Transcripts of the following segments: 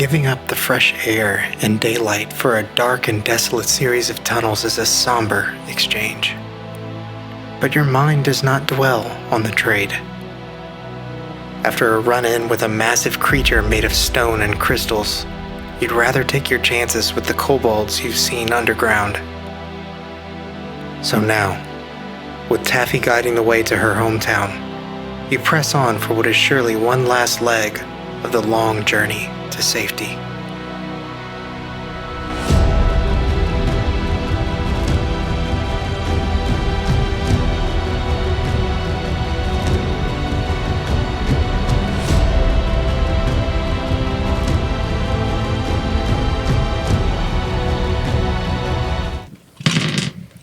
Giving up the fresh air and daylight for a dark and desolate series of tunnels is a somber exchange. But your mind does not dwell on the trade. After a run-in with a massive creature made of stone and crystals, you'd rather take your chances with the kobolds you've seen underground. So now, with Taffy guiding the way to her hometown, you press on for what is surely one last leg of the long journey to safety.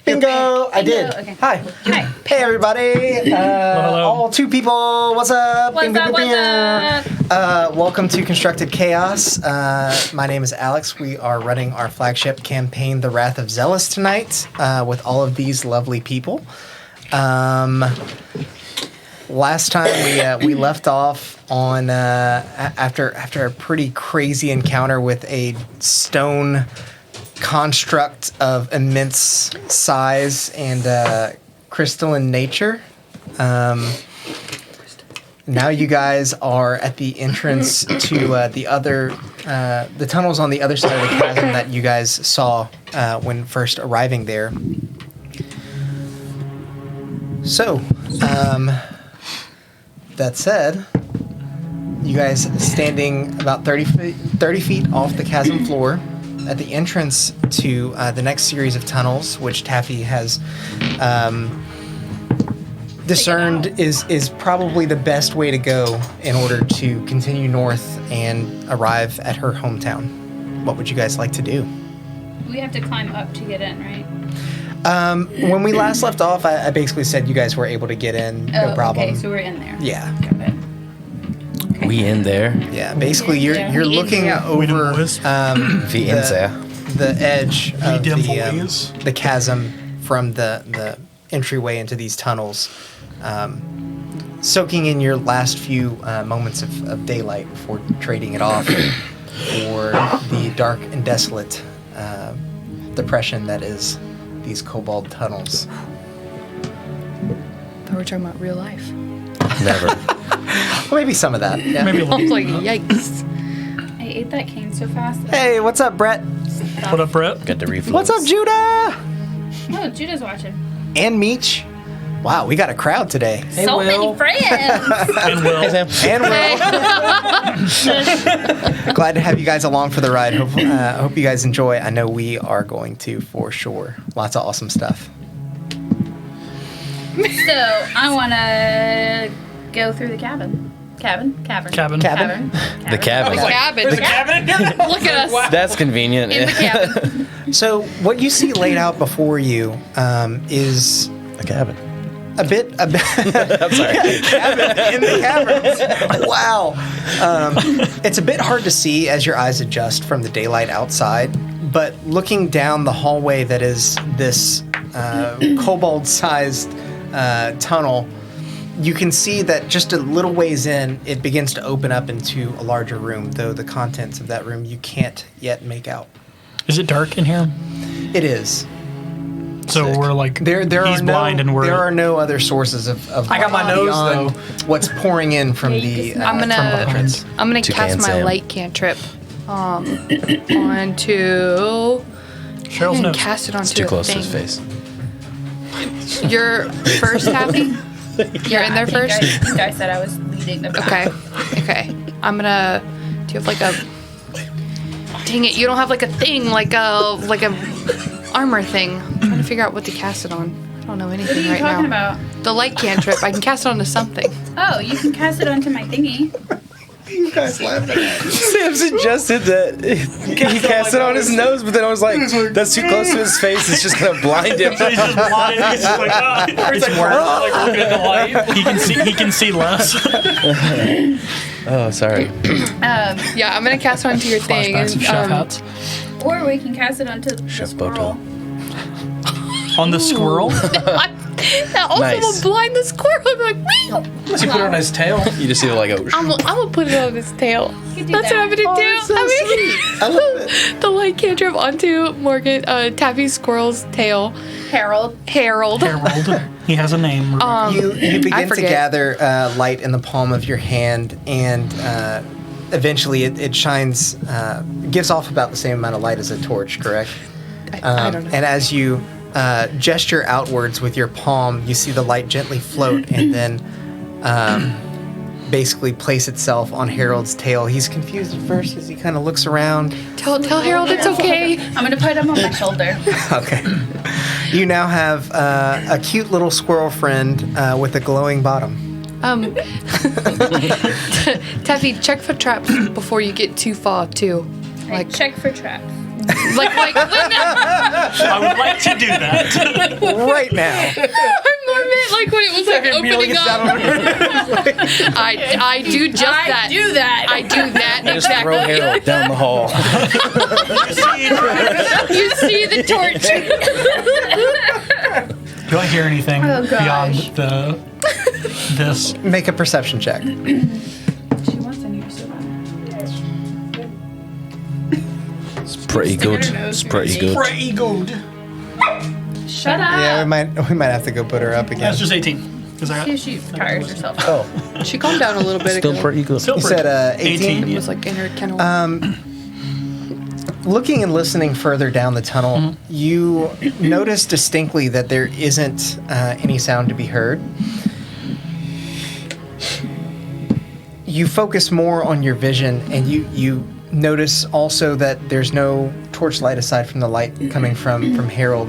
Bingo! I did. Okay. Hi. Hey, everybody. All two people. What's up? What's Bingo, up? bingo. Welcome to Constructed Chaos. My name is Alex. We are running our flagship campaign, The Wrath of Zheles, tonight with all of these lovely people. Last time we left off on after a pretty crazy encounter with a stone construct of immense size and crystalline nature. Now you guys are at the entrance to the tunnels on the other side of the chasm that you guys saw when first arriving there. So, that said, you guys standing about 30 feet off the chasm floor at the entrance to the next series of tunnels, which Taffy has discerned is probably the best way to go in order to continue north and arrive at her hometown. What would you guys like to do? We have to climb up to get in, right? When we last left off, I basically said you guys were able to get in, no problem. Okay, so we're in there. Yeah. Got it. We in there? Yeah, basically you're looking over the edge of the chasm from the entryway into these tunnels, soaking in your last few moments of daylight before trading it off for the dark and desolate depression that is these kobold tunnels. Thought we were talking about real life. Never. Well, maybe some of that. Yeah. Maybe a I little. was like, yikes. I ate that cane so fast. Hey, what's up, Brett? What up, Brett? Got the reflux. What's up, Judah? Oh, Judah's watching. And Meech. Wow, we got a crowd today. So many friends. And Will. And Will. Glad to have you guys along for the ride. Hope you guys enjoy. I know we are going to for sure. Lots of awesome stuff. So I want to go through the cavern. Cavern. The cabin. The Okay. cabin. Look at us. That's convenient. In the cabin. So what you see laid out before you is A cabin. a bit. I'm sorry. Cabin in the caverns. Wow. It's a bit hard to see as your eyes adjust from the daylight outside, but looking down the hallway that is this kobold-sized tunnel, you can see that just a little ways in, it begins to open up into a larger room, though the contents of that room you can't yet make out. Is it dark in here? It is. So we're like, There he's are blind and we're... there are no other sources of I got my light nose, beyond though. what's pouring in from Yeah, you the can I'm from gonna entrance. Toucan cast my Sam. light cantrip onto. Cheryl's and nose. cast it onto It's too a close thing. to his face. You're first, Taffy. You're in there first. I think I said I was leading the pack. Okay. I'm gonna. Do you have like a? Dang it! You don't have like a thing, like a armor thing. I'm trying to figure out what to cast it on. I don't know anything What are you right talking now. about? The light cantrip. I can cast it onto something. Oh, you can cast it onto my thingy. You guys laugh at me. Sam suggested that he cast it on his nose, but then I was like, that's too close to his face. It's just going to blind him. So he's just blind. He's just like, ah. It's worse. Like looking at the light. He can see less. Oh, sorry. Yeah, I'm gonna cast it onto your thing. Flashbacks of chef hats. Or we can cast it onto the Chef squirrel. Boto. On the squirrel? That also Nice. will blind the squirrel. I'm like, meow. Unless you put it on his tail. You just see like, oh, I'm gonna put it on his tail. You do That's that. what I'm gonna do. that's so sweet. I love it. The light cantrip onto Morgan, Taffy Squirrel's tail. Harold. Harold. Harold. He has a name. You I begin to forget. gather light in the palm of your hand, and eventually it shines, gives off about the same amount of light as a torch, correct? I don't know. And as you gesture outwards with your palm, you see the light gently float and then basically place itself on Harold's tail. He's confused at first as he kind of looks around. Tell Harold it's okay. I'm gonna put him on my shoulder. Okay. You now have a cute little squirrel friend with a glowing bottom. Taffy, check for traps before you get too far too. Like, check for traps. Like I would like to do that. Right now. I more meant like when it was like opening up. I do just that. I do that. I do that just throw exactly. Harold down the hall. You see the torch. Do I hear anything Oh, beyond gosh. this? Make a perception check. She wants to hear so bad. It's pretty good. It's pretty good. Pretty good. Shut up. Yeah, we might have to go put her up again. That's just 18. Because I got She tires herself. Oh, She calmed down a little bit Still ago. pretty good. still you pretty said 18? It was like in her kennel. Looking and listening further down the tunnel, you notice distinctly that there isn't any sound to be heard. You focus more on your vision, and you notice also that there's no torchlight aside from the light coming from Harold.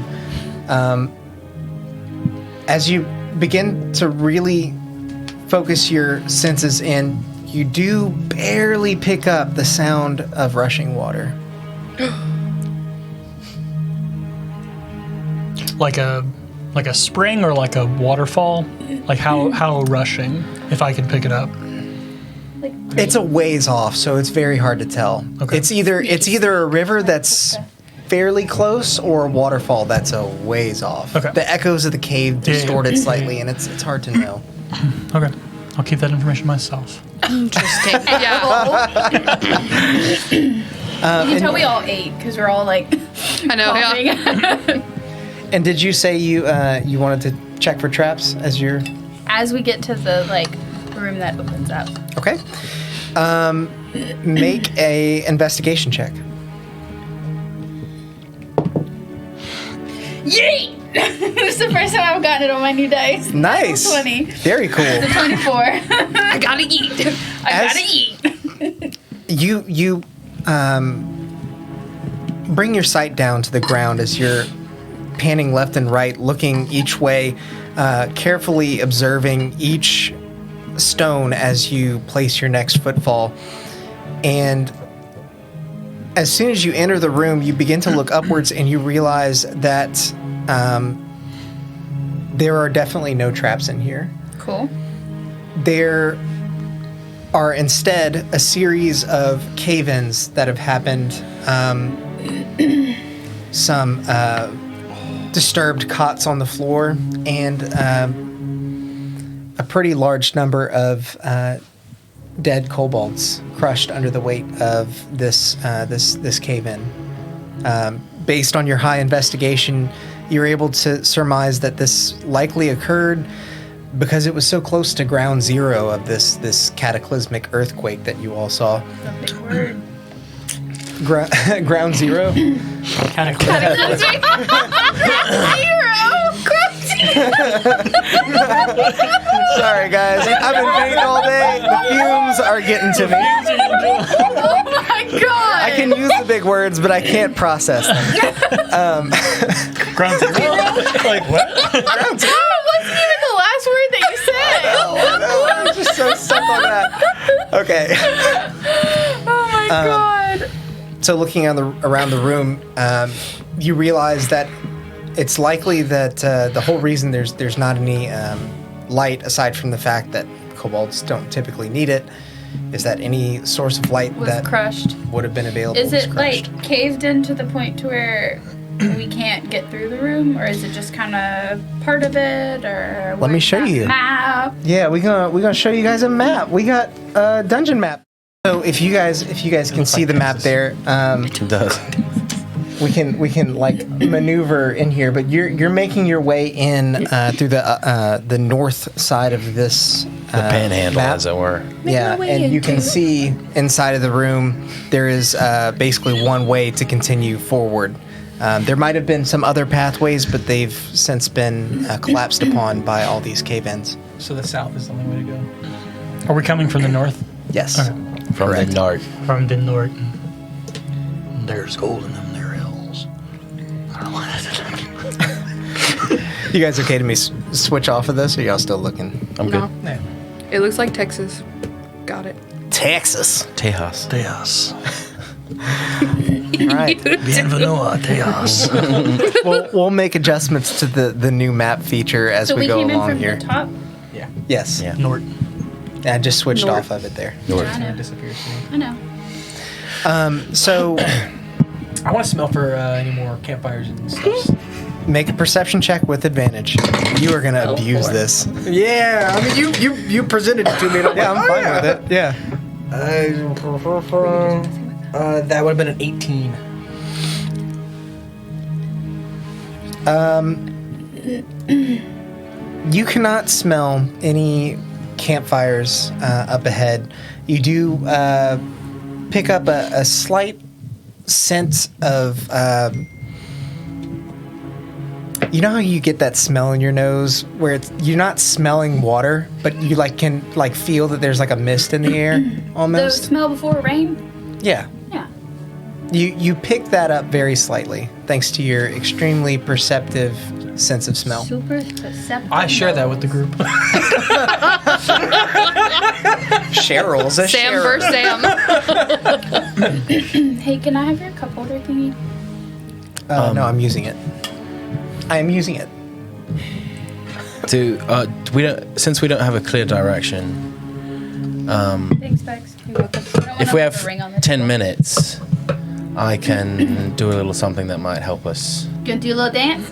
As you begin to really focus your senses in, you do barely pick up the sound of rushing water. like a spring or like a waterfall. Like how rushing? If I can pick it up. It's a ways off, so it's very hard to tell. Okay. It's either a river that's fairly close or a waterfall that's a ways off. Okay. The echoes of the cave distort it slightly, and it's hard to know. Okay, I'll keep that information myself. Interesting. Yeah. You can tell we all ate because we're all like I know. Yeah. coughing. And did you say you wanted to check for traps as you're... As we get to the room that opens up. Okay. Make a investigation check. Yeet! This is the first time I've gotten it on my new dice. Nice. 20. Very cool. 24. I gotta eat. I As- gotta eat. You bring your sight down to the ground as you're panning left and right, looking each way, carefully observing each stone as you place your next footfall. And as soon as you enter the room, you begin to look upwards and you realize that there are definitely no traps in here. Cool. There are instead a series of cave-ins that have happened, some disturbed cots on the floor, and a pretty large number of dead kobolds crushed under the weight of this cave-in. Based on your high investigation, you're able to surmise that this likely occurred because it was so close to ground zero of this cataclysmic earthquake that you all saw. A big word. Ground zero? Cataclysmic. Sorry, guys. I've been vain all day. The fumes are getting to me. Oh my god! I can use the big words, but I can't process them. Ground zero. Like what? Ground zero? That wasn't even the last word that you said. I'm just so stuck on that. Okay. Oh my god. So looking around the room, you realize that it's likely that the whole reason there's not any light, aside from the fact that kobolds don't typically need it, is that any source of light Was that crushed. would have been available Is was it crushed. like caved in to the point to where we can't get through the room, or is it just kind of part of it, or Let me where's show that you. map? Yeah, we're gonna show you guys a map. We got a dungeon map. So if you guys can see the map there, It does. we can like maneuver in here. But you're making your way in through the north side of this The panhandle, map. as it were. Yeah, and you can see inside of the room there is basically one way to continue forward. There might have been some other pathways, but they've since been collapsed upon by all these cave-ins. So the south is the only way to go. Are we coming from the north? Yes. Okay. From Correct. the dark. From the north. There's gold in them there hills. I don't want it. You guys okay to me switch off of this, or y'all still looking? I'm No. good. Yeah. It looks like Texas. Got it. Texas. Tejas. Tejas. Right. Bienvenido a Tejas. We'll make adjustments to the new map feature as So we we go came in along from here. the top. Yes. Yeah. North. I just switched North. off of it there. North. I know. Disappears to me. I know. So I want to smell for any more campfires and stuff. make a perception check with advantage. You are gonna abuse for it. this. Yeah, I mean you presented it to me. And I'm Yeah, I'm like, fine yeah. with it. Yeah. That would have been an 18. You cannot smell any campfires up ahead. You do pick up a slight sense of. You know how you get that smell in your nose where you're not smelling water, but you can feel that there's like a mist in the air The almost. smell before rain. Yeah. Yeah. You pick that up very slightly thanks to your extremely perceptive sense of smell. Super perceptive. I share that with the group. Cheryl's a Sam Cheryl. versus Sam. Hey, can I have your cup holder thingy? No, I'm using it. I am using it. Since we don't have a clear direction, Thanks, Bex. You're welcome. I don't wanna if we put have the ring on the 10 table. minutes, I can do a little something that might help us, Gonna do a little dance?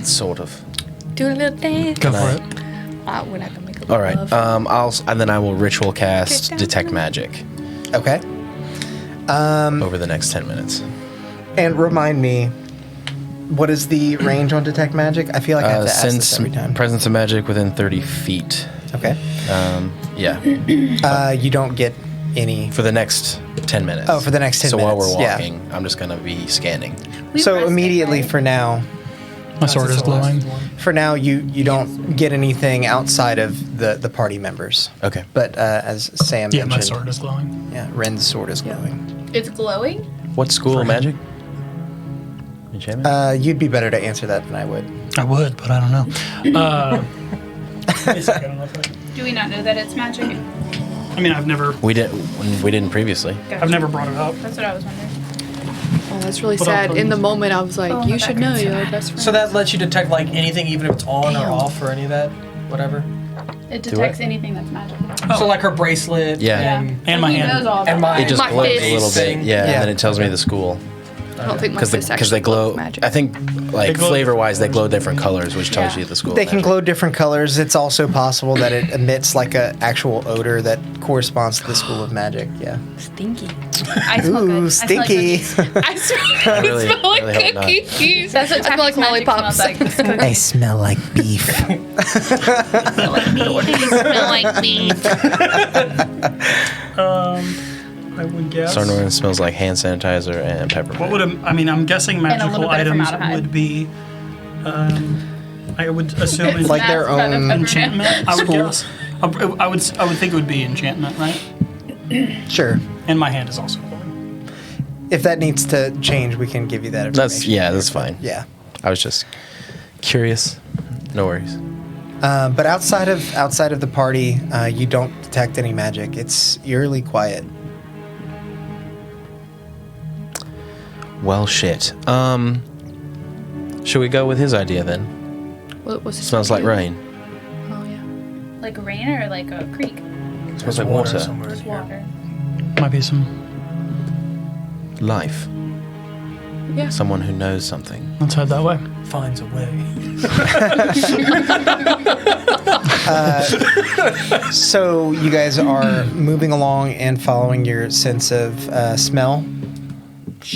sort of. Do a little dance. Go for Nice. it. We're not gonna make a All right. love. And then I will ritual cast Get down detect low. magic Okay. over the next 10 minutes. And remind me, what is the range on detect magic? I feel like I have to ask this Sense every time. presence of magic within 30 feet. Okay. Yeah, You don't get any. for the next 10 minutes. Oh, for the next 10 so while minutes, we're yeah. walking, I'm just gonna be scanning. We So rested, immediately right? for now, My sword is glowing. you don't get anything outside of the party members. Okay. But as Sam Yeah, my mentioned, sword is glowing. yeah, Ren's sword is glowing. It's glowing? What school of magic? Enchantment. You'd be better to answer that than I would. I would, but I don't know. It's like, I don't know if Do we not know that it's magic? I mean, I've never we didn't previously. I've never brought it up. That's what I was wondering. Oh, that's really What else sad. do In the you- moment, I was like, Oh, you my should back know hurts. your best friend. So that lets you detect like anything, even if it's on Damn. or off or any of that, whatever. It detects anything that's magical. So like her bracelet. Yeah. And, And my he hand. knows all about and my It just My glows fist. a little bit. Thing. Yeah, Yeah. and then it tells me the school. I don't think my Because fist they actually glow. glows magic. I think like They glow flavor-wise, they glow different colors, which tells Yeah. you the school. of They can magic. glow different colors. It's also possible that it emits like a actual odor that corresponds to the school of magic. Yeah. Stinky. I smell good. Ooh, I smell stinky. like cookies. I smell, really- smell like really hope not. cookies. That's what I smell like Taffy's magic lollipops. smells like. It's cookies. I smell like beef. smell like beef. I would guess. Sarnoran smells like hand sanitizer and peppermint. What would I'm guessing a little magical bit of items formaldehyde. would be. I would assume It's Like their masked by the own peppermint. enchantment. I would School. guess. I would think it would be enchantment, right? Sure. And my hand is also glowing. If that needs to change, we can give you that information. That's fine. Yeah. I was just curious. No worries. But outside of the party, you don't detect any magic. It's eerily quiet. Well, shit. Should we go with his idea then? What was it? Smells like rain. Oh, yeah. Like rain or like a creek? Smells like water. Just water. Might be some. Life. Yeah. Someone who knows something. Let's head that way. Finds a way. So you guys are moving along and following your sense of smell,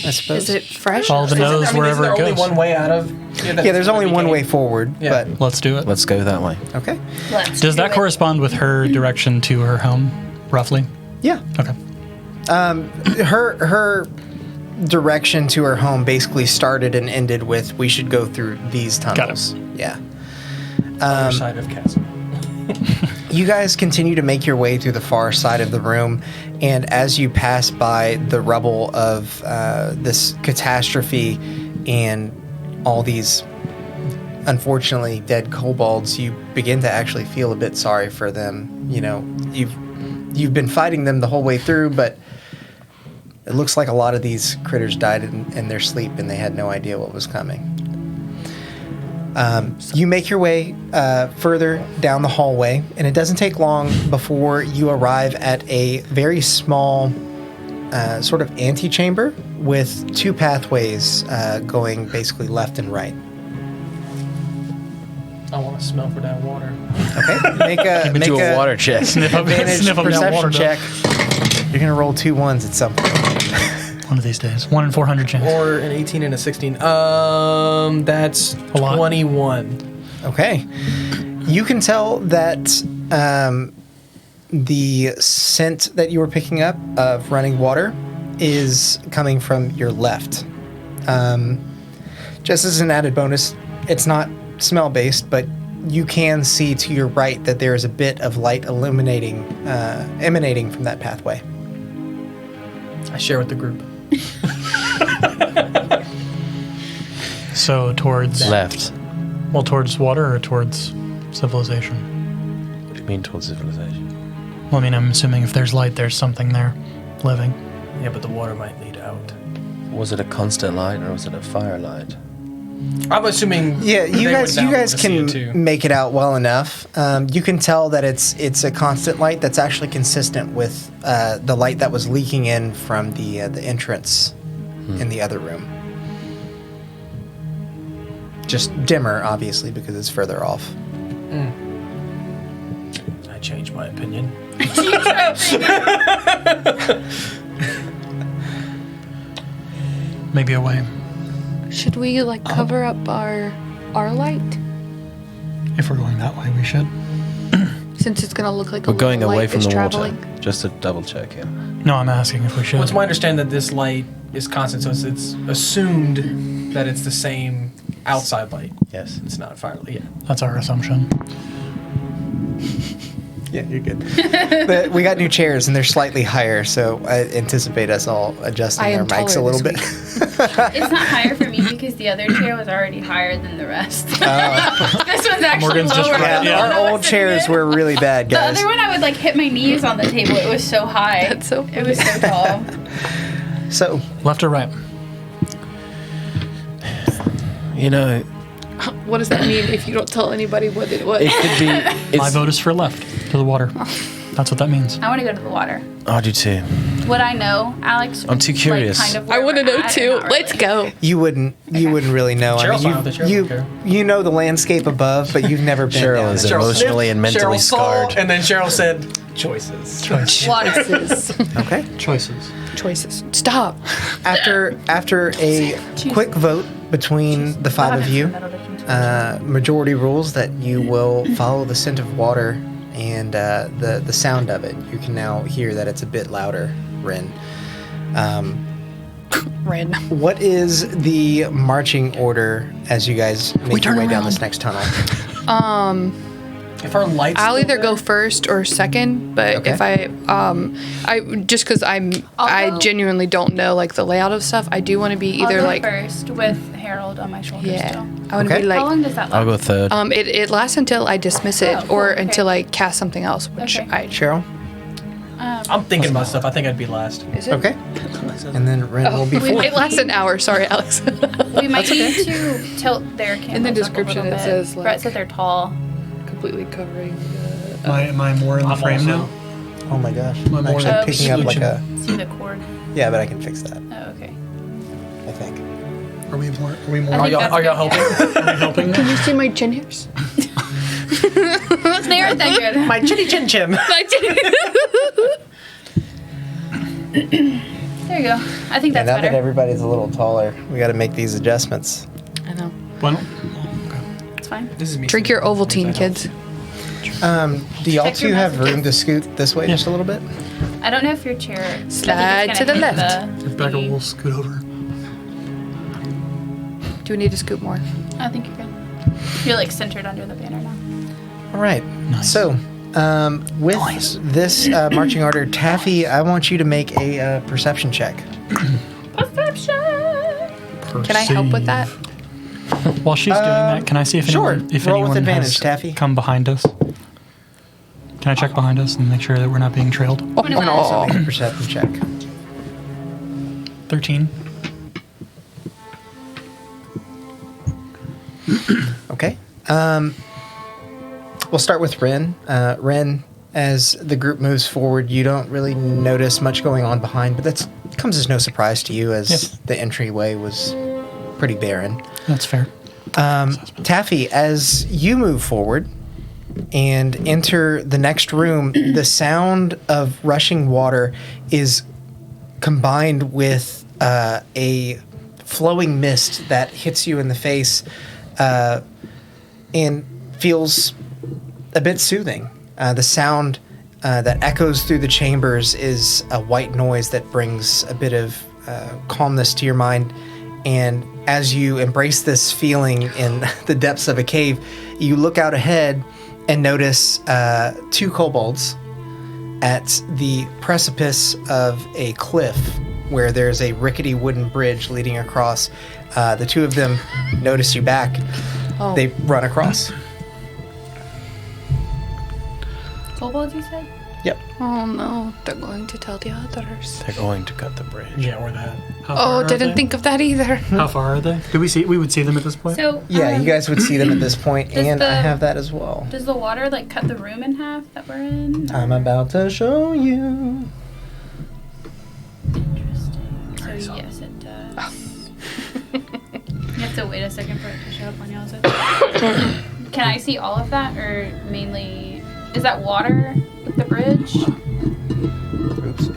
I suppose. Is it fresh? Follow the nose wherever there it only goes. one way out of? Yeah, there's only one way forward, Yeah. but Let's do it. Let's go that way. okay. Let's Does do that it. correspond with her direction to her home, roughly? Yeah. Okay. Her direction to her home basically started and ended with we should go through these tunnels. Yeah. Other side of castle. You guys continue to make your way through the far side of the room, and as you pass by the rubble of this catastrophe and all these unfortunately dead kobolds, you begin to actually feel a bit sorry for them. You know, you've been fighting them the whole way through, but it looks like a lot of these critters died in their sleep and they had no idea what was coming. You make your way further down the hallway, and it doesn't take long before you arrive at a very small sort of antechamber with two pathways going basically left and right. I want to smell for that water. Okay, make a Do a water check. Sniff up, advantage sniff up that perception water. check. You're gonna roll 2 1s at some point. One of these days. 1 in 400 chance. Or an 18 and a 16. That's A lot. 21. Okay. You can tell that the scent that you were picking up of running water is coming from your left. Just as an added bonus, it's not smell based, but you can see to your right that there is a bit of light emanating from that pathway. I share with the group. So towards Left. well, towards water or towards civilization? What do you mean towards civilization? Well, I mean, I'm assuming if there's light, there's something there living. Yeah, but the water might lead out. Was it a constant light or was it a firelight? I'm assuming. Yeah, they you went guys down to see it can too. make it out well enough. You can tell that it's a constant light that's actually consistent with the light that was leaking in from the entrance in the other room. Just dimmer, obviously, because it's further off. I changed my opinion. Maybe a way. Should we like cover up our light If we're going that way, we should. since it's gonna look like We're a going little away light from is the traveling? water. Just to double check, yeah. No, I'm asking if we should. Well, it's my understanding that this light is constant, so it's assumed that it's the same outside light. Yes. It's not a firelight. Yeah. That's our assumption. Yeah, you're good. But we got new chairs, and they're slightly higher, so I anticipate us all adjusting I our am mics a taller little this bit. It's not higher for me because the other chair was already higher than the rest. This one's actually Morgan's just lower. right, than the yeah. one I Our was old sitting chairs in. were really bad, The guys. other one, I would like hit my knees on the table. It was so high. That's so It was so tall. So, Left or right? You know, What does that mean if you don't tell anybody what it was? it could be. My It's, vote is for left, to the water. That's what that means. I want to go to the water. I do too. Would I know, Alex? I'm too curious. Like, kind of I where want to we're know at or too. not Let's really? go. you wouldn't really know. Cheryl's fine with it. Cheryl you don't care. you know the landscape above, but you've never been Cheryl down is there. emotionally and mentally Cheryl saw, scarred. and then Cheryl said, "Choices." Choices. Okay. Choices. Choices. Stop. After a quick vote between the five of you, majority rules that you will follow the scent of water and the sound of it. You can now hear that it's a bit louder, Rin. Ren. What is the marching order as you guys make your turn way down around. this next tunnel? If our lights, I'll still either there- go first or second, but Okay. if I just because I I'll go- genuinely don't know like the layout of stuff, I do want to be I'll either go like first with Harold on my shoulder yeah, still. I want to Okay. be How long like does that last? I'll go third. it lasts until I dismiss it Oh, cool, or okay. until I cast something else, which Okay. I Cheryl? I'm thinking about stuff. I think I'd be last. is it? Okay. And then Rin will be Oh, fourth. it lasts an hour. Sorry, Alex. We might need to tilt their cameras In the up a description little it bit. says, Brett like- said they're tall. Completely covering. Am I more in the I'm frame also- now? Oh my gosh. I'm I'm more actually of picking up like a... See the cord? Yeah, but I can fix that, Oh, okay. I think. Are we more? Are we more? I Are think y'all, that's are y'all good, helping? Are we helping? Can you see my chin hairs? They aren't that good. My chitty chin chim. There you go. I think And that's now that better. everybody's a little taller, we got to make these adjustments. I know. Well, It's fine. This is me. Drink your Ovaltine, kids. Do y'all Check your two have messages. room to scoot this way just a little bit? I don't know if your chair. I think Slide it's to the gonna hit left. if Becca thingy. will scoot over. Do we need to scoot more? I think you're good. You're like centered under the banner now. All right. Nice. So, with this marching order, Taffy, I want you to make a perception check. Perception. Can I help with that? While she's doing that, can I see if sure. anyone, if Roll with anyone advantage, has Taffy. come behind us? Can I check behind us and make sure that we're not being trailed? I'm going to also make a perception check. 13. Okay. We'll start with Ren. Ren, as the group moves forward, you don't really notice much going on behind, but that comes as no surprise to you as Yep. the entryway was pretty barren. That's fair. Taffy, as you move forward and enter the next room, the sound of rushing water is combined with a flowing mist that hits you in the face and feels a bit soothing. The sound that echoes through the chambers is a white noise that brings a bit of calmness to your mind. And as you embrace this feeling in the depths of a cave, you look out ahead and notice two kobolds at the precipice of a cliff where there's a rickety wooden bridge leading across. The two of them notice you back. Oh. They run across. Kobold, you said? Yep. Oh no, they're going to tell the others. They're going to cut the bridge. Yeah, or that. How far Oh, are didn't they? think of that either. How far are they? Do we see? We would see them at this point. So Yeah, you guys would see them at this point, Does and I the- have that as well. Does the water like cut the room in half that we're in? I'm about to show you. Interesting. So yes, it does. You have to wait a second for it to show up on y'all's. Can I see all of that, or mainly is that water with the bridge? Oops.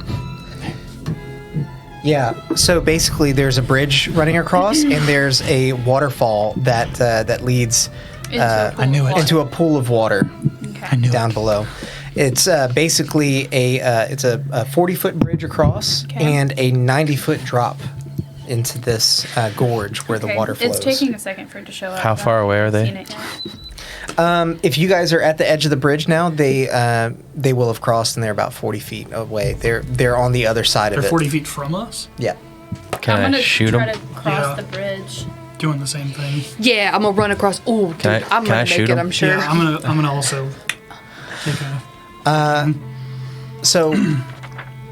Yeah. So basically, there's a bridge running across, and there's a waterfall that that leads Into a pool I knew of it. water. into a pool of water Okay. I knew down it. below. It's basically a 40-foot bridge across Okay. and a 90-foot drop into this gorge where the Okay. water flows. It's taking a second for it to show up. How I far away are haven't they? seen it yet. If you guys are at the edge of the bridge now, they will have crossed and they're about 40 feet away. They're on the other side They're of it. 40 feet from us, Yeah. Can I'm I gonna shoot try them? to cross Yeah. the bridge. doing the same thing. Yeah, I'm gonna run across. Oh, dude, Can I- I'm can I gonna shoot make it. 'em? I'm sure. Yeah, I'm gonna also take a. So,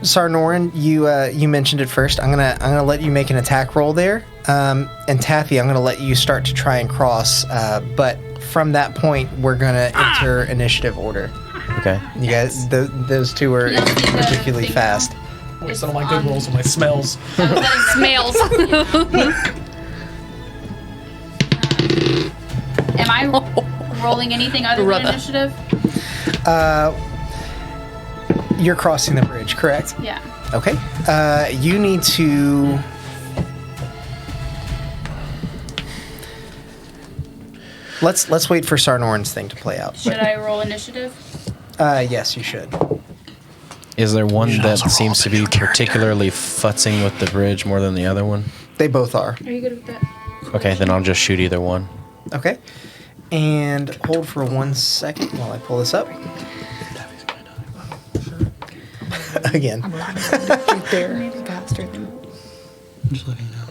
Sarnoran, you mentioned it first. I'm gonna let you make an attack roll there, and Taffy, I'm gonna let you start to try and cross. But from that point, we're gonna enter initiative order. Okay. You guys, those two are Can y'all see the particularly thing fast. Waste all my good rolls and my smells. I was letting them- Smells. Am I rolling anything other than Brother. initiative? You're crossing the bridge, correct? Yeah. Okay. You need to. Let's wait for Sarnoran's thing to play out. Should I roll initiative? Yes, you should. Is there one should that also roll seems to be particularly futzing with the bridge more than the other one? They both are. Are you good with that? Okay, then I'll just shoot either one. Okay. And hold for 1 second while I pull this up. Again. there faster than. I'm just looking now.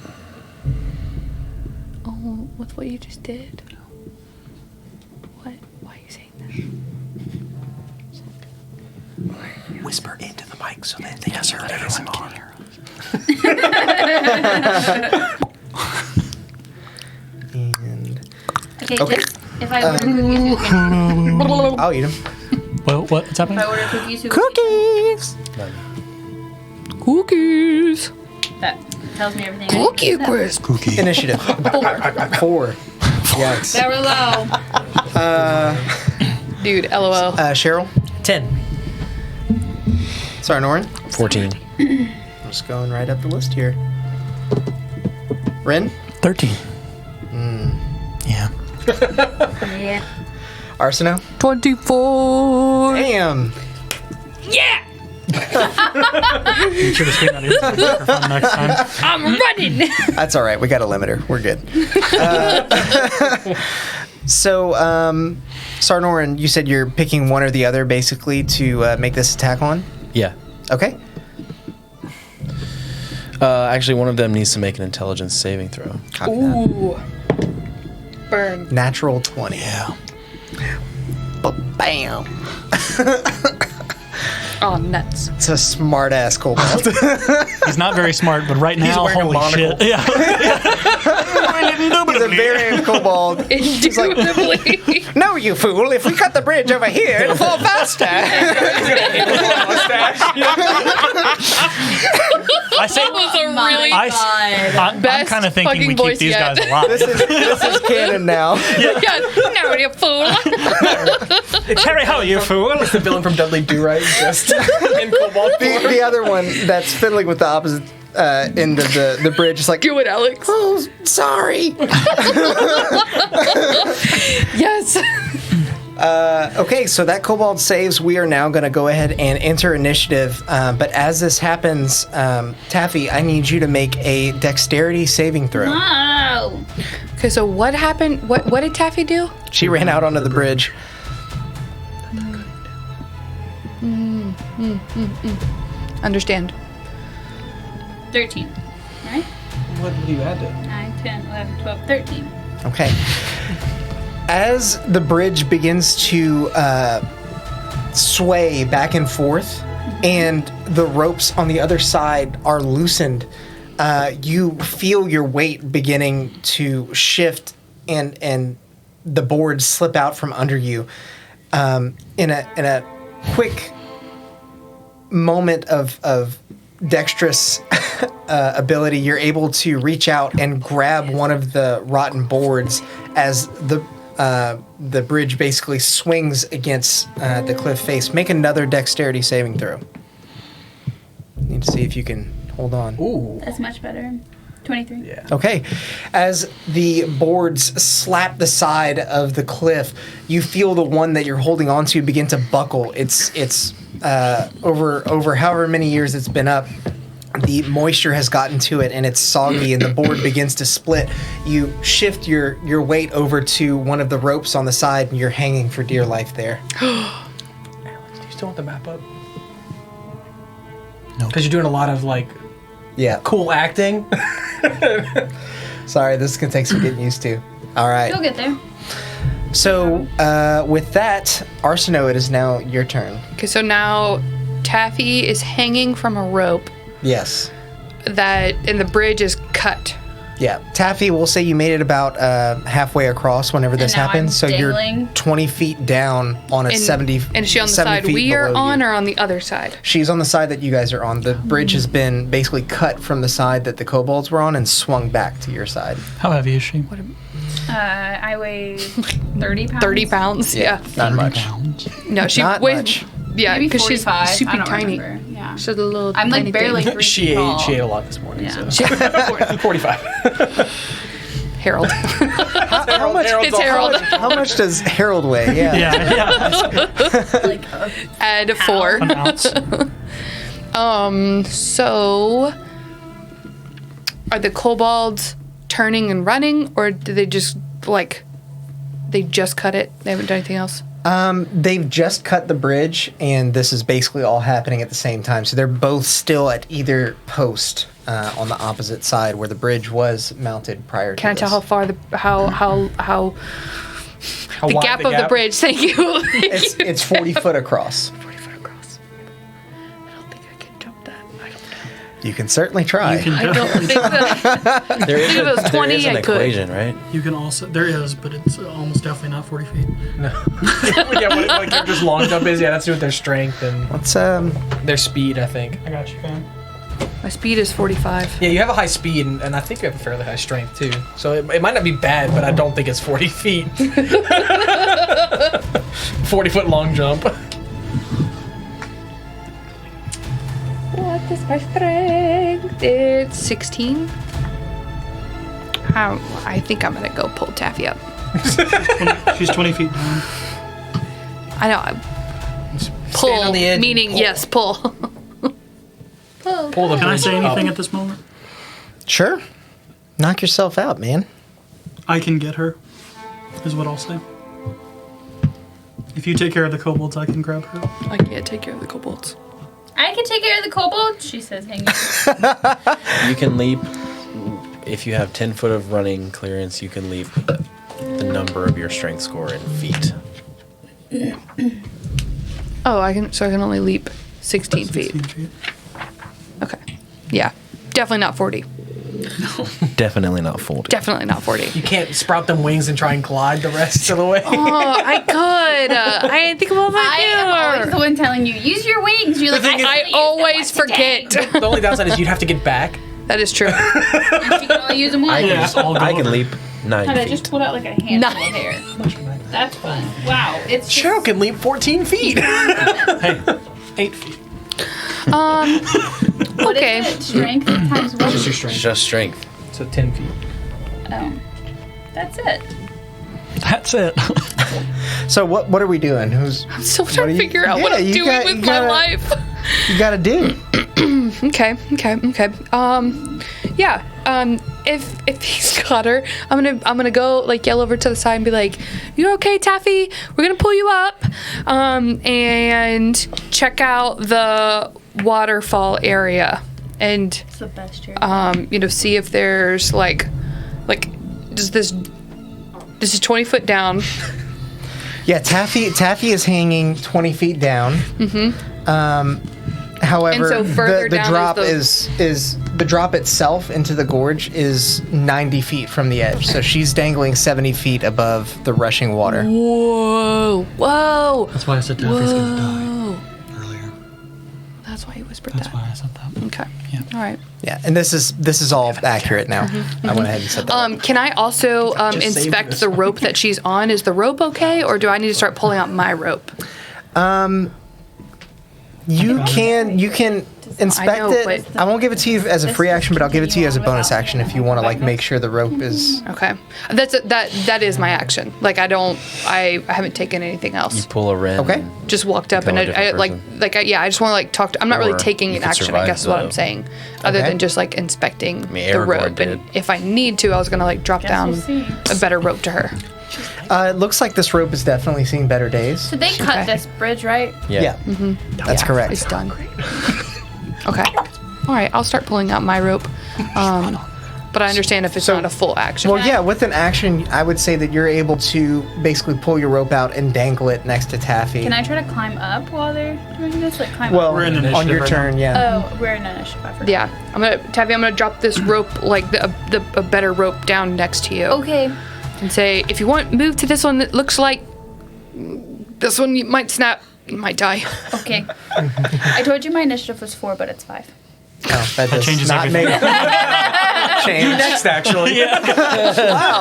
Oh, with what you just did. What? Why are you saying that? Whisper into the mic so that they hear everyone can hear And Okay. Okay. Just, if I order cookies, who can? I'll eat them. Well, what's If happening? I order cookies, who Cookies! Cookies. That. tells me everything. Cookie crisp. Cookie. Initiative. 4. Yikes. Very low. Dude, LOL. Cheryl? 10. Sarnoran? 14. I'm just going right up the list here. Ren? 13. Yeah. Yeah. Arsino? 24. Damn. Yeah. You should have screamed that into the microphone next time. I'm running. That's all right. We got a limiter. We're good. So, Sarnoran, you said you're picking one or the other, basically, to make this attack on? Yeah. Okay. Actually, one of them needs to make an intelligence saving throw. Copy that. Ooh. Burn. Natural 20. Yeah. Bam. Oh, nuts. It's a smart-ass kobold. He's not very smart, but right now, wearing a holy monocle. shit. Yeah. He's a variant kobold. Indubitably. No, you fool. If we cut the bridge over here, it'll fall faster. I say, That was a really I'm Best kind of thinking we fucking keep voice these yet. guys alive. This is canon now. yeah. No, you fool. Harry, how are you, fool? The villain from Dudley Do-Right just in Cobalt. The other one that's fiddling with the opposite end of the bridge is like, Do it, Alex. oh, sorry. Yes. Okay, so that kobold saves. We are now going to go ahead and enter initiative. But as this happens, Taffy, I need you to make a dexterity saving throw. Oh. Okay, so what happened? What did Taffy do? She ran out onto the bridge. Understand. 13. Right? What do you add to? 9, 10, 11, 12, 13. Okay. As the bridge begins to sway back and forth, and the ropes on the other side are loosened, you feel your weight beginning to shift, and the boards slip out from under you. In a quick moment of dexterous ability, you're able to reach out and grab one of the rotten boards as the bridge basically swings against the cliff face. Make another dexterity saving throw. Need to see if you can hold on. Ooh. That's much better. 23. Yeah. Okay. As the boards slap the side of the cliff, you feel the one that you're holding onto begin to buckle. It's over however many years it's been up. The moisture has gotten to it and it's soggy and the board begins to split. You shift your weight over to one of the ropes on the side and you're hanging for dear life there. Alex, do you still want the map up? No. Because you're doing a lot of like Yeah. cool acting. Sorry, this is going to take some getting used to. All right. You'll get there. So with that, Arsino, it is now your turn. Okay, so now Taffy is hanging from a rope Yes. and the bridge is cut. Yeah, Taffy, we'll say you made it about halfway across whenever this now happened. I'm So dangling. you're 20 feet down on a 70. And is she on the 70 side feet we are below on you. or on the other side? She's on the side that you guys are on. The bridge has been basically cut from the side that the kobolds were on and swung back to your side. How heavy is she? I weigh 30 pounds. 30 pounds? Yeah. Not much. Pounds. No, she Not weighs. much. Yeah, Maybe because she's 45. super I don't tiny. remember. Yeah. She's a little. I'm like tiny barely thing. 3 she feet tall. ate a lot this morning. Yeah. So. 45. Harold. How much? It's Harold. How much does Harold weigh? Yeah. Yeah. Like Add 4. An ounce. So are the kobolds turning and running, or do they just they just cut it? They haven't done anything else? They've just cut the bridge, and this is basically all happening at the same time. So they're both still at either post on the opposite side where the bridge was mounted prior to Can I this. tell how far the wide gap of the bridge? Thank you. It's 40 foot across. 40 foot across. I don't think I can jump that. I don't know. You can certainly try. I don't think that. There is, If it was 20, there is an I could. equation, right? You can also, there is, but it's almost definitely not 40 feet. Yeah, what like character's long jump is, yeah, that's to do with their strength and Let's their speed, I think. I got you, fam. My speed is 45. Yeah, you have a high speed, and I think you have a fairly high strength too. So it might not be bad, but I don't think it's 40 feet. 40-foot long jump. What is my strength? It's 16. I think I'm gonna go pull Taffy up. She's 20 feet down. I know. Pull, on the edge, meaning pull. yes, pull. Pull the Can I bridge say up. anything at this moment? Sure. Knock yourself out, man. I can get her, is what I'll say. If you take care of the kobolds, I can grab her. I can't take care of the kobolds. I can take care of the kobold, she says, hanging. You can leap. If you have 10 foot of running clearance, you can leap the number of your strength score in feet. Oh, I can only leap 16 feet. 16 feet. Okay. Yeah. Definitely not 40. Definitely not 40. Definitely not 40. You can't sprout them wings and try and glide the rest of the way. Oh, I could. I didn't think about that I am always the either. one telling you, use your wings. You're like, thing is- I I always forget. The only downside is you'd have to get back. That is true. You can only use them once. Yeah. All go I can over. leap 9 I feet. just pulled out like a handful Nice. of hair. That's fun. Wow. It's just, Cheryl can leap 14 feet. Hey, 8 feet. what Okay. is it? Strength times what? Just your strength. Just strength. So 10 feet. Oh. That's it. that's it. So what are we doing? Who's I'm still What trying do to you- figure out what yeah, I'm you doing got- with you my gotta- life. you got to do? Okay. Yeah. If he's got her, I'm gonna go like yell over to the side and be like, "You okay, Taffy? We're gonna pull you up, and check out the waterfall area, and It's the best year. see if there's like does this is 20 foot down. Yeah, Taffy is hanging 20 feet down. However, And so further the down drop is is the drop itself into the gorge is 90 feet from the edge. So she's dangling 70 feet above the rushing water. Whoa. That's why I said Taffy's gonna die Whoa. earlier. That's why he whispered That's that. why I said that. Okay. Yeah. All right. Yeah, and this is all accurate now. I went ahead and said that. Can I also Just saved inspect this the one. rope that she's on? Is the rope okay, or do I need to start pulling out my rope? You can inspect know, it. but- I won't give it to you as a free action, but I'll give it to you as a bonus action if you want to like make sure the rope is. Okay, that is my action. Like I haven't taken anything You else. pull a wren. Okay. Just walked up Become and a I different like I just want to like talk to. I'm not really Or taking you an could action. I survive guess is what the- I'm saying. Other Okay. than just like inspecting the Aragorn rope, did. and if I need to, I was gonna like drop down we'll see. a better rope to her. It looks like this rope is definitely seeing better days. So they cut Okay. this bridge, right? Yeah. That's Yeah, correct. It's done. Okay. All right. I'll start pulling out my rope. But I understand if it's So- not a full action. Well, yeah, with an action, I would say that you're able to basically pull your rope out and dangle it next to Taffy. Can I try to climb up while they're doing this? Like climb Well, up? We're in on initiative your right turn, yeah. Oh, we're in initiative. I forgot. Yeah, Taffy, I'm gonna drop this rope, like a better rope, down next to you, Okay. and say, if you want, move to this one that looks like this one. You might snap, you might die. Okay. I told you my initiative was 4, but it's 5. No, that does changes not everything. make change. Next, actually.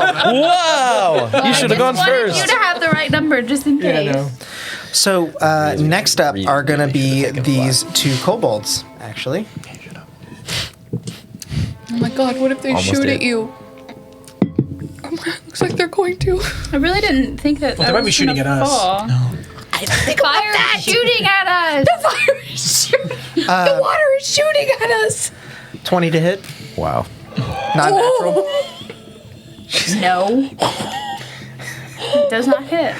Wow! You should have gone Wanted first. you to have the right number just in case. So next up are going to be these two kobolds, actually. Oh my God, what if they Almost shoot did. at you? Oh my, looks like they're going to. I really didn't think that. Well, that they might be was shooting gonna at us. fall. No. Fire is shooting at us. The fire is shooting. The water is shooting at us. 20 to hit. Wow. Not natural. No. It does not hit.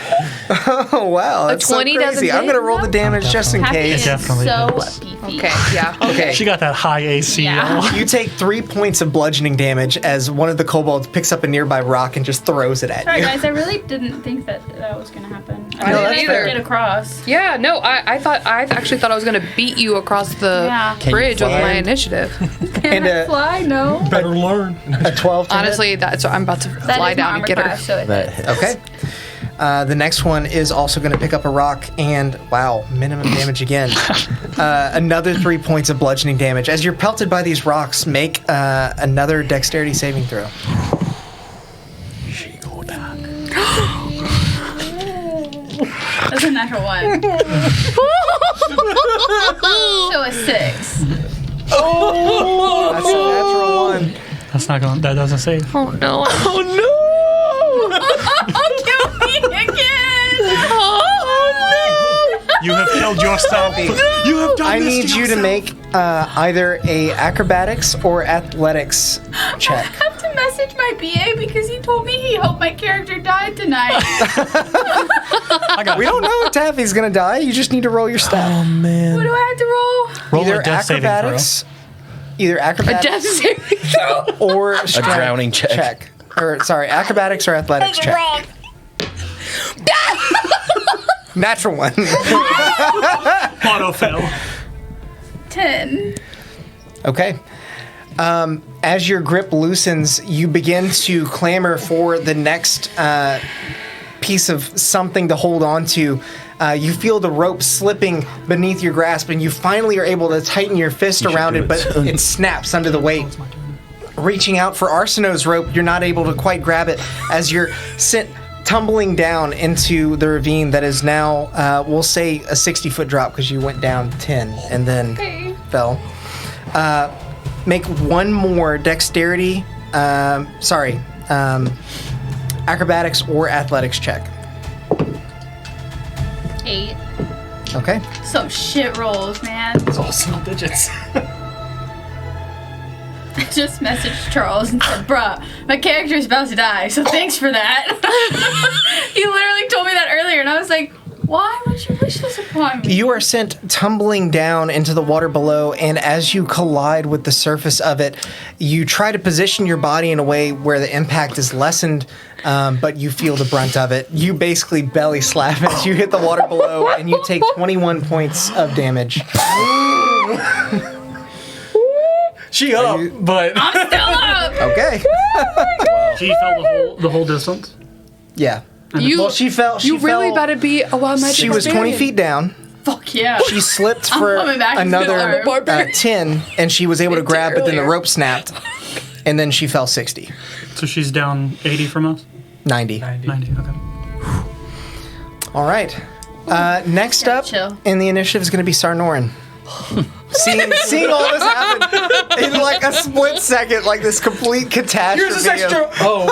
Oh, wow. That's 20 so doesn't crazy. I'm hit? going to roll the damage just in Happy case. is Definitely so hits. beefy. Okay, yeah. Okay. She got that high AC. Yeah. You take 3 points of bludgeoning damage as one of the kobolds picks up a nearby rock and just throws it at Sorry, you. guys. I really didn't think that was going to happen. I didn't didn't either. get across. Yeah, no, I actually thought I was gonna beat you across the Yeah. Can you bridge with fly? my initiative. Can And, I fly? No. Better learn. A 12 to hit? Honestly, that's I'm about to That fly is down my and get her. armor class, so it That hits. hits. Okay. The next one is also going to pick up a rock and, wow, minimum damage again. Another 3 points of bludgeoning damage. As you're pelted by these rocks, make another dexterity saving throw. She go down. That's a natural 1. So a 6. Oh! That's a natural 1. That's not going. That doesn't save. Oh no! Oh no! Kill me again! You have killed yourself. You have done I this need you to yourself. make either a acrobatics or athletics check. I have to message my BA because he told me he hoped my character died tonight. We don't know if Taffy's going to die. You just need to roll your stat. Oh man. What do I have to roll? Roll Either a death saving throw. acrobatics, either A death acrobatics saving throw. or A drowning check. Or sorry, acrobatics or athletics check. Wrong. Natural 1. Auto fail. 10. Okay. As your grip loosens, you begin to clamor for the next piece of something to hold on to. You feel the rope slipping beneath your grasp, and you finally are able to tighten your fist around it, but it snaps under the weight. Reaching out for Arsino's rope, you're not able to quite grab it as you're sent tumbling down into the ravine that is now, we'll say, a 60-foot drop because you went down 10 and then fell. Make one more dexterity, acrobatics or athletics check. 8. Okay. Some shit rolls, man. It's all single digits. I just messaged Charles and said, bruh, my character's about to die, so thanks for that. He literally told me that earlier, and I was like, why would you wish this upon me? You are sent tumbling down into the water below, and as you collide with the surface of it, you try to position your body in a way where the impact is lessened, but you feel the brunt of it. You basically belly slap as you hit the water below, and you take 21 points of damage. She up, but I'm still up! Okay. she fell the whole distance. Yeah. You, Well, she fell. you really better be a wild magic. She was 20 feet down. Fuck yeah. She slipped for coming back to another the arm. 10, and she was able to grab, but then the earlier. rope snapped, and then she fell 60. So she's down 80 from us. 90. 90. Okay. All right. Next Yeah, up chill. in the initiative is going to be Sarnoran. seeing all this happen in like a split second, like this complete catastrophe. Here's this extra. Oh.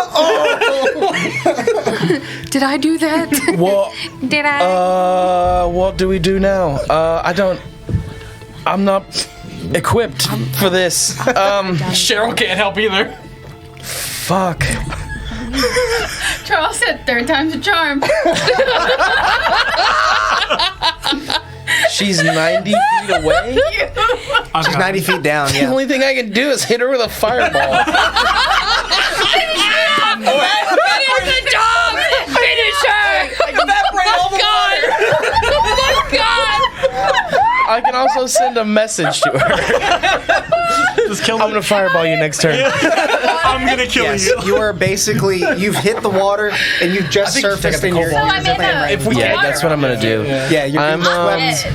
Did I do that? What? Did I? What do we do now? I'm not equipped for this. Cheryl can't help either. Fuck. Charles said 3rd time's a charm. She's 90 feet away? She's 90 feet down, The yeah. only thing I can do is hit her with a fireball. Finish the job! Finish her! Oh my god! Oh my god! I can also send a message to her. Just kill I'm gonna fireball you next turn. I'm gonna kill Yes, you. you are basically, you've hit the water, and you've just think you surfaced take in the your... So I'm in If we the Yeah, water. that's what I'm gonna do. Yeah, you're being swept.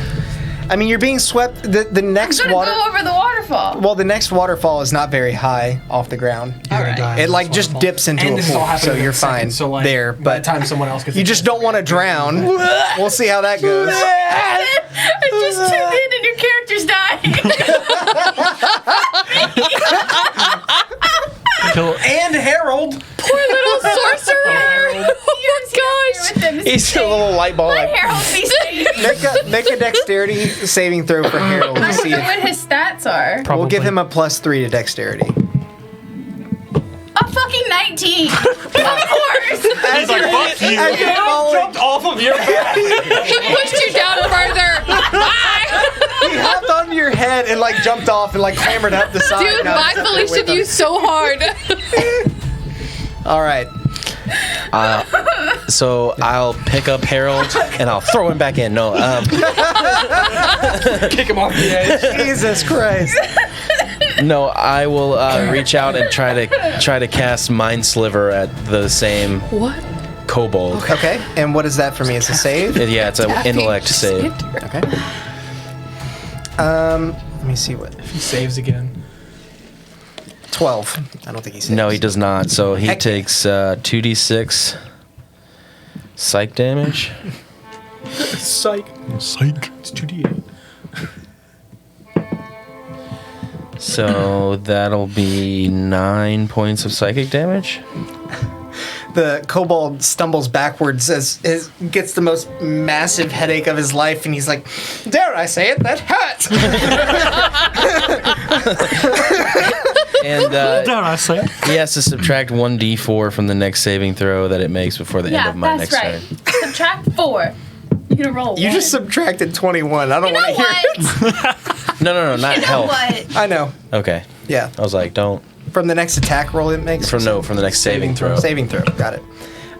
I mean, you're being swept. The next I'm gonna water... go over the waterfall. Well, the next waterfall is not very high off the ground. Alright. It like just dips into And a this is all pool, happening so in you're a second, fine so like, there. by the But time someone else gets you just don't want to drown. We'll see how that goes. I just tuned in and your character's dying. Kill. And Harold. Poor little sorcerer! Oh my gosh! He's a little light ball. Let Like, Harold be safe. Make a dexterity saving throw for Harold to I see don't know if what his stats are. we'll give him a +3 to dexterity. A fucking 19. Of course. He's like, fuck you. As you're falling, Jumped off of your back. He pushed you down further. he hopped onto your head and like jumped off and like clambered up the side. Dude, Now my he's up there Felicia with him. view so hard. All right. so I'll pick up Harold and I'll throw him back in. No, Kick him off the edge. Jesus Christ. no. I will reach out and try to cast Mind Sliver at the same What? kobold. Okay, and what is that for me? Is a save? Yeah, it's an intellect save. Okay. Let me see what. He saves again. 12. I don't think he saves. No, he does not. So he Heck. takes 2d6 psych damage. Psych. Psych. It's 2d8. So that'll be 9 points of psychic damage. The kobold stumbles backwards as gets the most massive headache of his life, and he's like, "Dare I say it? That hurts." And Dare I say? he has to subtract 1d4 from the next saving throw that it makes before the end Yeah, of my that's next right. turn. Subtract 4. You're gonna roll. You one. just subtracted 21. I don't You know want to hear what? it. No, not You know health. what? I know. Okay. Yeah. I was like, don't. From the next attack roll it makes? From the next saving throw. Saving throw. Got it.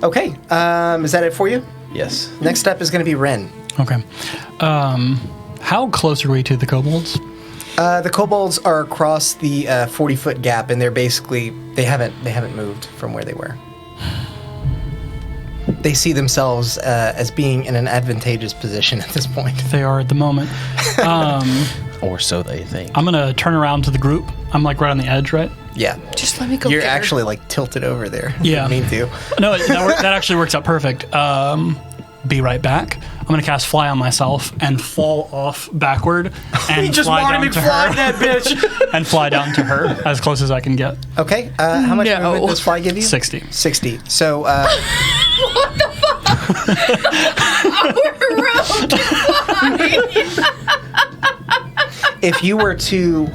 Okay. Is that it for you? Yes. Next up is going to be Ren. Okay. How close are we to the kobolds? The kobolds are across the 40-foot gap, and they're basically they haven't moved from where they were. They see themselves as being in an advantageous position at this point. They are at the moment. Or so they think. I'm gonna turn around to the group. I'm like right on the edge, right? Yeah. Just let me go. You're get her. actually like tilted over there. Yeah. Didn't mean to. No, that actually works out perfect. Be right back. I'm gonna cast fly on myself and fall off backward and fly down to her. that bitch. And fly down to her as close as I can get. Okay. How much No. movement does fly give you? 60. 60. So What the fuck? We're rogue. if you were to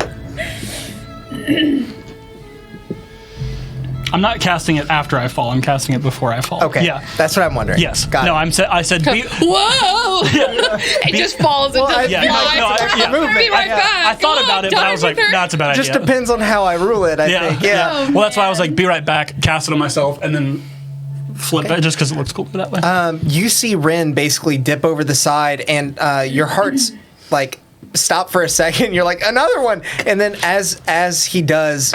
I'm not casting it after I fall. I'm casting it before I fall. okay, Yeah. that's what I'm wondering. Yes. Got no, it. I said be. Whoa! It just falls into the Yeah, flies. no, I- yeah. Be right back. I thought about it, but I was like, no, that's a bad Just idea. depends on how I rule it. I think. Yeah. Well, that's why I was like, be right back, cast it on myself, and then flip it just because it looks cool that way. You see Ren basically dip over the side, and your heart's like stop for a second. You're like, another one, and then as he does,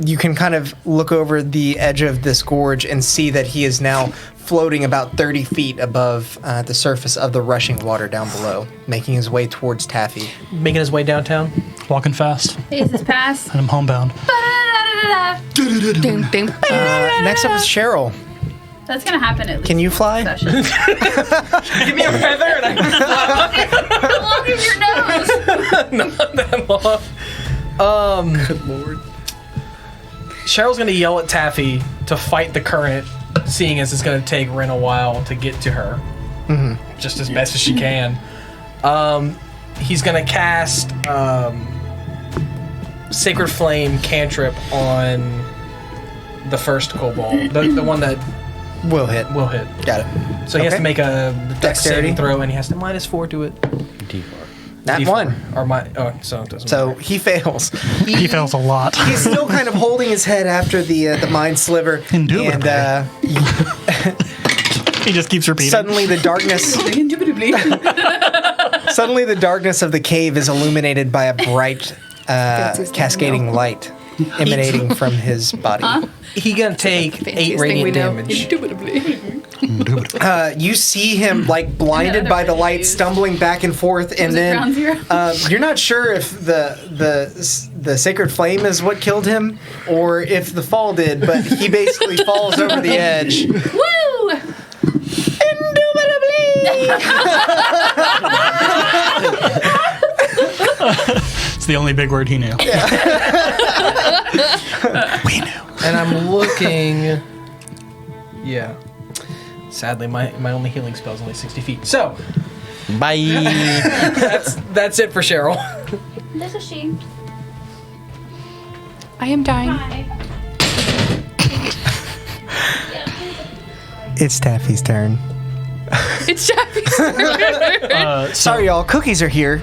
you can kind of look over the edge of this gorge and see that he is now floating about 30 feet above the surface of the rushing water down below, making his way towards Taffy. Making his way downtown. Walking fast, Faces pass. and I'm homebound. Ba-da-da-da-da-da. Ding, ding. Next up is Cheryl. That's gonna happen at least. Can you fly? Sessions. Give me a feather and I How long is your nose? not that long. Good lord. Cheryl's gonna yell at Taffy to fight the current, seeing as it's gonna take Ren a while to get to her. Just as best as she can. He's gonna cast Sacred Flame cantrip on the first kobold, the one that Will hit. will hit. Got it. So he has Okay. to make a dex Dexterity. saving throw, and he has to -4 to it. D4. Not D4. one. Or so it doesn't So matter. he fails. He fails a lot. He's still kind of holding his head after the mind sliver, Indubitably. and He just keeps repeating. suddenly the darkness. Suddenly the darkness of the cave is illuminated by a bright, cascading light emanating from his body. He gonna take 8 radiant damage. Indubitably. You see him like blinded by the light, stumbling back and forth, and Was it ground zero? then you're not sure if the sacred flame is what killed him or if the fall did, but he basically falls over the edge. Woo! It's the only big word he knew. We knew. And I'm looking. Yeah. Sadly, my only healing spell is only 60 feet. So Bye. that's it for Cheryl. This is she. I am dying. Hi. It's Taffy's turn. It's Jackie's. Sorry, y'all. Cookies are here.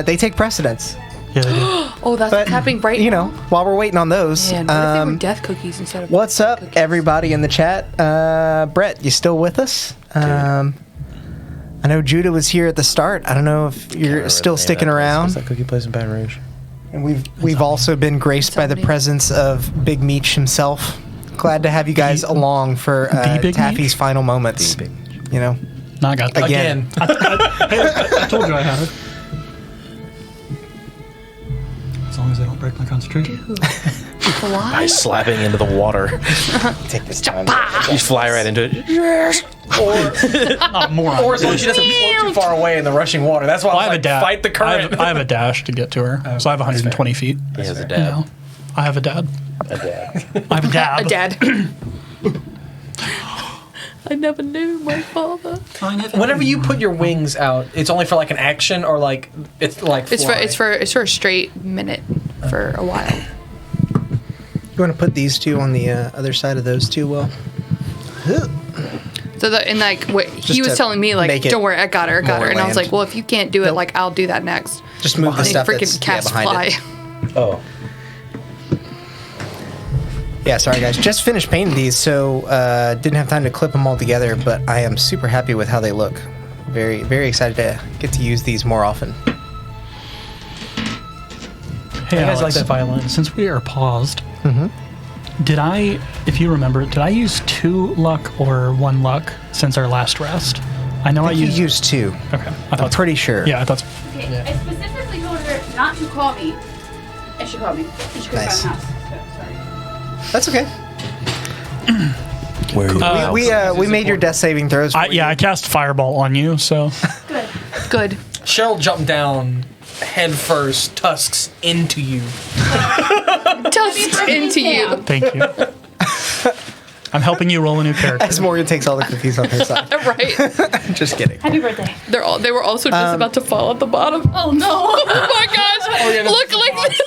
They take precedence. Yeah, they do. Oh, that's But, what's happening right You now. know, while we're waiting on those, Man, what if they were death cookies instead of what's up, cookies? everybody in the chat? Brett, you still with us? I know Judah was here at the start. I don't know if you're still sticking What's around. that cookie place in Baton Rouge? And we've also been graced by the Somebody. presence of Big Meech himself, glad to have you guys along for big Taffy's final moments. You know, No, I got that. Again. I told you I had it. As long as I don't break my concentration. By slapping into the water. Take this time. You fly right into it. Not more. Or as long as she doesn't float too far away in the rushing water. That's why Well, I was like, fight the current. I have a dash to get to her, so I have 120 feet. He has a You dab. know, I have a dad. A dab. I have a dab. A dad. I never knew my father. Whenever you put your wings out, it's only for like an action or like it's like It's fly? for a straight minute for a while. you want to put these two on the other side of those two, Will? So and like what he Just was to telling me, like, make it don't worry, I got her, and I was land. like, well, if you can't do it, Nope. like, I'll do that next. Just move the And stuff freaking that's cast behind fly. it. Oh. Yeah, sorry guys. Just finished painting these, so didn't have time to clip them all together, but I am super happy with how they look. Very, very excited to get to use these more often. Hey, You guys Alex, like that violin? Since we are paused, did I, if you remember, did I use 2 luck or 1 luck since our last rest? I know I You used. used two. Okay, I I'm thought. pretty sure. Yeah, I thought. Okay, I specifically told her not to call me. And she called me. And she couldn't Nice. find the house. So, sorry. That's okay. Where are you? We made your death saving throws. For I cast fireball on you, so Good. Good. Cheryl jumped down head first, tusks into you. Just into you. thank you. I'm helping you roll a new character. As Morgan takes all the cookies on her side. Right. Just kidding. Happy birthday. They were also just about to fall at the bottom. Oh no. Oh my gosh. yeah, Look like this.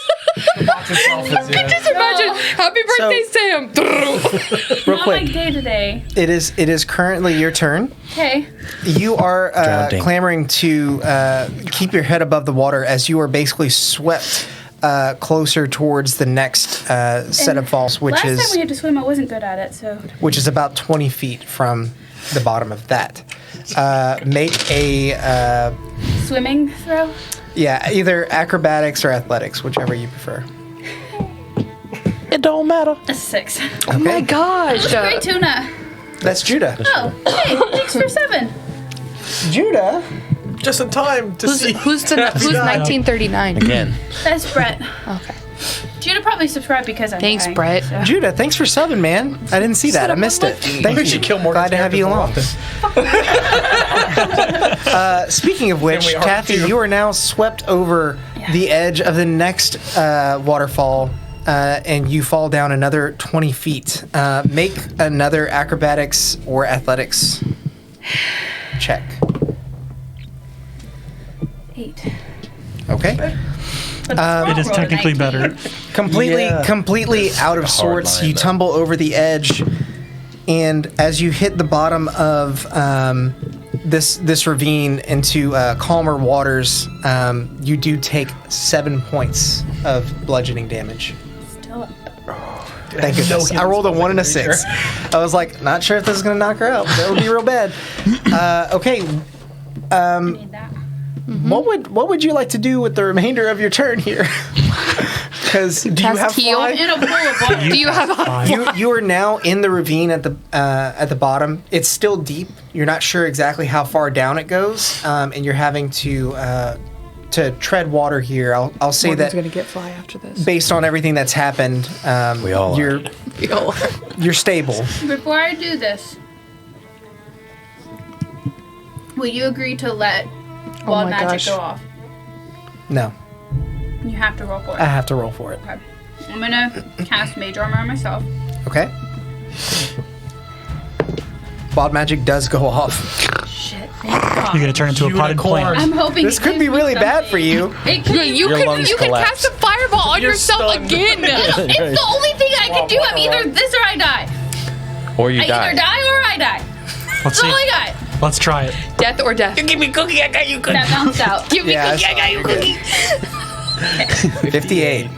Just imagine. Happy birthday, Sam. Real Not quick, like day to day. it is currently your turn. Okay. You are Drowning. clamoring to keep your head above the water as you are basically swept closer towards the next set of falls, which Last time we is had to swim, I wasn't good at it, so. about 20 feet from the bottom of that. Make a Swimming throw? either acrobatics or athletics, whichever you prefer. It don't matter. A 6. Oh my gosh. Great tuna. That's Judah. Oh, hey, thanks for 7. Judah. Just in time to see. Who's 1939? Again. That's Brett. Okay. Judah probably subscribed because I'm Thanks, dying, Brett. so. Judah, thanks for subbing, man. I didn't see that. I missed it. Thank you. should kill Morgan's Glad to have you characters more along. Speaking of which, we are Taffy, too. you are now swept over the edge of the next waterfall, and you fall down another 20 feet. Make another acrobatics or athletics check. 8. Okay. But It is technically better. Completely out of a hard sorts. line, You though. tumble over the edge, and as you hit the bottom of this ravine into calmer waters, you do take 7 points of bludgeoning damage. Still. Thank goodness. I rolled a 1 and a 6. I was like, not sure if this is gonna knock her out. That would be real bad. Okay. I need that. What would you like to do with the remainder of your turn here? Because do you Cast have heal? fly? In a pool of water. Do you have a You are now in the ravine at the bottom. It's still deep. You're not sure exactly how far down it goes, and you're having to tread water here. I'll say Morgan's that gonna get fly after this. based on everything that's happened, We all are. you're stable. Before I do this, will you agree to let Wild my Magic gosh. go off? No, You have to roll for it. I have to roll for it. Okay. I'm gonna cast Mage Armor on myself. Okay. Wild magic does go off. Shit, thank God. You're gonna turn into a potted Unicorn. plant. I'm hoping This it could gives be me really bad something. for you. It could. You Your lungs can collapse. cast a fireball on You're yourself stunned. again. It's the only thing I can do. I'm either this or I die. Or you I die. either die or I die. Let's That's see. all I got. Let's try it. Death or death. Give me cookie, I got you cookie. That bounced out. Give me Yeah, cookie. I got you cookie. 58.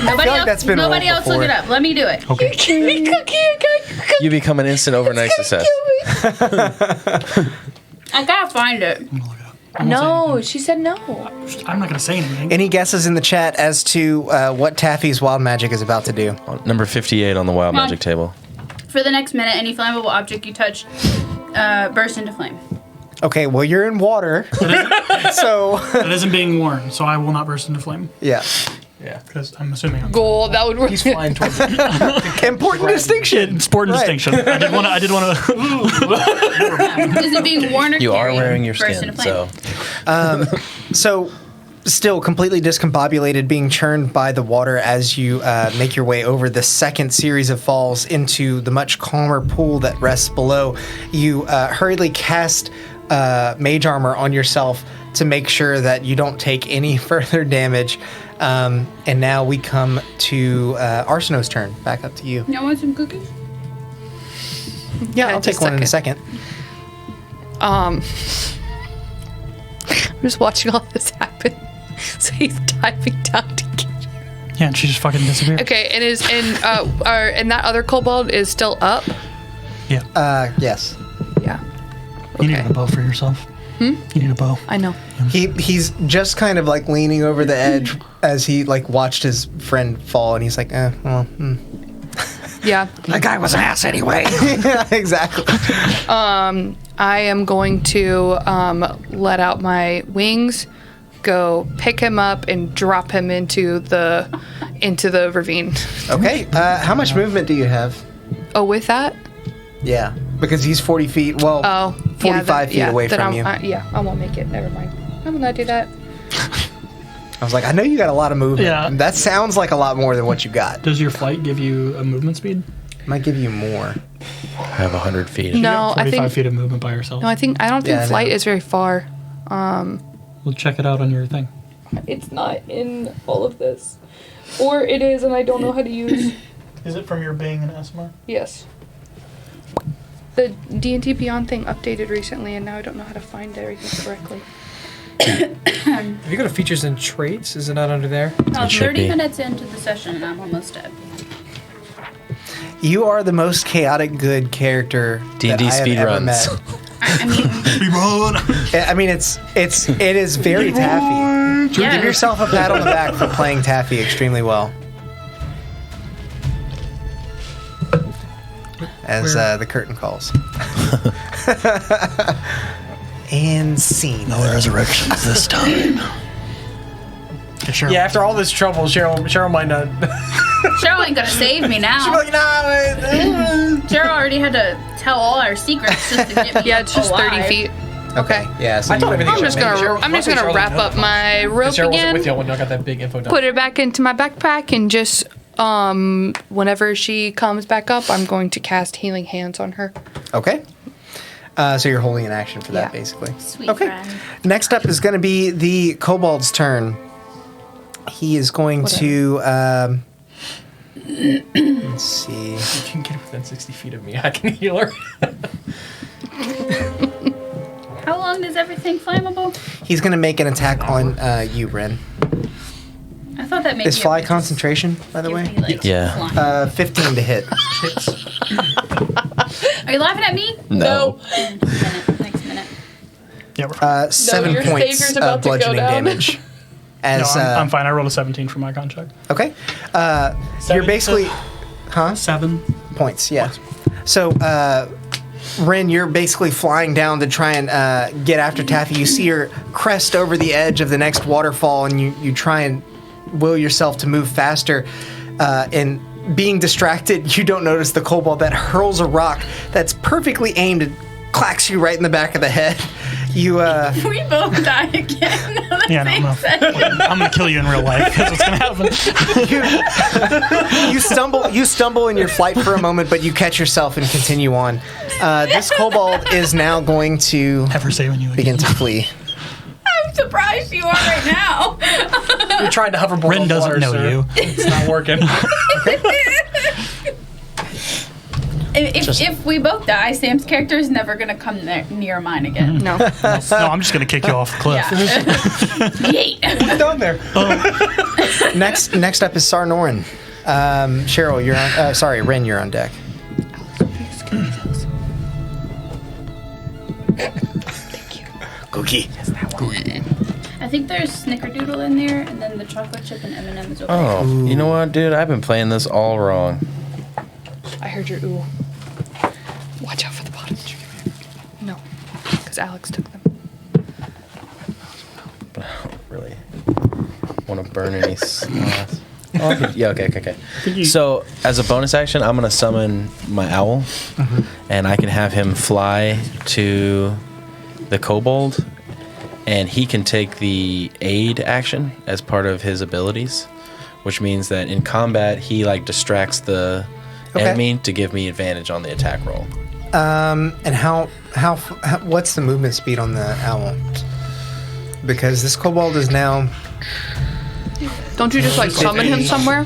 Nobody like else. that's been Nobody rolled else look before. it up. Let me do it. Okay. Give me cookie. I got you cookie. You become an instant overnight success. I gotta find it. I won't say No, anything. she said no. I'm not gonna say anything. Any guesses in the chat as to what Taffy's wild magic is about to do? Number 58 on the wild Come on. magic table. For the next minute, any flammable object you touch bursts into flame. Okay, well, you're in water. So, That isn't being worn, so I will not burst into flame. yeah. Yeah. Because I'm assuming I'm Goal, that would work. He's flying towards it. Important distinction. sport and Right. distinction. I did want to. Is it being worn or You are carried? wearing your Bursts skin, into flame. so So, still completely discombobulated, being churned by the water as you make your way over the second series of falls into the much calmer pool that rests below. You hurriedly cast mage armor on yourself to make sure that you don't take any further damage. And now we come to Arseno's turn. Back up to you. You want some cookies? Yeah, I'll take one in a second. I'm just watching all this happen. So he's diving down to get you. Yeah, and she just fucking disappeared. Okay, and that other kobold is still up. Yes. Yeah. You need Okay. a bow for yourself. You need a bow. I know. He's just kind of like leaning over the edge as he like watched his friend fall, and he's like, well, Yeah. That guy was an ass anyway. yeah, exactly. I am going to let out my wings, go pick him up, and drop him into the ravine. Okay. How much movement do you have? Oh, with that? Yeah, because he's 40 feet. Well, Oh, 45 feet away then from you. I won't make it. Never mind. I will not do that. I was like, I know you got a lot of movement. Yeah. That sounds like a lot more than what you got. Does your flight give you a movement speed? Might give you more. I have 100 feet. No, I 45 think. feet of movement by yourself. No, I don't Yeah, I think flight know. is very far. We'll check it out on your thing. It's not in all of this, or it is, and I don't know how to use. Is it from your Bing and SMR? Yes. The D&D Beyond thing updated recently, and now I don't know how to find everything correctly. If you go to features and traits, is it not under there? I'm It should 30 be. minutes into the session and I'm almost dead. You are the most chaotic good character D&D that I have speed ever runs. met. I mean, I mean, it is very Taffy. yeah. Give yourself a pat on the back for playing Taffy extremely well. As the curtain calls. And scene. No resurrections this time. Sure. Yeah, after all this trouble, Cheryl might not. Cheryl ain't gonna save me now. She'll be like, nah. Cheryl already had to tell all our secrets just to get me Yeah, it's just alive. 30 feet. Okay. Yeah. So I thought you- everything I'm was just maybe gonna Cheryl- Cheryl wrap didn't up know. my rope Cheryl wasn't again. with you when I got that big info dump. Put it back into my backpack, and just whenever she comes back up, I'm going to cast Healing Hands on her. Okay. So you're holding an action for that, Yeah. basically. Sweet Okay. friend. Next up is going to be the Kobold's turn. He is going to. Let's see. If you can get within 60 feet of me, I can heal her. How long is everything flammable? He's going to make an attack on you, Ren. I thought that made Is fly concentration, by the way? Yeah. 15 to hit. Are you laughing at me? No. Next minute. Yeah, we're fine. 7 your points savior's about of to go bludgeoning down. damage. No, As I'm fine. I rolled a 17 for my contract. okay, you're basically, huh? 7. Points, yeah. So, Ren, you're basically flying down to try and get after Taffy. You see her crest over the edge of the next waterfall, and you try and will yourself to move faster. And being distracted, you don't notice the kobold that hurls a rock that's perfectly aimed and clacks you right in the back of the head. You We both die again. Yeah, no, I'm gonna kill you in real life. That's what's gonna happen. you stumble in your flight for a moment, but you catch yourself and continue on. This kobold is now going to Ever saving you begin again. to flee. I'm surprised you are right now. You're trying to hoverboard Ren on doesn't water, know sir. you. It's not working. If we both die, Sam's character is never gonna come near mine again. No. No, I'm just gonna kick you off the cliff. Yeah. What's down there? Next up is Sarnoran. Cheryl, you're on. Sorry, Ren, you're on deck. Cookie. Squee. I think there's Snickerdoodle in there, and then the chocolate chip and M&M's over Oh, you know what, dude? I've been playing this all wrong. I heard your ooh. Watch out for the bottom. No, because Alex took them. But I don't really want to burn any slots. Oh, okay. So, as a bonus action, I'm going to summon my owl, and I can have him fly to the kobold, and he can take the aid action as part of his abilities, which means that in combat, he, like, distracts the enemy to give me advantage on the attack roll. And how what's the movement speed on the owl? Because this kobold is now... Don't you just like summon him somewhere?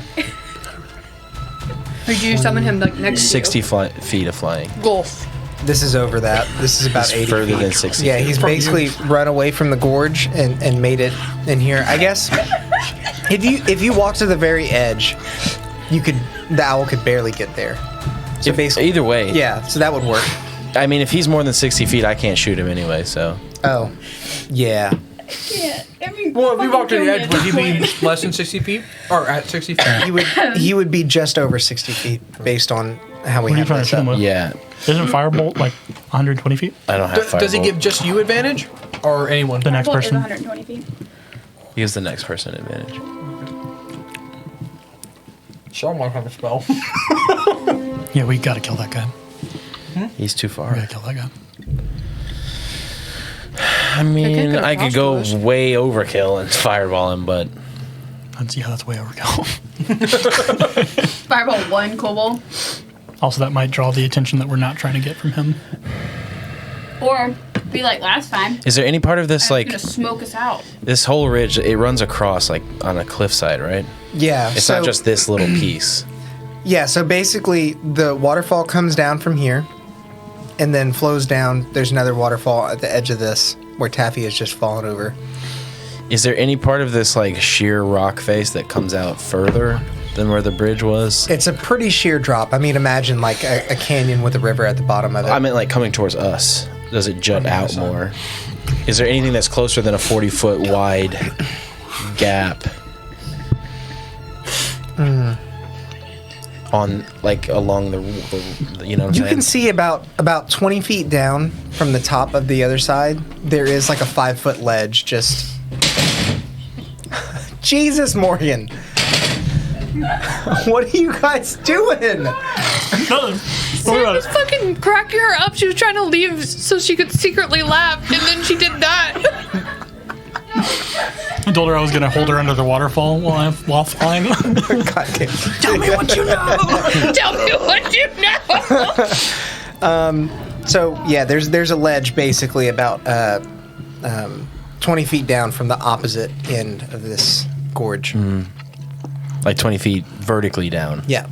Or do you summon him like next 60 feet of flying. Golf. This is over that. This is about He's 80 further feet. than 60 Yeah, feet. he's basically run away from the gorge and made it in here. I guess if you walk to the very edge, the owl could barely get there. So basically, Either way. yeah, so that would work. I mean, if he's more than 60 feet, I can't shoot him anyway, so. Oh, yeah. Yeah, every Well, if you walk to the edge, would he point. be less than 60 feet? Or at 60 feet? He would be just over 60 feet based on how we What are you have trying to this shoot him up. with? Yeah, Isn't Firebolt like 120 feet? I don't have Does he firebolt. give just you advantage? Or anyone? The next Well, it's person? 120 feet. He gives the next person advantage. Someone have a spell. Yeah, we gotta kill that guy. He's too We far. gotta kill that guy. I mean, could've I could go crossbows. way overkill and fireball him, but That's way overkill. Fireball 1 kobold. Also, that might draw the attention that we're not trying to get from him. Or be like last time. is there any part of this, It's like, gonna smoke us out. this whole ridge, it runs across, like, on a cliffside, right? Yeah. It's so, not just this little piece. Yeah, so basically the waterfall comes down from here and then flows down. There's another waterfall at the edge of this where Taffy has just fallen over. Is there any part of this, like, sheer rock face that comes out further than where the bridge was? It's a pretty sheer drop. I mean, imagine like a canyon with a river at the bottom of it. I meant, like, coming towards us. Does it jut out more? Is there anything that's closer than a 40-foot wide gap? On, like, along the you know what I'm You saying? can see about 20 feet down from the top of the other side, there is like a 5-foot ledge just... Jesus, Morgan. What are you guys doing? Nothing. Sam was fucking cracking her up. She was trying to leave so she could secretly laugh, and then she did that. I told her I was gonna hold her under the waterfall while flying. God damn. Tell me what you know. Tell me what you know. So yeah, there's a ledge basically about 20 feet down from the opposite end of this gorge. Like 20 feet vertically down. Yeah.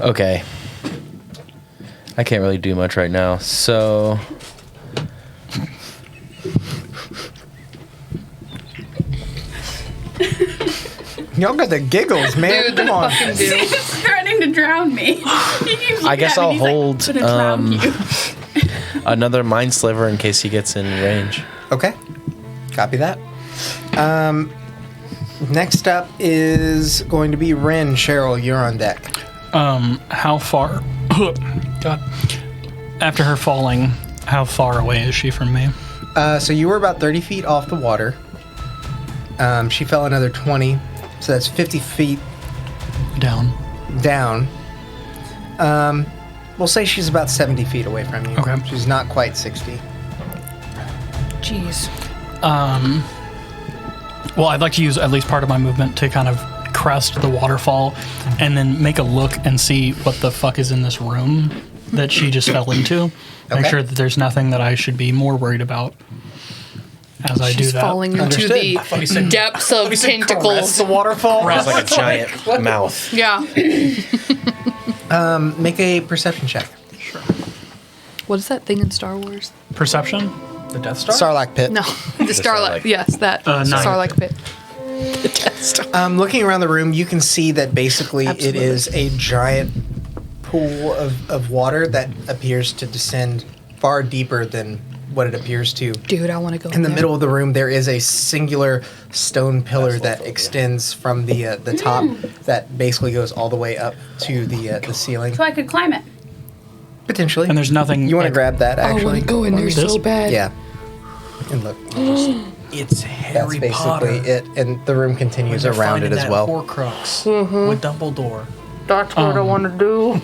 Okay. I can't really do much right now, so... Y'all got the giggles, man. Dude, they Come on. fucking do. He's threatening to drown me. He keeps I guess looking I'll at me, hold he's like, "I'm gonna drown you." another mind sliver in case he gets in range. Okay. Copy that. Next up is going to be Ren. Cheryl, you're on deck. How far? God. After her falling, how far away is she from me? So you were about 30 feet off the water. She fell another 20, so that's 50 feet Down. down. We'll say she's about 70 feet away from you. Okay. She's not quite 60. Jeez. Well, I'd like to use at least part of my movement to kind of crest the waterfall and then make a look and see what the fuck is in this room that she just fell into. Make Okay. sure that there's nothing that I should be more worried about as I do She's that. falling into Understood. the depths of tentacles. The waterfall. It's like a giant mouth. Yeah. Make a perception check. What is that thing in Star Wars? Perception? The Death Star? Sarlacc pit. No, the Starlight. Starlight. Yes, that Nine. Starlight pit. Looking around the room, you can see that basically Absolutely. it is a giant pool of water that appears to descend far deeper than what it appears to. Dude, I want to go In the middle of the room, there is a singular stone pillar that extends from the top that basically goes all the way up to the ceiling. So I could climb it. Potentially. And there's nothing. You want to like- grab that, I want actually? to go in there This? so bad. Yeah. And look, It's that's Harry basically Potter. it. And the room continues They're around it finding as that well. Horcrux Mm-hmm. with Dumbledore. That's what I want to do.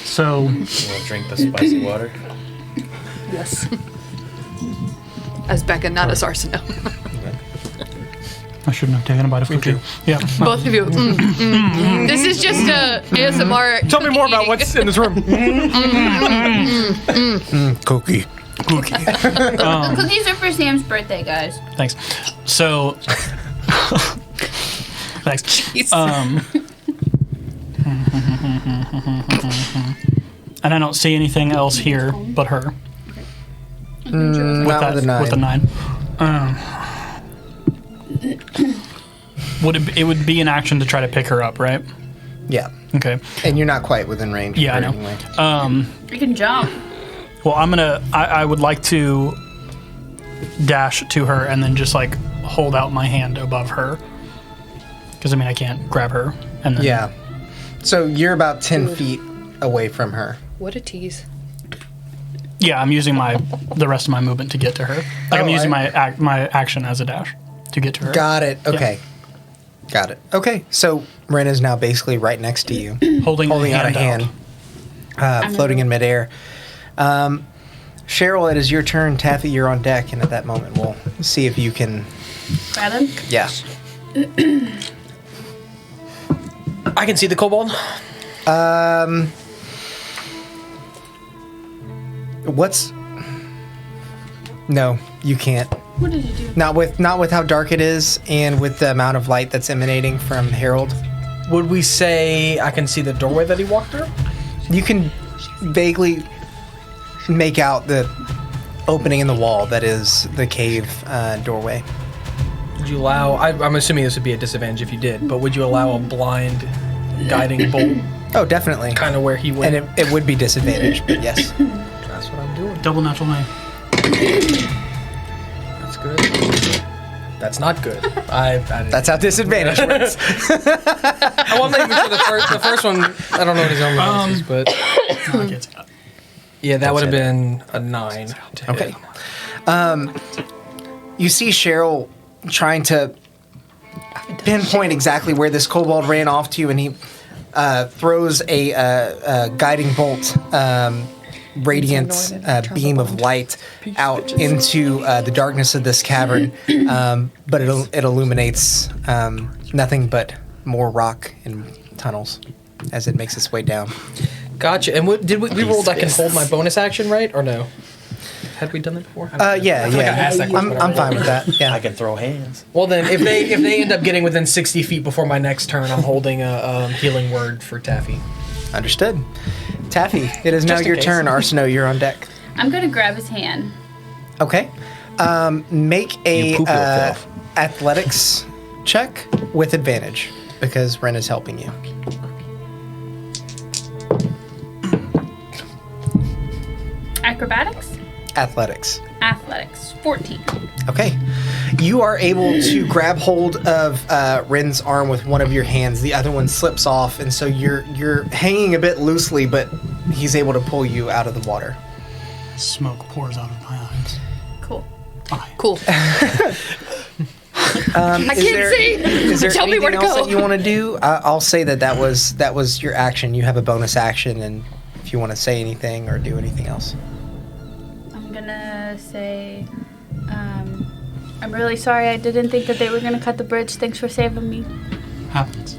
So You want to drink the spicy water? Yes. As Becca, not as Arsino. I shouldn't have taken a bite of cookie. Yeah. Both of you. This is just a ASMR. Tell me more about what's in this room. Cookie. Cookies are for Sam's birthday, guys. Thanks. So. Thanks. And I don't see anything else here but her. Not with a 9. With a 9. It would be an action to try to pick her up, right? Yeah. Okay. And you're not quite within range. Yeah, I know. Anyway. You can jump. Well, I would like to dash to her and then just like hold out my hand above her. Because I can't grab her. And then, Yeah. So you're about 10 feet away from her. What a tease. Yeah, I'm using the rest of my movement to get to her. Like I'm using my action as a dash to get to her. Got it. Okay. Got it. Okay. So Ren is now basically right next to you, Holding out a hand, floating in midair. Cheryl, it is your turn. Taffy, you're on deck, and at that moment, we'll see if you can. Grab him. Yeah. I can see the kobold. What's? No, you can't. What did you do? Not with how dark it is, and with the amount of light that's emanating from Harold. Would we say I can see the doorway that he walked through? You can vaguely make out the opening in the wall that is the cave doorway. Would you allow? I'm assuming this would be a disadvantage if you did, but would you allow a blind guiding bolt, Oh, definitely. kind of where he went? And it would be disadvantaged, but yes. That's what I'm doing. Double natural 9. That's good. That's not good. I didn't. That's how disadvantage works. I wasn't even sure the first one. I don't know what his own is, but yeah, that would have been a 9. to Okay. hit. You see Cheryl trying to pinpoint exactly where this kobold ran off to, and he throws a guiding bolt, radiant beam of light out into the darkness of this cavern, but it illuminates nothing but more rock and tunnels as it makes its way down. Gotcha. And what, did we rolled I can hold my bonus action, right? Or no? Had we done that before? Yeah. asked that question I'm fine with that. Yeah. I can throw hands. Well, then, if they end up getting within 60 feet before my next turn, I'm holding a healing word for Taffy. Understood. Taffy, it is now Just in your case. turn. Arsino, you're on deck. I'm gonna grab his hand. Okay. Make a You poop yourself. athletics check with advantage because Ren is helping you. Acrobatics? Athletics. Athletics. 14. Okay. You are able to grab hold of Ren's arm with one of your hands. The other one slips off, and so you're hanging a bit loosely, but he's able to pull you out of the water. Smoke pours out of my eyes. Cool. Cool. I can't see. Is there Tell me anything where to else go. that you want to do? I'll say that was your action. You have a bonus action, and if you want to say anything or do anything else. I'm gonna say, I'm really sorry. I didn't think that they were gonna cut the bridge. Thanks for saving me. Happens.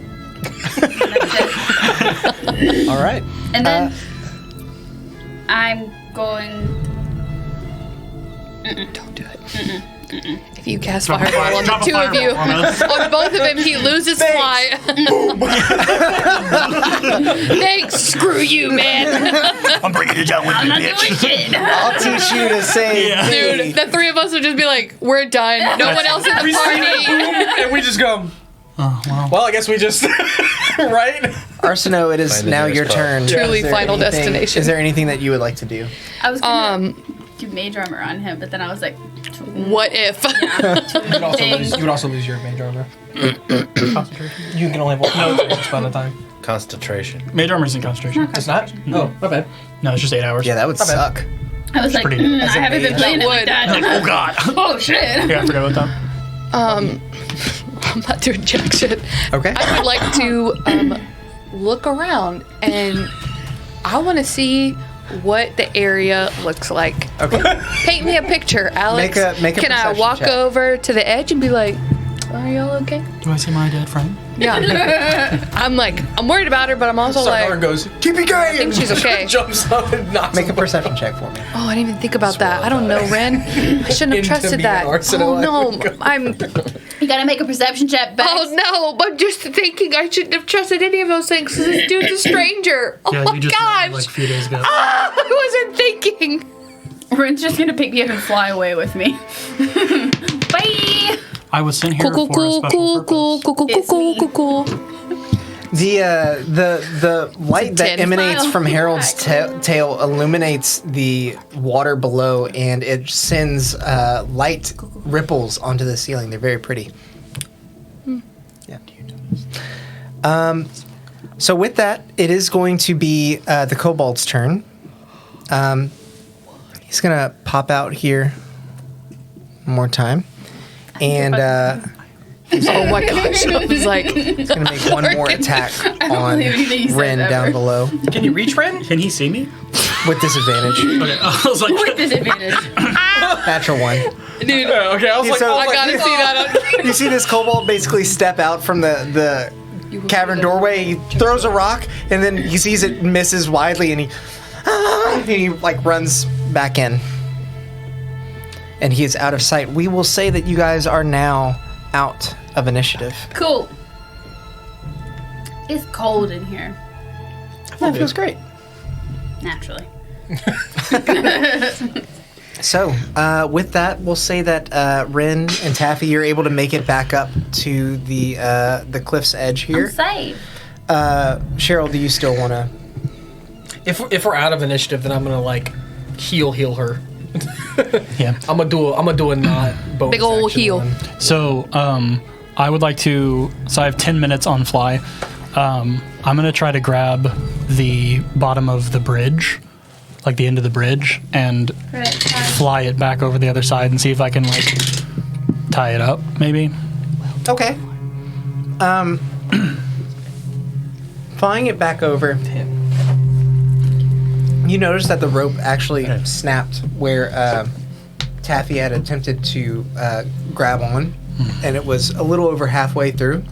All right. And then I'm going. Don't do it. If you cast fireball on the two of you, on both of them, he loses fly. Thanks. Screw you, man. I'm bringing it down with I'm me, not bitch. doing shit. I'll teach you to say, Dude, the three of us would just be like, we're done. No one else in the party. And we just go, Wow. well, I guess we just, right? Arsino, it is Find the now nearest your pub. turn. Truly Is there final anything- destination. Is there anything that you would like to do? I was gonna. do mage armor on him, but then I was like, What if? You would also lose your mage armor. Concentration. You can only have one amount of time. Concentration. Mage armor is in concentration. It's not? Oh, my bad. No, it's just 8 hours. Yeah, that would Not bad. suck. I was like, pretty good. I haven't been playing it like that. Oh God. Oh shit. Yeah, I forgot about that. I'm not doing jack shit. Okay. I would like to look around, and I want to see what the area looks like. Okay. Paint me a picture, Alex. Make a Can I perception walk check. over to the edge and be like, "Are y'all okay?" Do I see my dead friend? Yeah. I'm worried about her, but I'm also Sarnoran like, goes, keep it going! I think she's okay. Jumps up and knocks Make a him perception check for me. oh, I didn't even think about that. I don't know, Ren. I shouldn't have Into trusted being that. an arsenal, Oh I no, forgot. I'm. You gotta make a perception check, Bex. Oh no, I'm just thinking I shouldn't have trusted any of those things because this dude's a stranger. Oh Yeah, my you just met gosh. me, like a few days ago. I wasn't thinking. Ren's just gonna pick me up and fly away with me. Bye. I was sent here Cool, for a cool, special cool, purpose. cool, cool, cool, It's cool, me. cool, cool. The light that 10. emanates from Smile. Harold's tail illuminates the water below, and it sends light ripples onto the ceiling. They're very pretty. Yeah. So with that, it is going to be the Kobold's turn. He's gonna pop out here one more time, and Oh my gosh, I was like, he's gonna make one more attack on believe you said Ren that down word. below Can you reach Ren? Can he see me? with disadvantage. Okay. I was like, With disadvantage. Natural one. dude, Okay, I was like, So- I gotta see that. You see this kobold basically step out from the cavern doorway. He throws a rock, and then he sees it misses widely, and he like runs back in, and he is out of sight. We will say that you guys are now out of initiative. Cool. It's cold in here, That feels great. naturally. So, with that, we'll say that Ren and Taffy, you're able to make it back up to the cliff's edge I'm here. safe. Cheryl, do you still want to? if we're out of initiative, then I'm gonna like heal her. yeah. I'm gonna do a not bonus Big ol' action heal. one. So, I would like to. So I have 10 minutes on fly. I'm gonna try to grab the bottom of the bridge, like the end of the bridge, and Right, fly it back over the other side and see if I can like tie it up, maybe. Okay. Flying it back over, you notice that the rope actually snapped where Taffy had attempted to grab on, and it was a little over halfway through.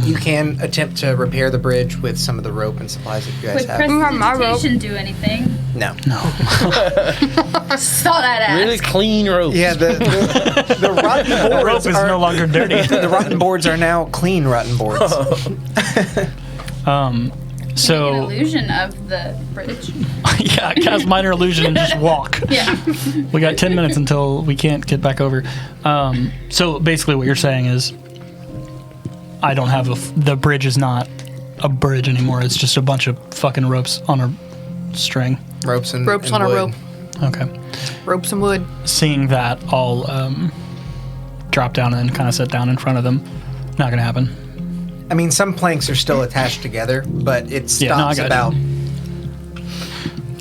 You can attempt to repair the bridge with some of the rope and supplies that you guys Would have. prestidigitation do anything? No. Saw that ass. Really clean rope. Yeah, the rotten The rope boards is are no longer dirty. the rotten boards are now clean rotten boards. An So illusion of the bridge. yeah, cast minor illusion and just walk. Yeah. We got 10 minutes until we can't get back over. So basically, what you're saying is, I don't have the bridge is not a bridge anymore. It's just a bunch of fucking ropes on a string. Ropes and Ropes and on a wood. rope. Okay. Ropes and wood. Seeing that, I'll drop down and then kind of sit down in front of them. Not gonna happen. I mean, some planks are still attached together, but it Yeah, no, I stops got about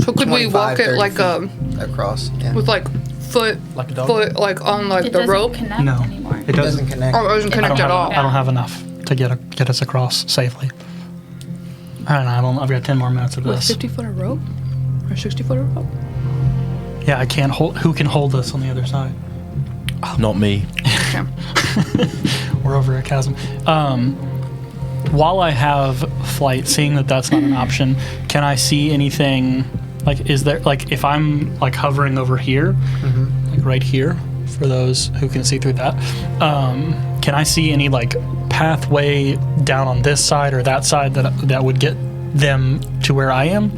So could we 25, walk it 30 like feet across. Yeah. with like foot Like a dog? foot like on like It the doesn't rope? connect No. anymore. It It doesn't connect. Oh, it doesn't I don't connect have. at all. I don't have enough to get us across safely. I don't know. I've got 10 more minutes of With this. 50 foot of rope or 60 foot of rope? Yeah, I can't hold. Who can hold us on the other side? Not me. Okay. We're over a chasm. While I have flight, seeing that that's not an option, can I see anything? Like, is there like if I'm like hovering over here, like right here, for those who can see through that? Can I see any like pathway down on this side or that side that would get them to where I am?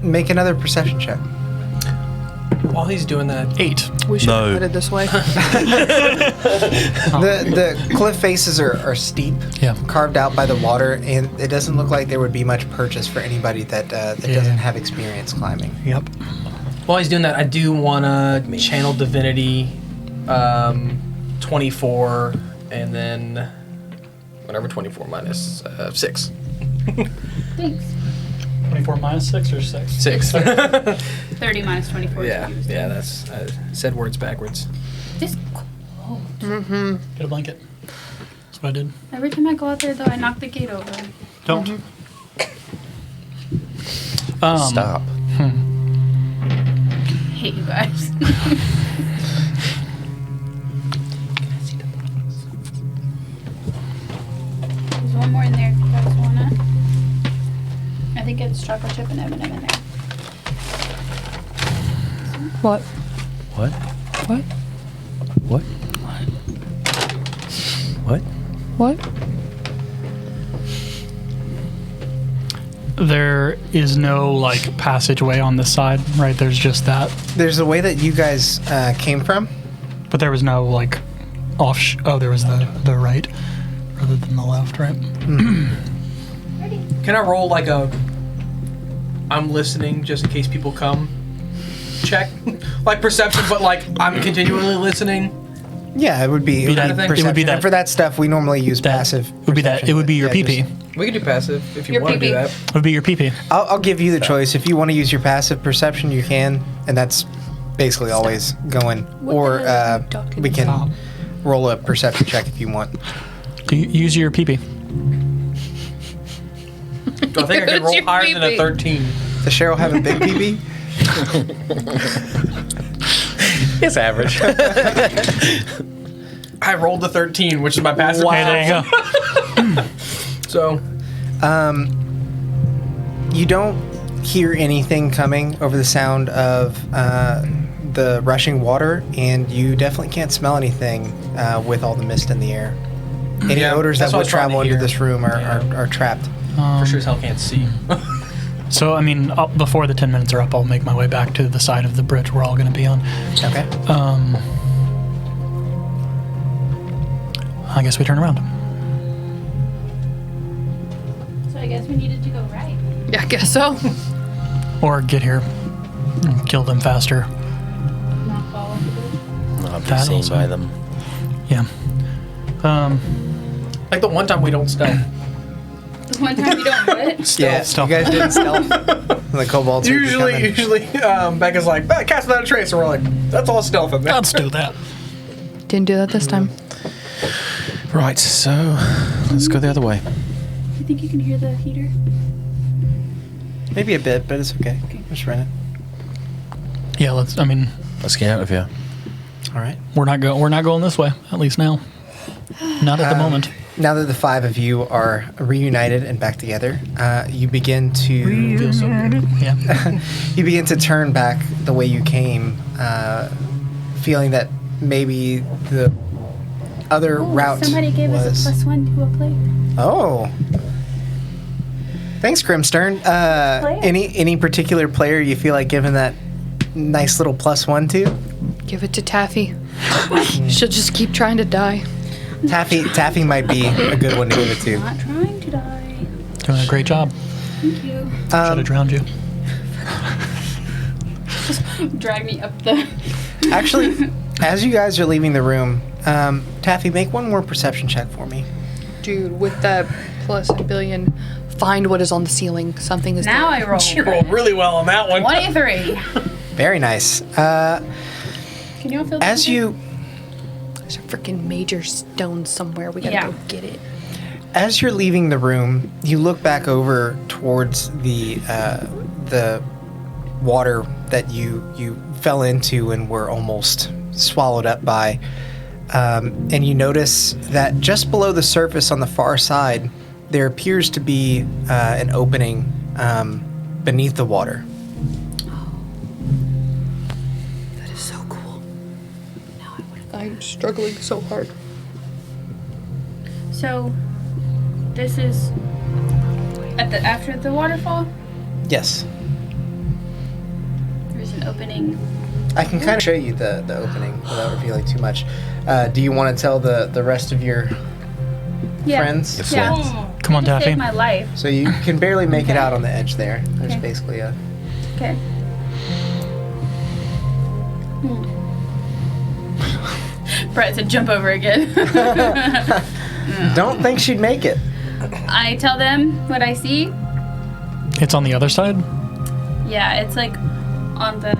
Make another perception check. While he's doing that, 8. We should No. have put it this way. The cliff faces are steep, Yeah. carved out by the water, and it doesn't look like there would be much purchase for anybody that Yeah. doesn't have experience climbing. Yep. While he's doing that, I do want to channel divinity 24, and then whatever 24 minus 6. Thanks. 24 minus 6 or 6? 6. 30 minus 24. Yeah, that's I said words backwards. This cold. Get a blanket. That's what I did. Every time I go out there, though, I knock the gate over. Don't. Stop. Hate you guys. There's one more in there if you guys want it. I think it's chocolate chip and M&M in there. What? What? What? What? What? What? There is no like passageway on this side, right? There's just that. There's a way that you guys came from. But there was no like oh, there was the right rather than the left, right? Can I roll like a I'm listening just in case people come check? Like perception, but like I'm continually listening. Yeah, it would be. Be that- it would be perception. that- And for that stuff, we normally use passive. It would be that. It would be your Yeah, PP. just- We can do passive if you Your want to do PP. that. It would be your PP. I'll give you the choice. If you want to use your passive perception, you can, and that's basically always going. What Or the hell are you talking we can about? roll a perception check if you want. Use your PP. Do I think I can roll Your higher than a PP. 13? Does Cheryl have a big PB? It's average. I rolled a 13, which is my passive. Hey, there you go. So You don't hear anything coming over the sound of the rushing water, and you definitely can't smell anything with all the mist in the air. Any Yeah, odors that's that what I would was trying to travel into hear. this room are, Yeah. are trapped. for sure as hell can't see. So I mean, before the 10 minutes are up, I'll make my way back to the side of the bridge we're all going to be on. Okay. I guess we turn around. So I guess we needed to go right. Yeah, I guess so. Or get here and kill them faster. Not follow the bridge. I'll be That seen also. by them. Yeah. Like the one time we don't stealth. The one time you don't what? Yeah, stealth. you guys didn't stealth. The kobolds would be coming. Usually, Becca's like, cast without a trace, and we're like, that's all stealth in there. Let's do that. Didn't do that this time. Right, so let's go the other way. You think you can hear the heater? Maybe a bit, but it's okay. Just run it. Yeah, let's. I mean, Let's get out of here. All right. we're not going this way. At least now. Not at the moment. Now that the five of you are reunited and back together, you begin to Feels so good. Yeah. you begin to turn back the way you came, feeling that maybe the other route Somebody gave was. us a +1 to a play. Oh. Thanks, Grimstern. Any particular player you feel like giving that nice little +1 to? Give it to Taffy. She'll just keep trying to die. Taffy might be a good one to give it to. Not trying to die. Doing a great job. Thank you. Should have drowned you. Drag me up the. Actually, as you guys are leaving the room, Taffy, make one more perception check for me. Dude, with that plus a billion, find what is on the ceiling. Something is Now there. I roll. You rolled really well on that one. 23. Very nice. Can you all feel that? As you There's a freaking major stone somewhere. We gotta Yeah. go get it. As you're leaving the room, you look back over towards the water that you fell into and were almost swallowed up by, and you notice that just below the surface on the far side, there appears to be an opening beneath the water. That is so cool. I'm struggling so hard. So, this is after the waterfall. Yes, There's an opening. I can kind of show you the opening without revealing too much. Do you want to tell the rest of your friends? Yes, Yeah. sir. Come on, Just Taffy. saved my life. So you can barely make it out on the edge there. There's Okay. basically a... Okay. Brett said jump over again. Don't think she'd make it. I tell them what I see. It's on the other side? Yeah, it's like on the...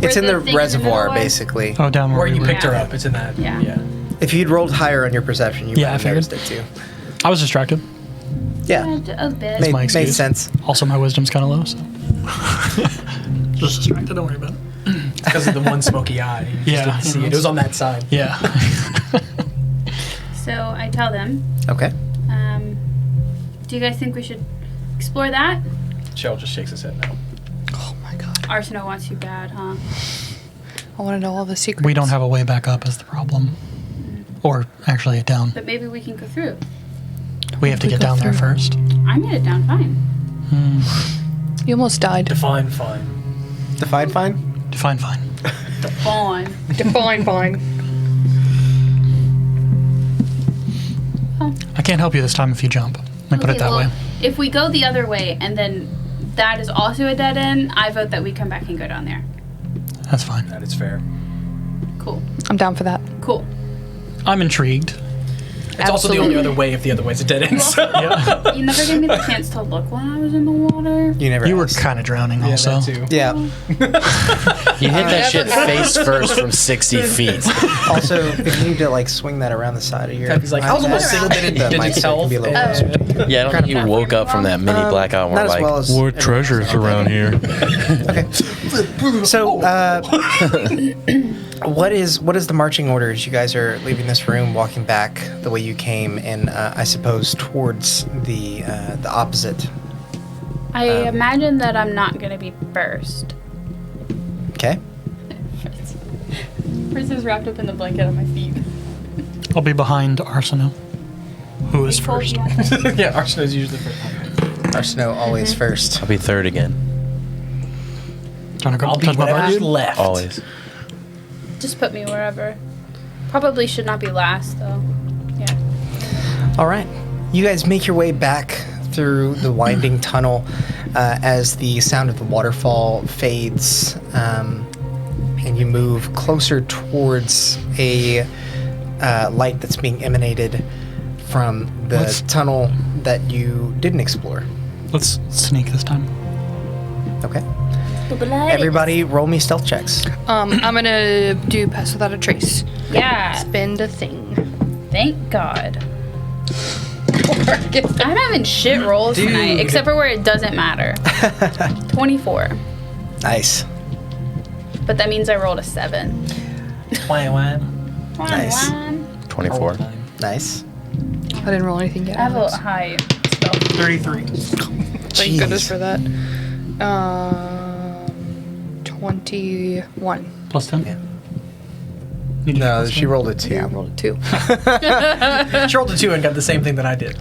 It's in the thing reservoir, middle was? basically. Oh, down Where you we picked her Yeah. up. It's in that. Yeah. If you'd rolled higher on your perception, you Yeah, would have I noticed figured. it too. I was distracted. Yeah, A bit. my made excuse. sense. Also, my wisdom's kind of low, so. Just distracted, don't worry about it. Because of the one smoky eye. You just Yeah. didn't see it. It was on that side. Yeah. So I tell them, Okay. do you guys think we should explore that? Cheryl just shakes his head no. Oh my god. Arsenal wants you bad, huh? I want to know all the secrets. We don't have a way back up is the problem. Or actually down. But maybe we can go through. We have to we get go down there through? first. I made it down fine. You almost died. Define fine. Define fine. Define fine. Fine. Define fine. I can't help you this time if you jump. Let me put it that way. If we go the other way and then that is also a dead end, I vote that we come back and go down there. That's fine. That is fair. Cool. I'm down for that. Cool. I'm intrigued. It's also the only other way if the other way's a dead end. So. You never gave me the chance to look when I was in the water. You never. You were asked. kind of drowning Yeah, also. that too. Yeah. You hit that shit face first from 60 feet. Also, if you need to like swing that around the side of your. Taffy's like, I was almost single-minded. The Did you mindset tell? can be a little Oh. closer. Yeah, I don't think you woke up from that mini blackout and Not were as like, well as what treasures around here? Okay. So, what is the marching orders? You guys are leaving this room, walking back the way you came, and I suppose towards the opposite. I imagine that I'm not going to be first. Okay. Fritz is wrapped up in the blanket on my feet. I'll be behind Arsenal, who is first. Yeah, Arsenal's usually first. Arsino always first. I'll be third again. Do you want to I'll go be touch my butt, whatever's dude? left. Always. Just put me wherever. Probably should not be last, though. Yeah. All right. You guys make your way back through the winding tunnel as the sound of the waterfall fades, and you move closer towards a light that's being emanated from the tunnel that you didn't explore. Let's sneak this time. Okay. Everybody, roll me stealth checks. I'm gonna do pass without a trace. Yeah. Spend a thing. Thank God. I'm having shit rolls tonight, except for where it doesn't matter. 24. Nice. But that means I rolled a 7. 21. Nice. 24. Nice. I didn't roll anything yet. I have a Alex. high spell. 33. Thank goodness for that. 21. Plus 10? Yeah. Need you to No, plus she 10? rolled a 2. Yeah, I rolled a 2. She rolled a 2 and got the same thing that I did.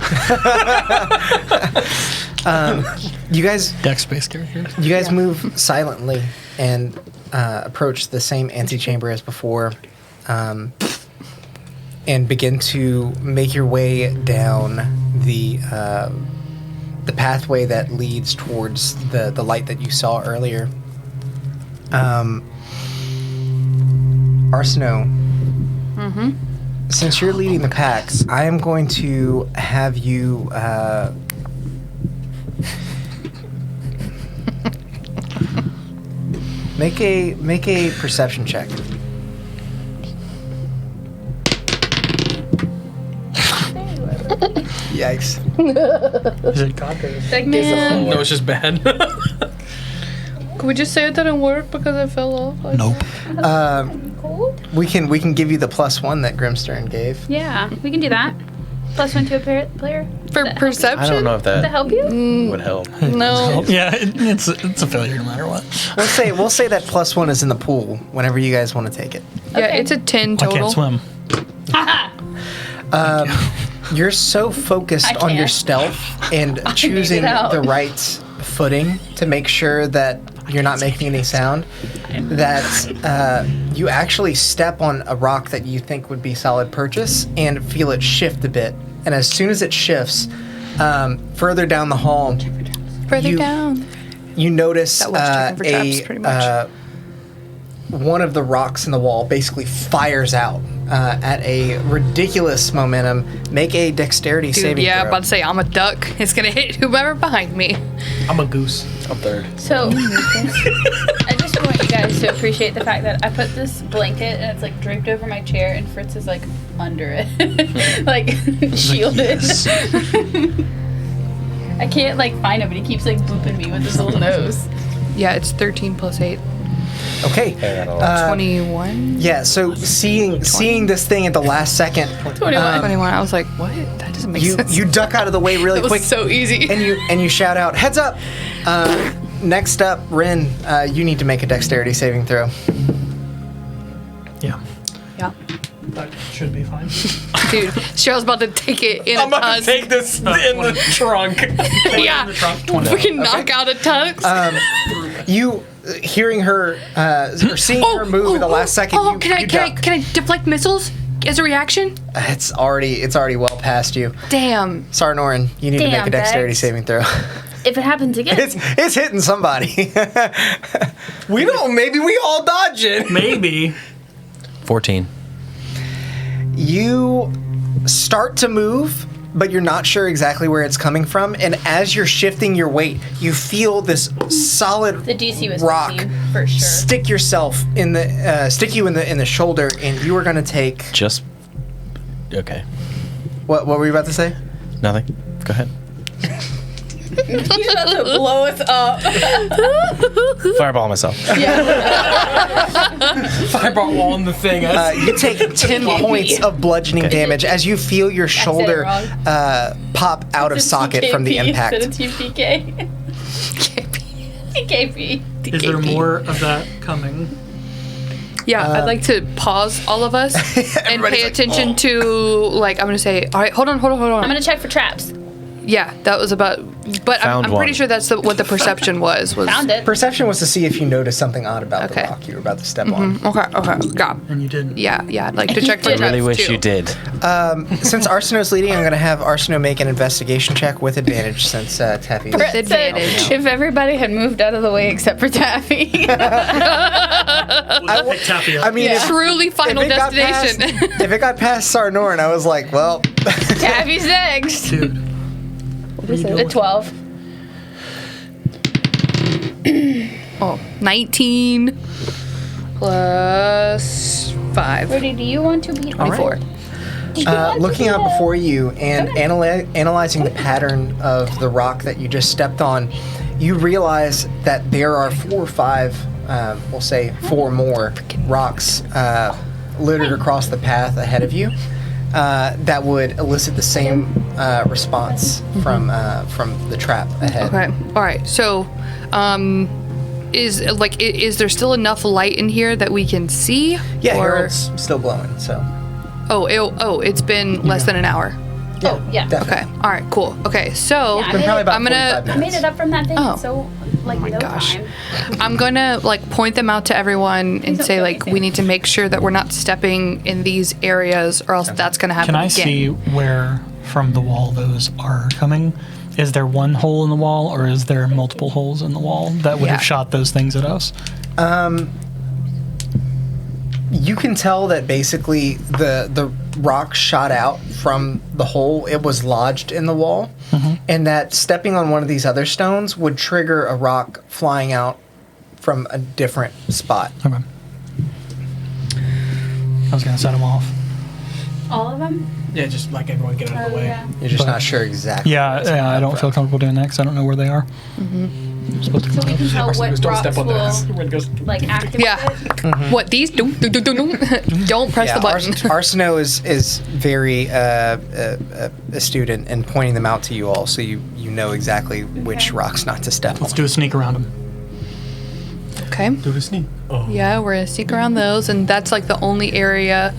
You guys Dex space character. You guys move silently and approach the same antechamber as before, and begin to make your way down the pathway that leads towards the light that you saw earlier. Arsino, since you're leading the pack, I am going to have you make a perception check. Yikes. Is it God? Man. No, it's just bad. Could we just say it didn't work because it fell off? Nope. We can give you the +1 that Grimstern gave. Yeah, we can do that. +1 to a player. For That perception? I don't know if To that help you? would help. No. Yeah, it's a failure no matter what. We'll say that +1 is in the pool whenever you guys want to take it. Yeah, Okay. it's a 10 I total. can't swim. You're so focused I on your can't. stealth and choosing out. the right footing to make sure that you're not making any sound that you actually step on a rock that you think would be solid purchase and feel it shift a bit. And as soon as it shifts, further down the hall, Further you- down. you notice That one's checking for traps, pretty much. one of the rocks in the wall basically fires out at a ridiculous momentum. Make a dexterity saving Yeah, throw. about to say I'm a duck. It's gonna hit whoever behind me. I'm a goose. I'm third. So, I just want you guys to appreciate the fact that I put this blanket and it's like draped over my chair, and Fritz is like under it, like shielded. I can't like find him, but he keeps like booping me with his little nose. Yeah, it's 13 plus 8. Okay. 21? Yeah, so seeing this thing at the last second, 21. 21. I was like, what? That doesn't make you sense. you duck out of the way really That was quick. so easy. And you shout out, "Heads up!" Next up, Rin, you need to make a dexterity saving throw. Yeah. Yeah. That should be fine. Dude, Cheryl's about to take it in I'm a about to tusk. take this in the trunk. Yeah. Freaking knock out a tux. You hearing her or seeing her move at the last second. Oh, you, can you I duck. deflect missiles as a reaction? It's already well past you. Damn. Sarnoran, you need to make Damn, a dexterity Bex. saving throw. If it happens again, it's hitting somebody. We don't. Maybe we all dodge it. Maybe. 14. You start to move, but you're not sure exactly where it's coming from. And as you're shifting your weight, you feel this solid the DC was rock 15 for sure. stick you in the shoulder, and you are going to take. Just. Okay. What were you about to say? Nothing. Go ahead. He's about to blow us up. Fireball myself. Fireball wall in the thing. You take 10 points of bludgeoning damage as you feel your shoulder wrong. pop out of socket from the impact. Instead of TPK. KP. Is there more of that coming? Yeah, I'd like to pause all of us and pay attention to, like, I'm going to say, all right, hold on. I'm gonna check for traps. Yeah, that was about, but Found I'm one. pretty sure that's what the perception was. Found it. Perception was to see if you noticed something odd about the Okay. rock you were about to step on. Okay, got. And you didn't. Yeah, I'd like to check for I traps really wish too. you did. Since Arsino's leading, I'm going to have Arsino make an investigation check with advantage since Taffy. Brett said advantage. if everybody had moved out of the way except for Taffy. Pick Taffy up. I mean, Truly final destination. if it got past Sarnoran, I was like, well, Taffy's next. Dude. A 12. Oh, 19 plus 5. Rudy, do you want to be 24. looking out before you and analyzing the pattern of the rock that you just stepped on, you realize that there are 4 or 5, we'll say 4 more rocks littered across the path ahead of you that would elicit the same response from the trap ahead. Okay. All right. So, is there still enough light in here that we can see? Yeah, Or, Harold's still glowing, so. it's been less than an hour. Oh, yeah. Definitely. Okay. All right. Cool. Okay. So Yeah, I Been made probably it- about I'm gonna- 45 I made minutes. it up from that thing. Oh. So, like, no gosh. time. I'm gonna like point them out to everyone and don't say feel like anything. we need to make sure that we're not stepping in these areas, or else that's gonna happen Can I again. see where from the wall those are coming? Is there one hole in the wall, or is there multiple holes in the wall that would Yeah. have shot those things at us? You can tell that basically the rock shot out from the hole. It was lodged in the wall, and that stepping on one of these other stones would trigger a rock flying out from a different spot. Okay. I was gonna set them off. All of them? Yeah, just like everyone get out of the way. Yeah. You're just But- not sure exactly. where it's Yeah, coming I don't feel from. comfortable doing that because I don't know where they are. Supposed to So we can tell Person what goes, don't rocks step on will, that. Everyone goes, like, activate Yeah. it. What these do? Don't press Yeah, the button. Arsino is very astute in pointing them out to you all, so you know exactly which rocks not to step on. Let's do a sneak around them. Okay. do a sneak. Oh. Yeah, we're gonna sneak around those, and that's like the only area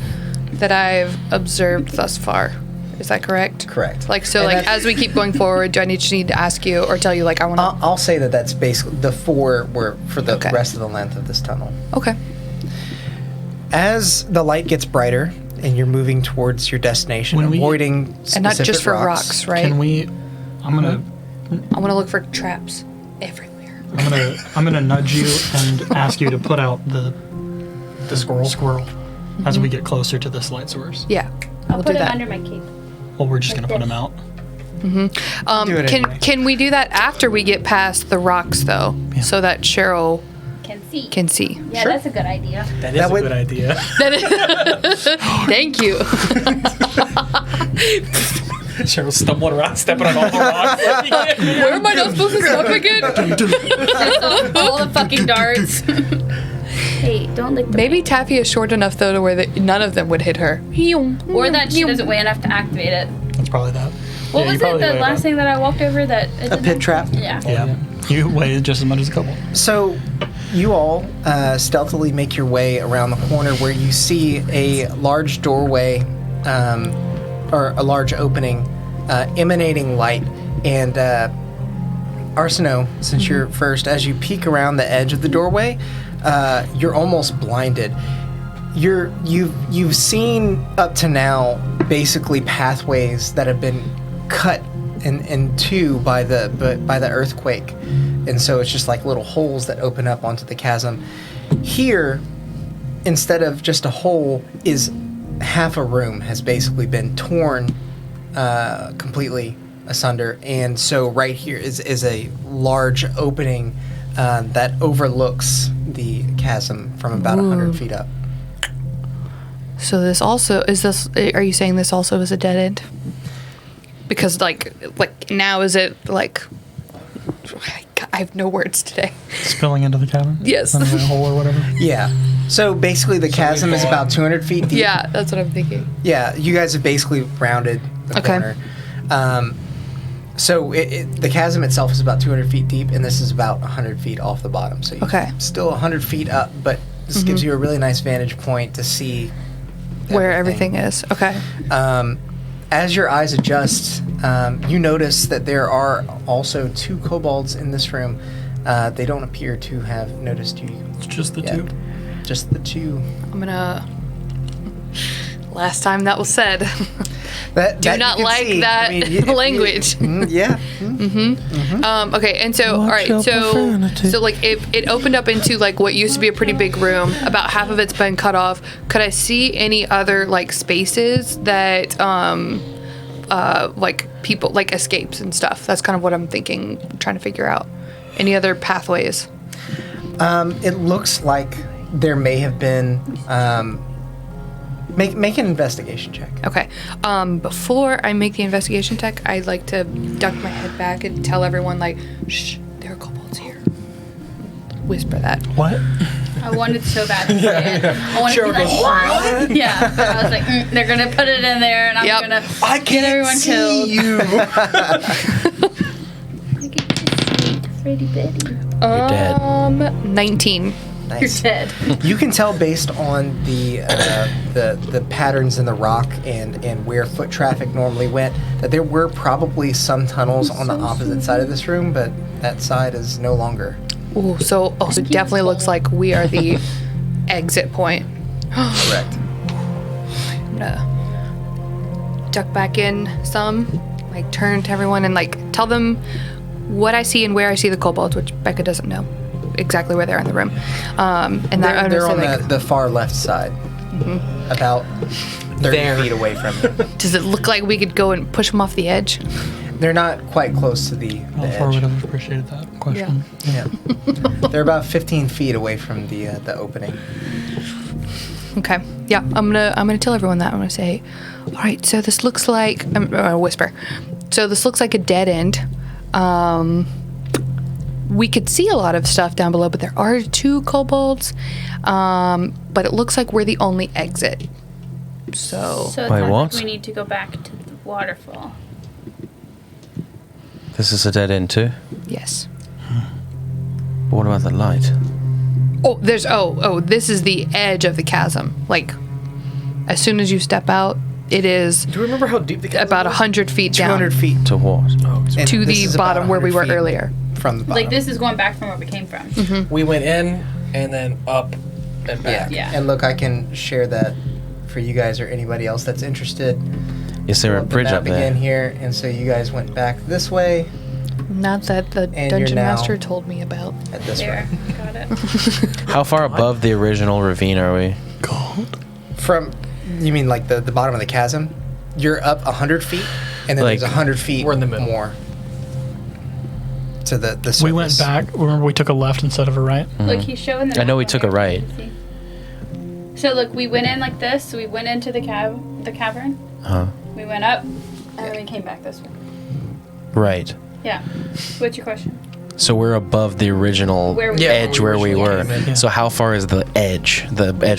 that I've observed thus far. Is that correct? Correct. Like so, And like that's- as we keep going forward, do I just need to ask you or tell you like I want to? I'll say that that's basically the 4 were for the Okay. rest of the length of this tunnel. Okay. As the light gets brighter and you're moving towards your destination, When we- avoiding And not specific just for rocks, right? Can we? I'm gonna. I want to look for traps everywhere. I'm gonna nudge you and ask you to put out the The squirrel. Squirrel. As we get closer to this light source. Yeah, I'll we'll put do it that. under my cape. Well, we're just gonna put him out. Do it anyway. Can we do that after we get past the rocks though, so that Cheryl Can see. can see? Yeah, that's a good idea. That is That a would- good idea. Thank you. Cheryl's stumbling around, stepping on all the rocks. Where am I not supposed to step again? Just all the fucking darts. Hey, don't lick the Maybe Taffy is short enough though to where none of them would hit her. Or that she doesn't weigh enough to activate it. That's probably that. What Yeah, you was it? probably The weigh last about- thing that I walked over that it A didn't- pit trap. Yeah. Yeah. You weigh just as much as a kobold. So, you all stealthily make your way around the corner where you see a large doorway, or a large opening, emanating light. And Arsino, since you're first, as you peek around the edge of the doorway, you're almost blinded. You've seen up to now basically pathways that have been cut in two by the earthquake, and so it's just like little holes that open up onto the chasm. Here, instead of just a hole, is half a room has basically been torn completely asunder, and so right here is a large opening that overlooks the chasm from about 100 feet up. So this also is this. Are you saying this also is a dead end? Because like now is it like? I have no words today. Spilling into the cavern? Yes. Into the hole or whatever? Yeah. So basically, the chasm is about 200 feet deep. Yeah, that's what I'm thinking. Yeah, you guys have basically rounded the Okay. corner. So the chasm itself is about 200 feet deep, and this is about 100 feet off the bottom. So you're Okay. still 100 feet up, but this gives you a really nice vantage point to see Where everything is. Okay. As your eyes adjust, you notice that there are also two kobolds in this room. They don't appear to have noticed you. It's just the yet. two. Just the two. I'm gonna. Last time that was said. That Do you not can like see. that language. Yeah. Okay, and so all right, so like it opened up into like what used to be a pretty big room. About half of it's been cut off. Could I see any other like spaces that like people like escapes and stuff? That's kind of what I'm thinking, trying to figure out. Any other pathways? It looks like there may have been. Make an investigation check. Okay. Before I make the investigation check, I'd like to duck my head back and tell everyone like, shh, there are kobolds here. Whisper that. What? I wanted so bad to say it. I wanted to be like, what? Yeah. I was like, they're going to put it in there, and I'm Yep. going to I get everyone killed. you. Look at this sweet Freddy Betty. You're dead. 19. You're Nice. dead. You can tell based on the patterns in the rock and where foot traffic normally went that there were probably some tunnels on the opposite side of this room, but that side is no longer. Ooh, so it definitely looks like we are the exit point. Correct. I'm gonna duck back in some, like turn to everyone and like tell them what I see and where I see the kobolds, which Becca doesn't know exactly where they are in the room. And that They're on like, the far left side, about 30 feet away from you. does it look like we could go and push them off the edge? They're not quite close to the Alfar would edge. have appreciated that question. Yeah. They're about 15 feet away from the opening. Okay. Yeah, I'm gonna tell everyone that. I'm gonna say, all right. So this looks like I'm gonna whisper. So this looks like a dead end. We could see a lot of stuff down below, but there are two kobolds. But it looks like we're the only exit. So So it Wait, sounds what? like we need to go back to the waterfall. This is a dead end too. yes. But what about the light? Oh, there's this is the edge of the chasm. Like, as soon as you step out, it is Do you remember how deep the chasm about was? 100 feet down 200 feet. To what? And to this the is about bottom where we 100 were feet earlier. From the bottom. Like, this is going back from where we came from. We went in and then up and Yeah. back. Yeah. And look, I can share that for you guys or anybody else that's interested. Is there a Pull up the bridge map up there? again here, and so you guys went back this way. Not that the And dungeon you're now- master told me about. At this There. rate. Got it. How far above the original ravine are we? From, you mean like the bottom of the chasm? You're up 100 feet, and then Like, there's 100 feet we're in the middle. more to the surface. We went back. Remember, we took a left instead of a right. Look, he's showing the I know map we over took a here, right. you can see. So look, we went in like this. So we went into the cavern. Huh. We went up, and then we came back this way. Right. Yeah. What's your question? So we're above the original Where we edge were. where we were. originally came in. So how far is the edge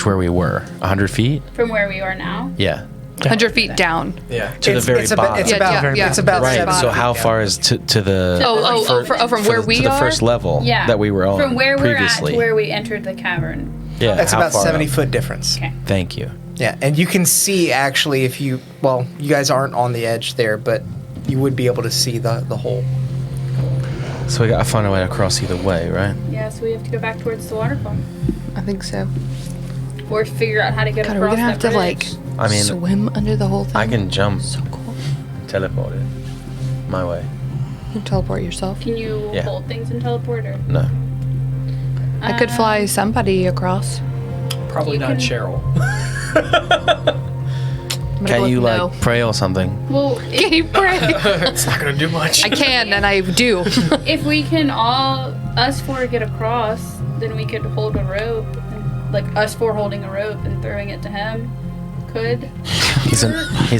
where we were? 100 feet? From where we are now? Yeah. 100 feet down. Yeah. To the very bottom. It's Yeah, about, yeah, it's about very Right. bottom. So how far is to the From where we to the are? first level Yeah. that we were on From where previously? we're at to where we entered the cavern. Yeah. That's how about far 70 up? foot difference. Okay. Thank you. Yeah, and you can see actually if you, well, you guys aren't on the edge there, but you would be able to see the hole. So we gotta find a way to cross either way, right? Yeah, so we have to go back towards the waterfall. I think so. Or figure out how to get God, are we across gonna have that to like bridge. I mean, swim under the whole thing? I can jump, So cool. teleport it my way. You teleport yourself. Can you Yeah. hold things and teleport or? No. I could fly somebody across. Probably You not can- Cheryl. I'm gonna Can go you with no. like pray or something? Well, Can you pray? It's not gonna do much. I can, and I do. if we can us four get across, then we could hold a rope, and, like us four holding a rope and throwing it to him. Could? He's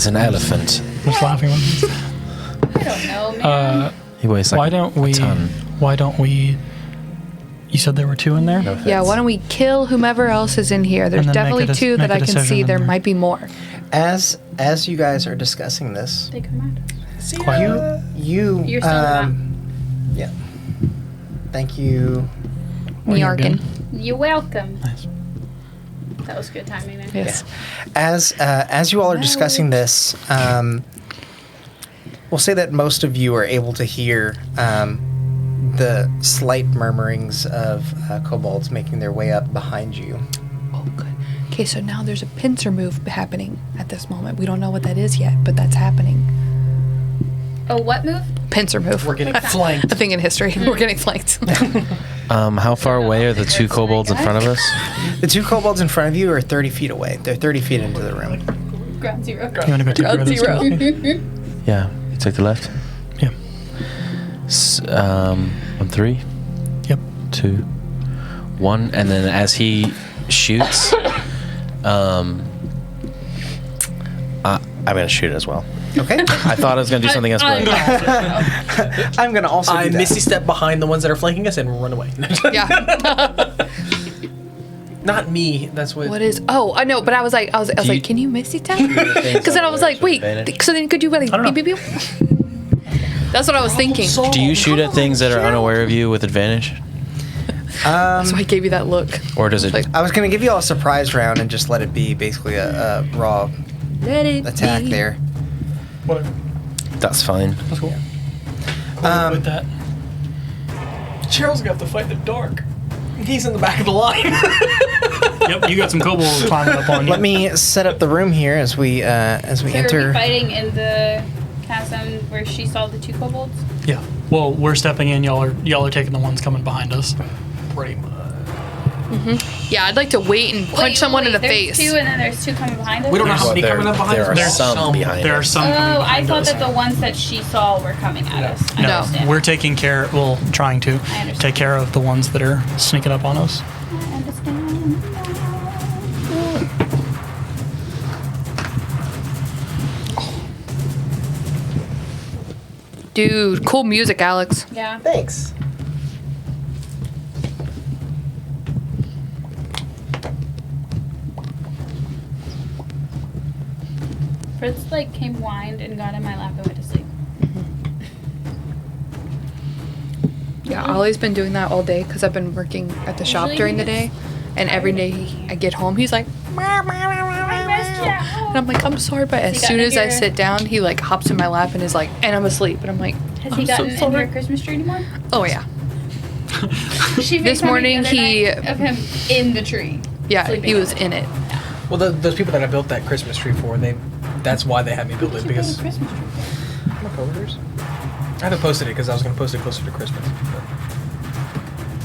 an elephant. Just laughing. I don't know, man. He weighs like Why don't we? a ton. Why don't we? You said there were two in there. No Yeah, offense. why don't we kill whomever else is in here? There's And then make definitely a two that make a I can decision see. in There there. might be more. As you guys are discussing this, They come at us. you You're still not. yeah. Thank you. Miargan. You're welcome. Nice. That was good timing, man. Yes. As you all are discussing this, we'll say that most of you are able to hear the slight murmurings of kobolds making their way up behind you. Oh, good. Okay, so now there's a pincer move happening at this moment. We don't know what that is yet, but that's happening. Oh, what move? Pincer move. We're getting flanked. A thing in history. We're getting flanked. How far away are the two kobolds in front of us? The two kobolds in front of you are 30 feet away. They're 30 feet into the room. Ground zero. You want to go take care of this? Zero. Yeah. You take the left. Yeah. On 3, Yep. 2, 1, and then as he shoots, I'm gonna shoot as well. Okay. I thought I was gonna do something else, but I'm gonna also do I that. misty step behind the ones that are flanking us and run away. Yeah. Not me. That's what. What is? Oh, I know, but I was like, you- like, can you misty tap? Because then I was like, wait. So then could you like I don't know. beep beep beep? That's what I was thinking. So do you shoot at things that are unaware of you with advantage, I gave you that look. or does it? Like, I was gonna give you all a surprise round and just let it be basically a raw let it attack be. there. Whatever. That's fine. That's cool. With that. Cheryl's gonna have to fight in the dark. He's in the back of the line. Yep. You got some kobolds climbing up on you. Let me set up the room here as we So are we enter. fighting in the chasm where she saw the two kobolds? Yeah. Well, we're stepping in. Y'all are taking the ones coming behind us. Pretty much. Yeah, I'd like to wait and punch someone in the there's face. Two and then there's two coming behind us? We don't know how Well, many coming up behind there us. are some behind There are us. some coming Oh, I behind thought us. that the ones that she saw were coming at us. I No, understand. we're taking care. Well, trying to understand. take care of the ones that are sneaking up on us. I understand. Dude, cool music, Alex. Yeah. Thanks. Fritz like came whined and got in my lap and went to sleep. Yeah, Ollie's been doing that all day because I've been working at the shop Usually during the he day, and every day I get home, he's like, and I'm like, I'm sorry, but as he soon gotten as I your- sit down, he like hops in my lap and is like, and I'm asleep, and I'm like, Has I'm he gotten so in sorry. your Christmas tree anymore? Oh yeah, She This FaceTimed me morning the other he- night of him in the tree. yeah, sleeping he was on it. in it. Well, those people that I built that Christmas tree for, that's why they had me build it What's your because favorite Christmas tree? my coworkers. I haven't posted it because I was going to post it closer to Christmas.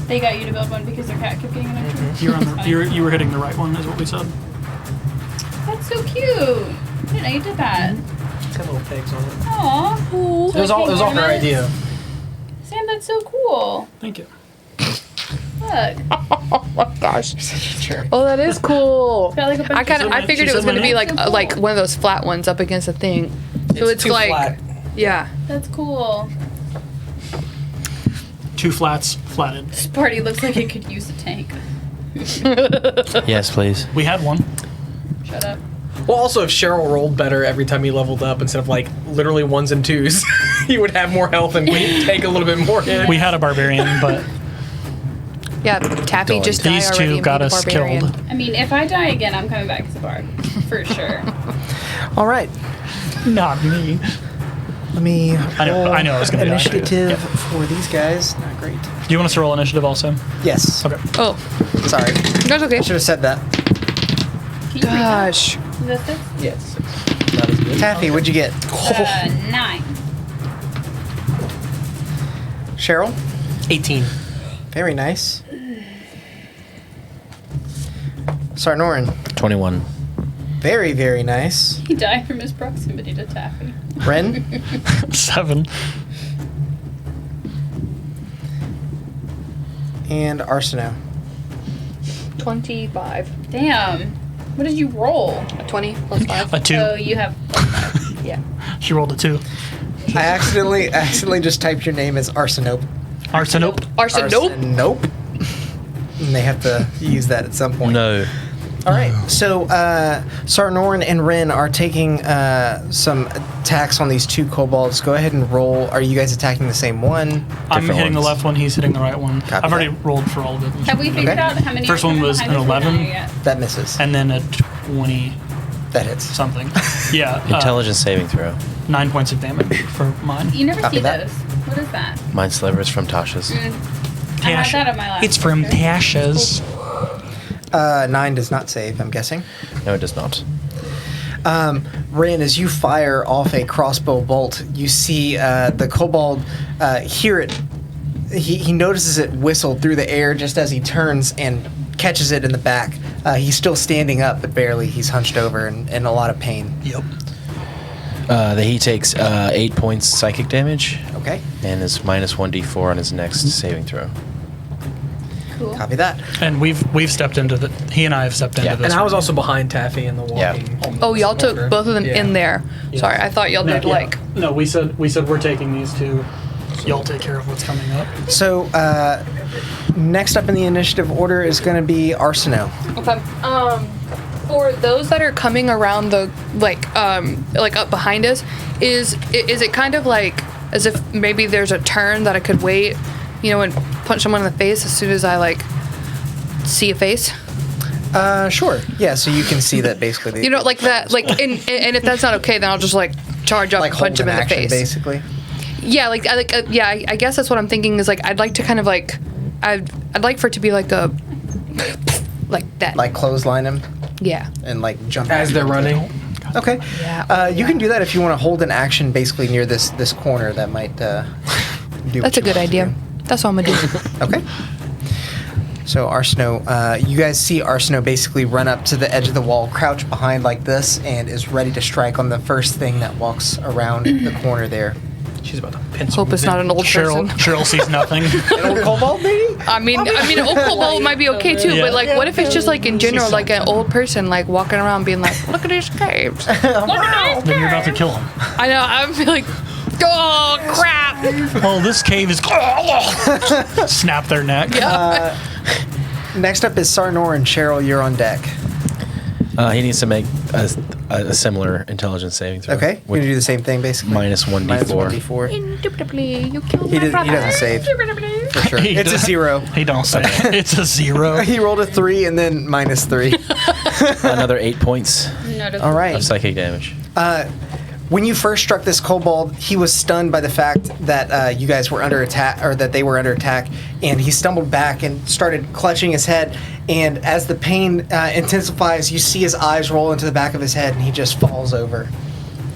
They got you to build one because their cat kept getting an extra. You were hitting the right one, is what we said. That's so cute. I didn't know you did that. It's got little pegs on it. Aww. It was all her idea. Sam, that's so cool. Thank you. Look. Oh my gosh. Oh, that is cool. Got like a bunch I figured it was going to be like one of those flat ones up against a thing. So it's too like flat. yeah. That's cool. 2 flats, flatted. This party looks like it could use a tank. Yes, please. We had one. Shut up. Well, also, if Cheryl rolled better every time he leveled up instead of like literally 1s and 2s, he would have more health and we'd take a little bit more hit. We had a barbarian, but Yeah, Taffy just died these already. two and got made a us barbarian. killed. I mean, if I die again, I'm coming back as a bard. For sure. All right. Not me. Let me I know roll I was gonna be honest. initiative Yeah. for these guys. Not great. Do you want us to roll initiative also? Yes. Okay. Oh, Sorry. that's okay. Should have said that. Can you read that? Gosh. Is that 6? Yes. Not as good. Taffy, what'd you get? 9. Cheryl? 18. Very nice. Sarnoran? 21. Very, very nice. He died from his proximity to Taffy. Ren? 7. And Arsino. 25. Damn. What did you roll? 20 plus 5. A 2. Oh, you have. Yeah. She rolled a 2. I accidentally just typed your name as Arsinope. Arsenope. Nope. Nope. And they have to use that at some point. No. All right. So Sarnoran and Ren are taking some attacks on these 2 kobolds. Go ahead and roll. Are you guys attacking the same one? I'm Different hitting the ones. left one, he's hitting the right one. Copy I've already that. rolled for all of it. Have we figured Okay. out how many? First are one coming was behind an us? We're not 11. there yet. That misses. And then a 20 That hits. something. Yeah. Intelligence saving throw. 9 points of damage for mine. You never Copy see that. those. What is that? Mine slivers from Tasha's. I had that on my last. It's from picture. Tasha's. 9 does not save, I'm guessing. No, it does not. Ren, as you fire off a crossbow bolt, you see the kobold hear it. He notices it whistle through the air just as he turns and catches it in the back. He's still standing up, but barely. He's hunched over and in a lot of pain. Yep. He takes 8 points psychic damage Okay, and is minus 1d4 on his next saving throw. Cool. copy that. And we've stepped into the. He and I have stepped into Yeah. this. And I was room. also behind Taffy in the walking. Oh, y'all took order. both of them Yeah. in there. Yeah. Sorry, I thought y'all No, did yeah. like. No, we said we're taking these 2. Y'all take care of what's coming up. So next up in the initiative order is going to be Arsino. Okay. For those that are coming around the like up behind us, is it kind of like as if maybe there's a turn that I could wait, and punch someone in the face as soon as I like see a face? Sure. Yeah, so you can see that basically. Like that. Like, and if that's not okay, then I'll just like charge up like and punch hold him an in the action, face. basically. Yeah, I guess that's what I'm thinking is like I'd like to kind of like I'd like for it to be like a like that. Like clothesline him Yeah. and like jump As at they're him. running. Okay. Yeah. You can do that if you want to hold an action basically near this corner that might do. what That's a you good want to idea. do. That's what I'm gonna do. Okay. So Arsino, you guys see Arsino basically run up to the edge of the wall, crouch behind like this, and is ready to strike on the first thing that walks around the corner there. She's about to pinch Hope it's not an old person. Cheryl sees nothing. An old kobold, maybe? I mean, an old kobold might be okay too, Yeah. but like, what if it's just like in general, like an old person like walking around being like, "Look at these caves." Then you're about to kill him. I know. I'm like, oh crap. Oh, this cave is. Snap their neck. Next up is Sarnoran. Cheryl, you're on deck. He needs to make a similar intelligence saving throw. Okay, we're with gonna do the same thing basically. minus 1d4. Minus 1d4. Indubitably, you killed He my brother. doesn't save. For sure. He It's a does- 0. He don't say it. It's a 0. He rolled a 3 and then minus 3. Another 8 points All right. of psychic damage. When you first struck this kobold, he was stunned by the fact that you guys were under attack, or that they were under attack, and he stumbled back and started clutching his head. And as the pain intensifies, you see his eyes roll into the back of his head, and he just falls over.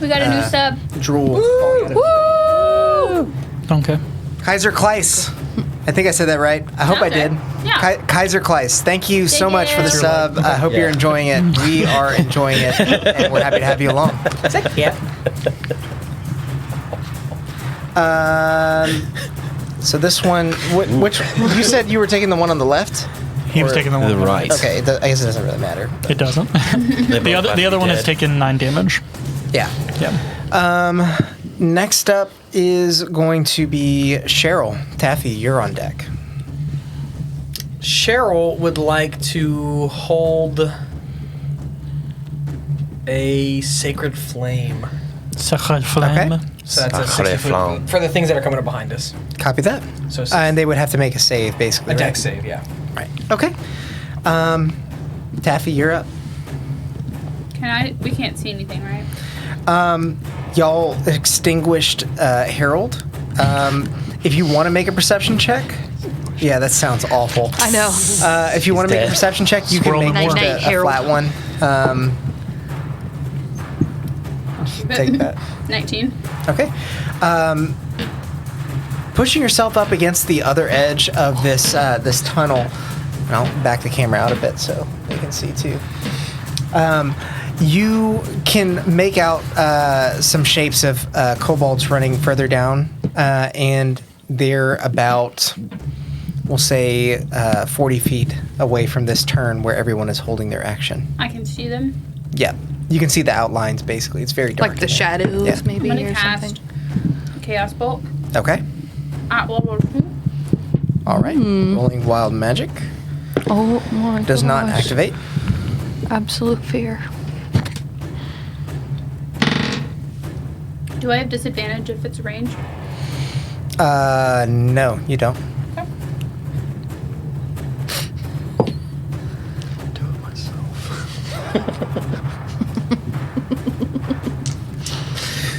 We got a new sub. Drool. falling out of his Woo! Okay. Kaiser Kleiss. I think I said that right. I hope I did. Yeah. Kaiser Kleiss. Thank you so much for the sub. I hope you're enjoying it. We are enjoying it, and we're happy to have you along. Yeah. So this one, which you said you were taking the one on the left? He was taking the one the on the right. Okay, I guess it doesn't really matter. It doesn't. the other one has taken 9 damage. Yeah. Yeah. Next up is going to be Cheryl. Taffy, you're on deck. Cheryl would like to hold a sacred flame. Sacred flame. Okay. So that's a Sacred 60 flame. foot for the things that are coming up behind us. Copy that. So And they would have to make a save, basically. a right? deck save, yeah. Right. Okay. Taffy, you're up. We can't see anything, right? Y'all extinguished Harold. If you want to make a perception check, yeah, that sounds awful. I know. If you want to make a dead. perception check, you Squirrel can make Night, just night, a flat one. Take that. 19. Okay. Pushing yourself up against the other edge of this this tunnel. And I'll back the camera out a bit so they can see too. You can make out some shapes of kobolds running further down, and they're about, we'll say, 40 feet away from this turn where everyone is holding their action. I can see them. Yeah, you can see the outlines. Basically, it's very dark. Like the in there. shadows, Yeah. maybe, I'm gonna or cast something. Chaos Bolt Okay. at level 2. All right. Rolling wild magic Oh my does not gosh. activate. Absolute fear. Do I have disadvantage if it's ranged? No, you don't. Do it myself.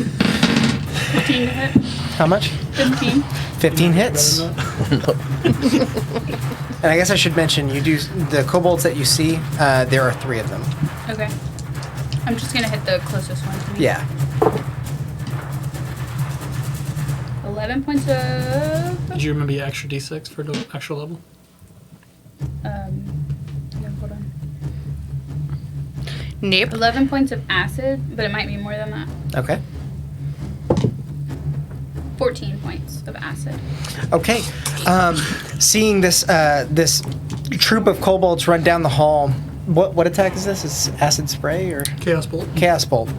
15 to hit. How much? 15. 15 hits. And I guess I should mention, you do the kobolds that you see. There are 3 of them. Okay. I'm just gonna hit the closest one to me. Yeah. 11 points of. Did you remember your extra d6 for the extra level? No, hold on. Nope. 11 points of acid, but it might be more than that. Okay. 14 points of acid. Okay. Seeing this this troop of kobolds run down the hall. What attack is this? Is acid spray or Chaos Bolt. chaos bolt?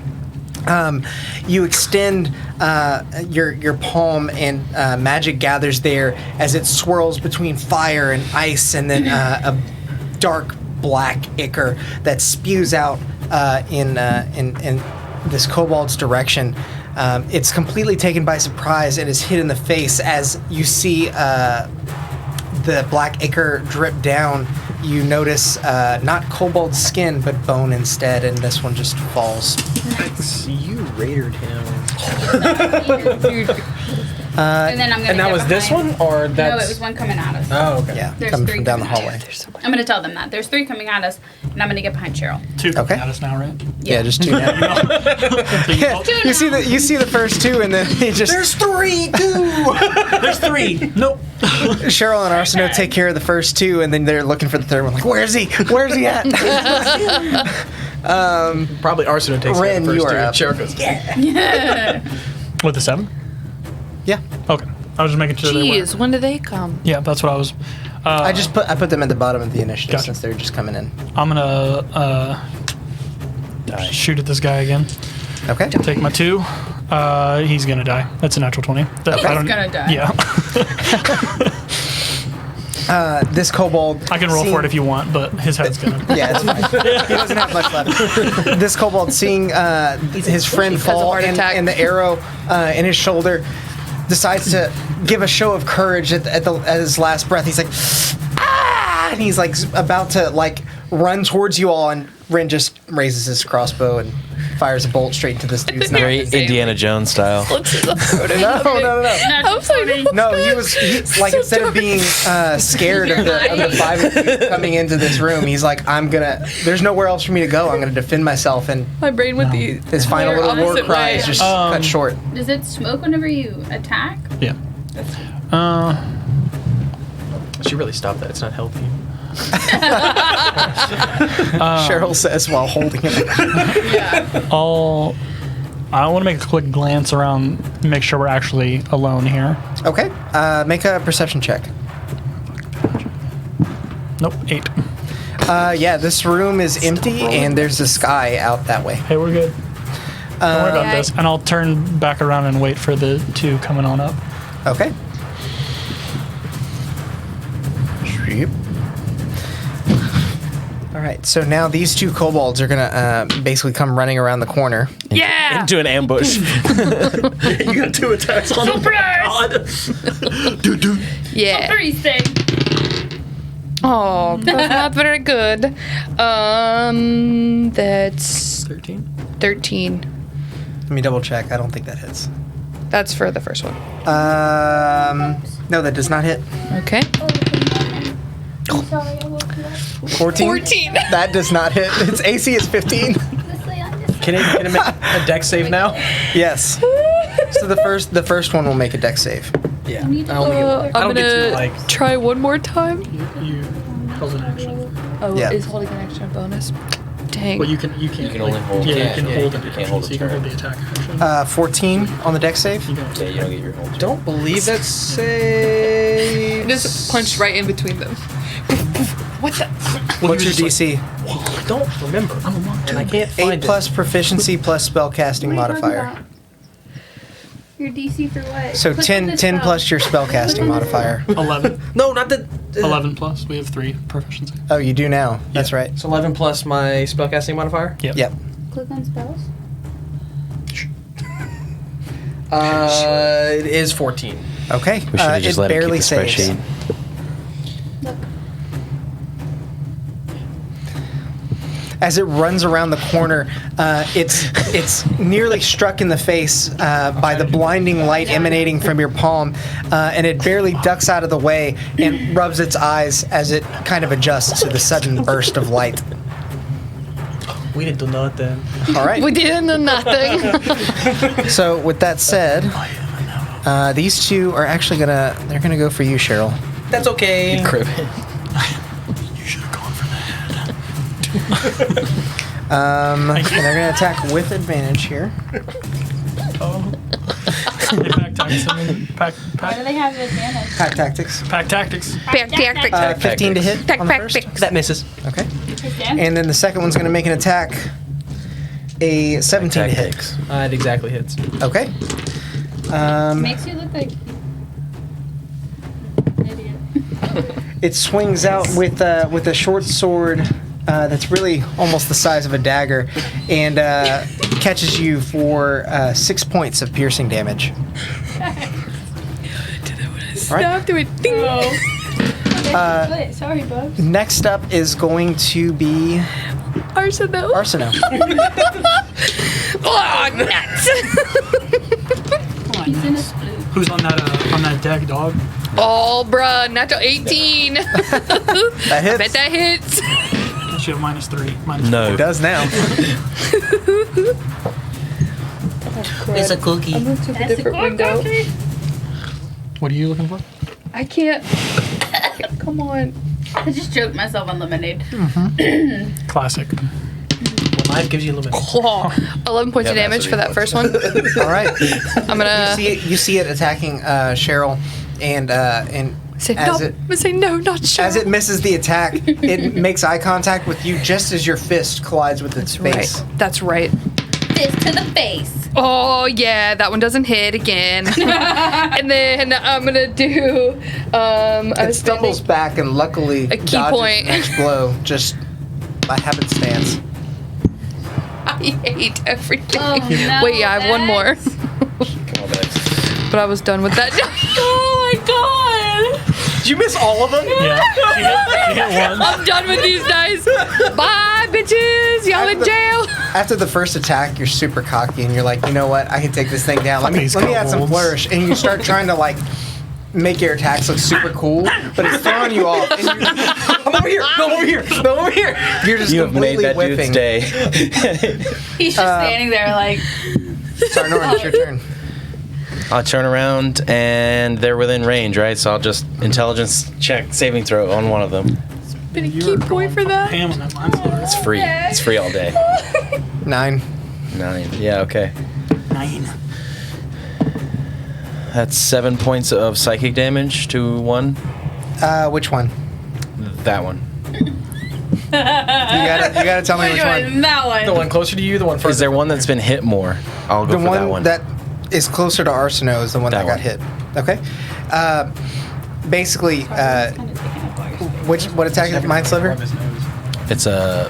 You extend your palm, and magic gathers there as it swirls between fire and ice, and then a dark black ichor that spews out in this kobold's direction. It's completely taken by surprise and is hit in the face as you see the black ichor drip down. You notice not kobold skin, but bone instead, and this one just falls. You raided him. And then I'm gonna. And that get was this behind- one, or No, that's? it was one coming at us. Oh, okay. Yeah, There's coming 3 from down the coming at hallway. us. I'm gonna tell them that there's 3 coming at us, and I'm gonna get behind Cheryl. 2 coming Okay. at us now, right? Yeah, just 2 now. So you- you see the first 2, and then you just There's 3 too. There's 3. Nope. Cheryl and Arsino take care of the first 2, and then they're looking for the third one. Like, where's he? Where's he at? Probably Arsino takes Ren, care of the you first are 2. up. Cheryl goes, yeah. With the 7? Yeah, Okay. I was just making sure they were. Jeez, when do they come? Yeah, that's what I was. I put them at the bottom of the initiative Gotcha. since they're just coming in. I'm gonna shoot at this guy again. Okay. Take my 2. He's gonna die. That's a natural 20. That, He's gonna die. Yeah. This kobold. I can roll for it if you want, but his head's gonna. Yeah, it's fine. He doesn't have much left. This kobold, seeing his friend fall heart attack. and the arrow in his shoulder, decides to give a show of courage at his last breath. He's like, ah! And he's like about to like run towards you all, and Ren just raises his crossbow and fires a bolt straight into this dude's Very neck. Indiana Jones style. No. I'm sorry. No, he like So instead of being scared of the 5 of you coming into this room, he's like, there's nowhere else for me to go. I'm gonna defend myself, and My brain with the his final Polar little war opposite cry way. is just cut short. Does it smoke whenever you attack? Yeah. Should really stop that. It's not healthy. Cheryl says while holding it. I want to make a quick glance around, make sure we're actually alone here. Okay. Make a perception check. Nope, 8. Yeah, this room is empty, and there's a sky out that way. Hey, we're good. Don't worry about this. And I'll turn back around and wait for the 2 coming on up. Okay. Sheep. All right, so now these 2 kobolds are gonna basically come running around the corner. Yeah. Into an ambush. You got 2 attacks on him. Dude. Yeah. 3 stay. Oh, that's not very good. That's 13. 13. Let me double check. I don't think that hits. That's for the first one. No, that does not hit. Okay. I'm sorry, I woke you up. 14. 14. That does not hit. Its AC is 15. Can it make a deck save now? Yes. So the first one will make a dex save. Yeah. need to I only go- get, I I'm don't get to gonna like. try one more time. You held an action. Oh, Yeah. is holding an extra bonus? Dang. Well, you can only hold- Yeah, you yeah, can yeah, hold you an can't action, hold so a you can hold turn. the attack action. 14 on the dex save. You don't. Yeah, you don't get your whole turn. Don't believe that save. Just punched right in between them. What the? What's your DC? I don't remember. And I can't find 8 plus proficiency plus spellcasting What are you talking modifier. about? Your DC for what? So Click on 10 the 10 spell. plus your spellcasting modifier. 11. it. No, not the. 11 plus. We have 3 proficiency. Oh, you do now. That's right. It's 11 plus my spellcasting modifier. Yep. Click on spells. It is 14. Okay. We should have just it let him keep barely the saves. spreadsheet. Look. As it runs around the corner, it's nearly struck in the face by the blinding light emanating from your palm, and it barely ducks out of the way and rubs its eyes as it kind of adjusts to the sudden burst of light. We didn't do nothing. All right. We didn't do nothing. So with that said, these 2 are actually they're gonna go for you, Cheryl. That's okay. Crib. You should have gone for the head. And they're gonna attack with advantage here. Hey, pack tactics. Pack Why do they have advantage? Pack tactics. tactics. Back tactics. 15 to hit Pack on the first. tactics. That misses. Okay. Percent? And then the second one's gonna make an attack. A 17 to hit. Tactics. It exactly hits. Okay. Makes you look like an idiot. It swings out with a short sword that's really almost the size of a dagger, and catches you for 6 points of piercing damage. All right. Stop doing ding. Okay, sorry, Bubs. Next up is going to be Arsenal. Arsino. Oh, nuts. He's in a split. Who's on that deck, dog? Oh, bruh, natural 18. That Bet hits. that hits. She have -3. No. It does now. It's a cookie. I moved to a That's a different good window. country. What are you looking for? I can't. Come on. I just choked myself on lemonade. Classic. Well, knife gives you a little bit. Oh, 11 points of Yeah, damage that's for that first one. All right. I'm gonna You see it attacking Cheryl, and say no. as I'm gonna say no, not sure. as it misses the attack, it makes eye contact with you just as your fist collides with its face. Right. That's right. Fist to the face. Oh yeah, that one doesn't hit again. And then I'm gonna do. I It was stumbles standing- back and luckily A key dodges point. the next blow just by happenstance. I hate everything. Oh, no, Wait, yeah, I have one more. Come on, guys. But I was done with that. Oh my god! Did you miss all of them? Yeah. She hit one. I'm done with these dice. Bye, bitches. Y'all in jail. After the first attack, you're super cocky and you're like, you know what? I can take this thing down. Let me These add some kobolds. flourish, and you start trying to like make your attacks look super cool, but it's throwing you off. And I'm over here. No, over here. No, over here. you're just You have made completely that whipping. dude's day. He's just standing there like, Sarnoran, it's your turn. I'll turn around and they're within range, right? So I'll just intelligence check saving throw on one of them. Been a key point for that. Ham on that line slower. It's free. It's free all day. 9. 9. Yeah, okay. 9. That's 7 points of psychic damage to one. Which one? That one. You gotta tell me which one. That one. The one closer to you, the one further. Is there one that's been hit more? I'll go The for that one one. that is closer to Arsino is the one that got That hit. Okay. Basically, what attack is Mind Sliver? It's a.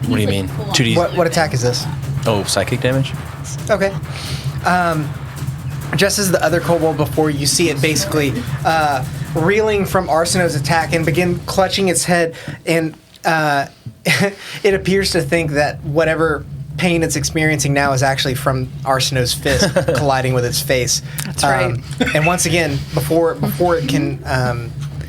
What do you mean? 2d. What attack is this? Oh, psychic damage? Okay. Just as the other kobold before, you see it basically reeling from Arsino's attack and begin clutching its head, and it appears to think that whatever pain it's experiencing now is actually from Arsino's fist colliding with its face. That's right. And once again, before it can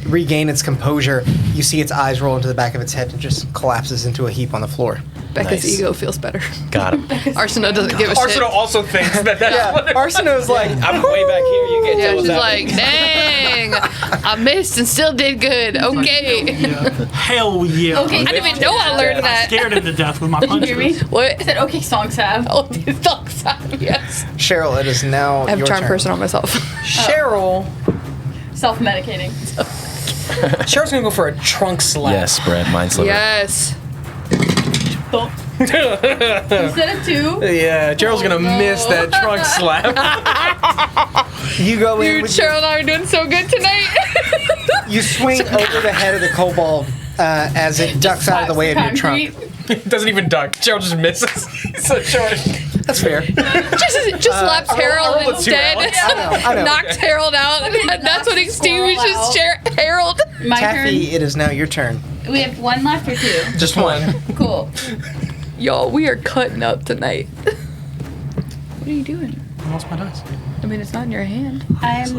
regain its composure, you see its eyes roll into the back of its head and just collapses into a heap on the floor. Becca's Nice. ego feels better. Got him. Arsino doesn't give a shit. Arsino also thinks that that's what Arsino's like, I'm way back here. You can't Yeah, tell what's she's happening. like, dang, I missed and still did good. Okay. Hell yeah. Okay. I didn't even know I learned I that. scared him to death with my Did you punches. hear me? What? I said, okay, song Sav. Oh, these dogs. Yes. Cheryl, it is now I have a your charm turn. person on myself. Cheryl. Self-medicating. Cheryl's gonna go for a trunk slap. Yes, Brett. Mind sliver. Yes. Instead of 2. Yeah, Cheryl's gonna miss that trunk slap. You go in Dude, with Cheryl and I are doing so good tonight. you swing over the head of the kobold as it ducks out of the way of your trunk. It doesn't even duck. Cheryl just misses. So short. That's fair. just laps Harold roll a 2, instead. Alex. I know. Knocks Harold out. That's what extinguishes Harold. My Taffy, it is now your turn. turn. We have 1 left or 2. Just one. Cool. Y'all, we are cutting up tonight. What are you doing? I lost my dice. I mean, it's not in your hand. I'm.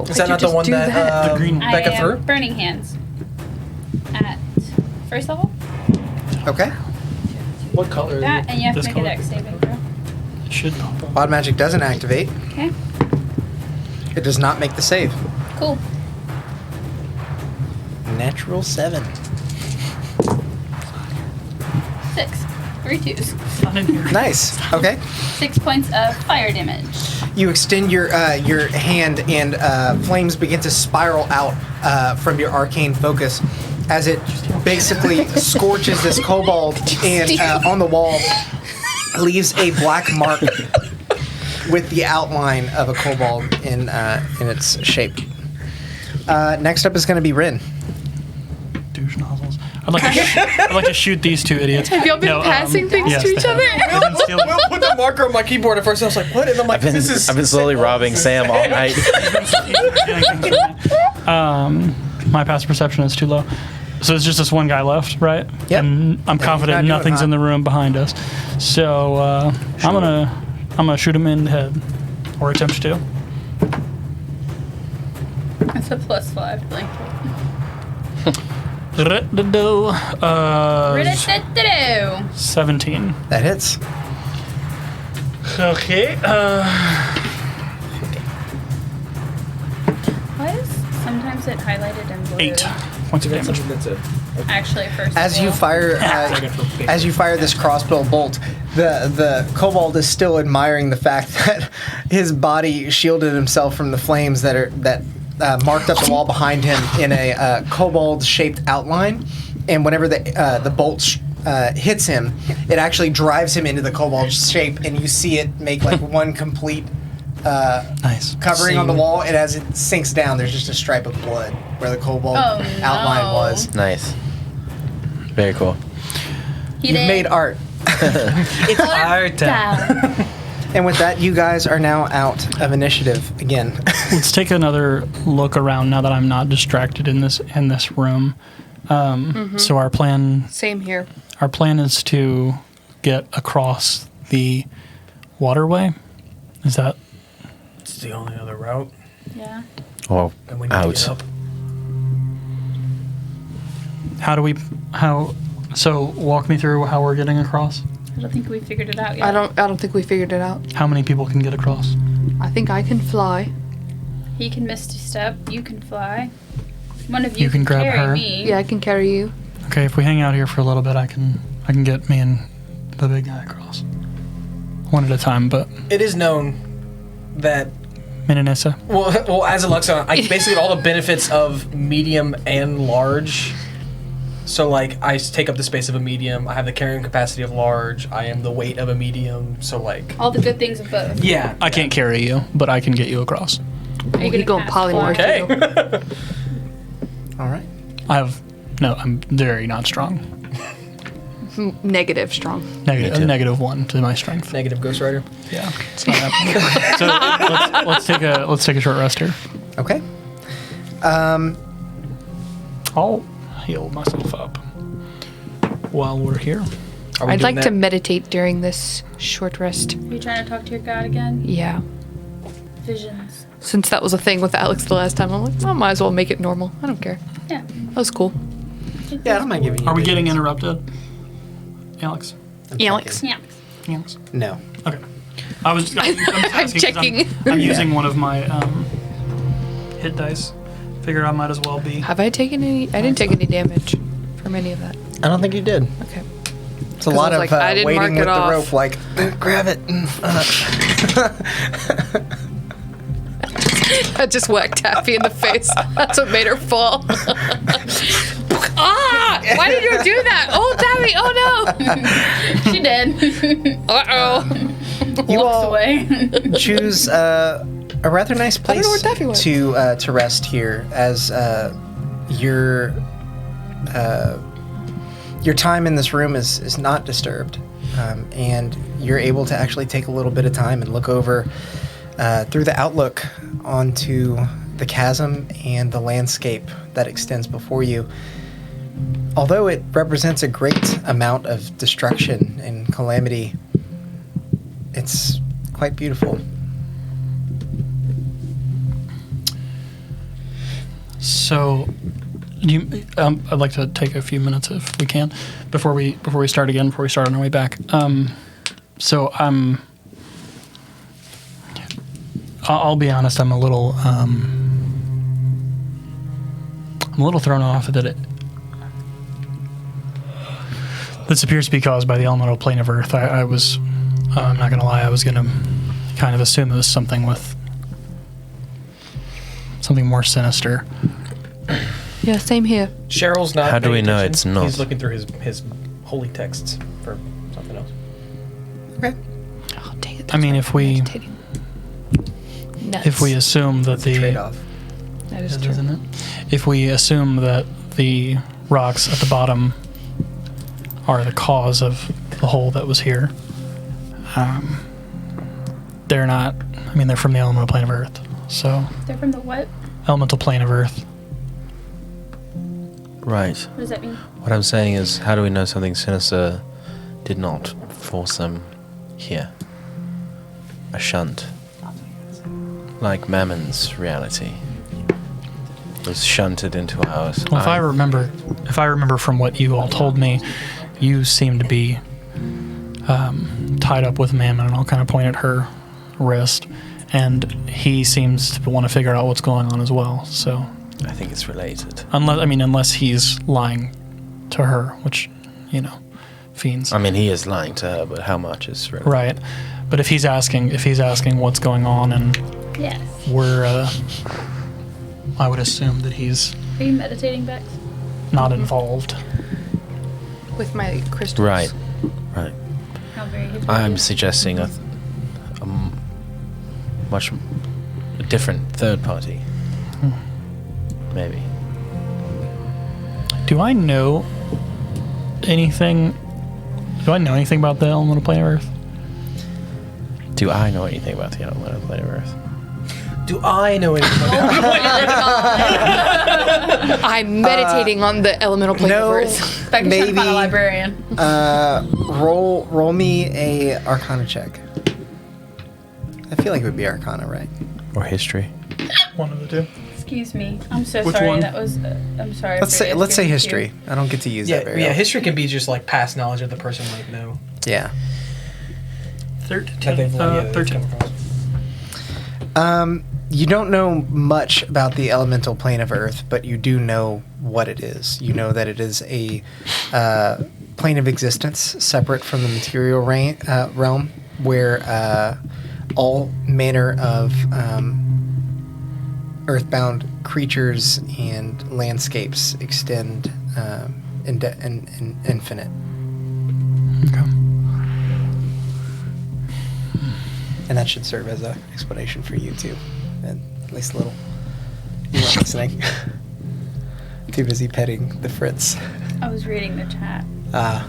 Is that not the one that The green one. Becca I threw? have burning hands. At first level. Okay. What color is That, it? and you have to This make color? a dex saving throw. It should pop up. Wild magic doesn't activate. Okay. It does not make the save. Cool. Natural 7. 6. 3 2s. Not in here. Nice. Okay. 6 points of fire damage. You extend your hand, and flames begin to spiral out from your arcane focus as it basically scorches this kobold, and on the wall leaves a black mark with the outline of a kobold in its shape. Next up is going to be Rin. Douche nozzles. I'd like to shoot these two idiots. Have y'all been No, passing things yes, to each they other? have. They've been stealing- Will put the marker on my keyboard at first. I was like, what? And I'm like, this is. I've been slowly robbing Sam all night. My passive perception is too low. So it's just this one guy left, right? Yep. And I'm not confident doing nothing's hot. in the room behind us. So I'm gonna shoot him in the head, or attempt to. That's a +5 blanket. Rid-a-do. 17. That hits. Okay. Why is sometimes it highlighted in blue? 8 points of damage. Actually, first. As of you all. fire this crossbow bolt, the kobold is still admiring the fact that his body shielded himself from the flames that marked up the wall behind him in a kobold-shaped outline, and whenever the bolt hits him, it actually drives him into the kobold shape, and you see it make like one complete Nice. covering on the wall, and as it sinks down, there's just a stripe of blood where the kobold outline no. was. Nice. Very cool. He You've did. made art. It's our Down. And with that, you guys are now out of initiative again. Let's take another look around now that I'm not distracted in this room. So our plan Same here. is to get across the waterway. Is that It's the only other route. Yeah. Well, And we need to out. get up. so walk me through how we're getting across. I don't think we figured it out yet. I don't think we figured it out. How many people can get across? I think I can fly. He can misty step. You can fly. One of you, You can grab carry her. me. Yeah, I can carry you. Okay, if we hang out here for a little bit, I can get me and the big guy across. One at a time, but It is known that Minanessa. well, as a Luxon, I basically get all the benefits of medium and large. So like, I take up the space of a medium. I have the carrying capacity of large. I am the weight of a medium. So like, All the good things of both. yeah, I can't carry you, but I can get you across. Are you He gonna gonna polymorph okay. you. All right. I'm very not strong. Negative strong. Negative, -1 to my strength. Negative Ghost Rider. Yeah, it's not happening. So let's take a short rest here. Okay. I'll heal myself up while we're here. Are we I'd doing like to that? meditate during this short rest. Are you trying to talk to your god again? Yeah. Visions. Since that was a thing with Alex the last time, I'm like, I might as well make it normal. I don't care. Yeah. That was cool. Yeah, I don't mind giving you. Are we getting visions. interrupted, Alex? I'm Alex? checking. Yeah. Alex? No. Okay. I'm just asking 'cause checking. I'm using one of my hit dice. Figure I might as well be. Have I taken any? I didn't take any damage from any of that. I don't think you did. Okay. It's a 'Cause I lot was of like, I didn't mark waiting it with the off. rope, like grab it. I just whacked Taffy in the face. That's what made her fall. Ah! Why did you do that? Oh, Taffy! Oh no! She did. Uh-oh. You Walks all away. choose a rather nice don't place know where Taffy went. to rest here, as your time in this room is not disturbed, and you're able to actually take a little bit of time and look over through the outlook onto the chasm and the landscape that extends before you. Although it represents a great amount of destruction and calamity, it's quite beautiful. So, I'd like to take a few minutes if we can before we start again. Before we start on our way back. I'll be honest. I'm a little thrown off that this appears to be caused by the elemental plane of Earth. I was, I'm not gonna lie. I was gonna kind of assume it was something more sinister. Yeah, same here. Cheryl's not. How do we paying know attention. it's not? He's looking through his holy texts for something else. Okay. Oh, dang it. I mean, that's if we meditating. Nuts. if we assume that the Trade-off. That is true. isn't it? If we assume that the rocks at the bottom are the cause of the hole that was here, they're not. I mean, they're from the elemental plane of Earth. So, They're from the what? elemental plane of Earth. Right. What does that mean? What I'm saying is, how do we know something sinister did not force them here? A shunt. Like Mammon's reality was shunted into ours. Well, if I remember from what you all told me, you seem to be tied up with Mammon, and I'll kind of point at her wrist, and he seems to want to figure out what's going on as well. So, I think it's related. unless he's lying to her, which, fiends. I mean, he is lying to her, but how much is related? Right. But if he's asking what's going on, and Yes. we're, I would assume that he's Are you meditating, Bex? not involved. With my crystals. Right. Right. How very hip I'm suggesting a much different third party. Maybe. Do I know anything about the elemental plane of Earth? Do I know anything about the elemental plane of Earth? Do I know anything? I'm meditating on the elemental plane no. of Earth. Bex is trying to find a Maybe- librarian. Roll me a Arcana check. I feel like it would be Arcana, right? Or history? One of the two. Excuse me. I'm so Which sorry. one? That was. I'm sorry. Let's for say asking you. history. I don't get to use that very Yeah. often. History can be just like past knowledge of the person, like no. Yeah. 13. That they've 13. come across. You don't know much about the elemental plane of Earth, but you do know what it is. You know that it is a plane of existence separate from the material realm, where all manner of earthbound creatures and landscapes extend infinite. Okay. And that should serve as an explanation for you too, and at least a little. You weren't listening. Too busy petting the Fritz. I was reading the chat. The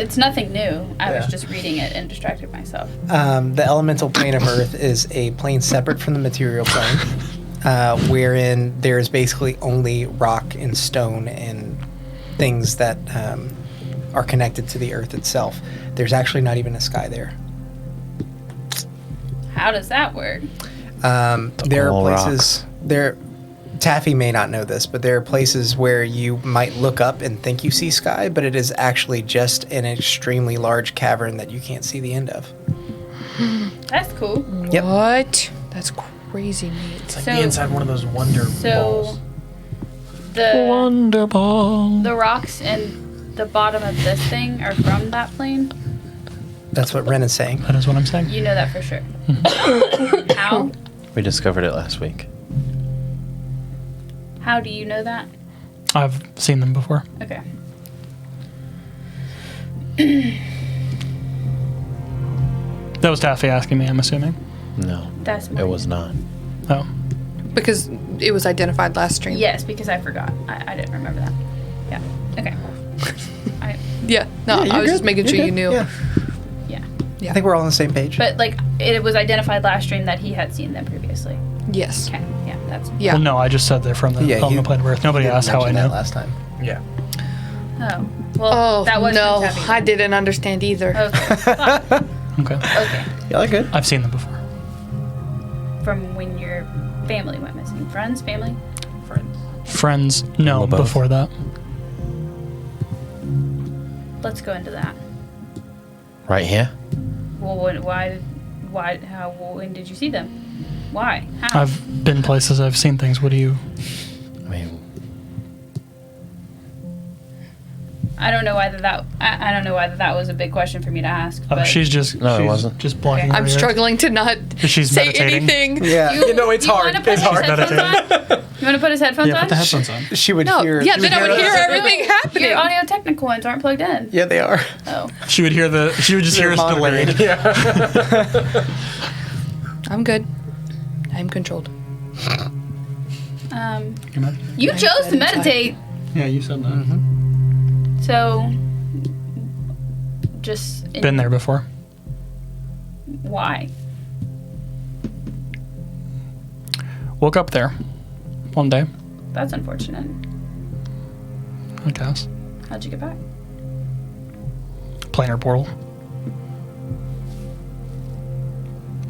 It's nothing new. I was Yeah. just reading it and distracted myself. elemental plane of Earth is a plane separate from the material plane, wherein there is basically only rock and stone and things that are connected to the Earth itself. There's actually not even a sky there. How does that work? There are all places there. Taffy may not know this, but there are places where you might look up and think you see sky, but it is actually just an extremely large cavern that you can't see the end of. That's cool. Yep. What? That's crazy neat. It's like So- the inside one of those wonder balls. The Wonder ball. the rocks and the bottom of this thing are from that plane. That's what Ren is saying. That is what I'm saying. You know that for sure. How? We discovered it last week. How do you know that? I've seen them before. Okay. That was Taffy asking me, I'm assuming. No, That's it was not. Oh. Because it was identified last stream. Yes, because I forgot. I didn't remember that. Yeah. Okay. I, Yeah. No, Yeah, I you're was just good. making You're sure you good. knew. Yeah. yeah. I think we're all on the same page. But like it was identified last stream that he had seen them previously. Yes. Okay. Yeah. That's. Yeah. Well, no, I just said they're from the Yeah, elemental plane of Earth. Nobody Didn't asked how I mention that know. last time. Yeah. Oh. Well, Oh, that was no. from Taffy. I didn't understand either. Okay. Fuck. Okay. Okay. Y'all are good. I've seen them before. From when your family went missing. Friends, family. Friends. Friends, no, Well, both. before that. Let's go into that. Right here? Well, when did you see them? Why? How? I've been places, I've seen things. What do you... I mean, I don't know whether that. I don't know whether that was a big question for me to ask. Oh, But she's just... No, it she's wasn't. just blocking Okay. her I'm ears. struggling to not She's say meditating. anything. Yeah. You know, it's you hard. wanna put It's his hard. headphones on? You want to put his headphones Yeah, on? put the headphones on. She would No, hear. yeah, she then I would hear us. everything happening. Your audio technical ones aren't plugged in. Yeah, they are. Oh. She would hear the... She would just hear us monitoring. delayed. I'm good. I'm controlled. You med- You chose to meditate, Yeah, you said that. so just Been there before. Why? Woke up there one day, That's unfortunate. I guess. How'd you get back? Planar portal.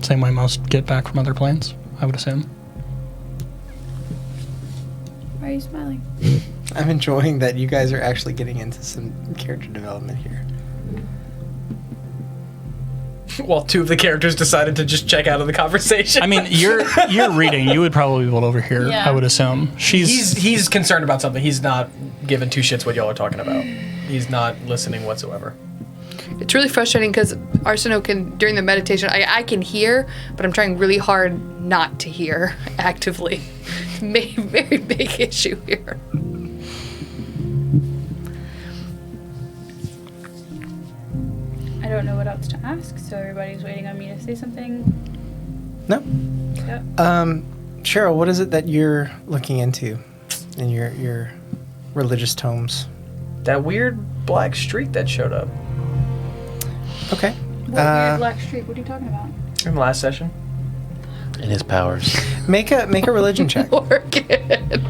Same way most get back from other planes, I would assume. Why are you smiling? I'm enjoying that you guys are actually getting into some character development here. Well, two of the characters decided to just check out of the conversation. I mean, you're reading. You would probably be able to overhear, Yeah. I would assume. he's concerned about something. He's not giving two shits what y'all are talking about. He's not listening whatsoever. It's really frustrating because Arsenault can, during the meditation, I can hear, but I'm trying really hard not to hear actively. It's a very big issue here. I don't know what else to ask, so everybody's waiting on me to say something. No. Yep. Cheryl, what is it that you're looking into in your religious tomes? That weird black streak that showed up Okay. What weird black streak? What are you talking about? in the last session. in his powers. Make a religion check. Orchid.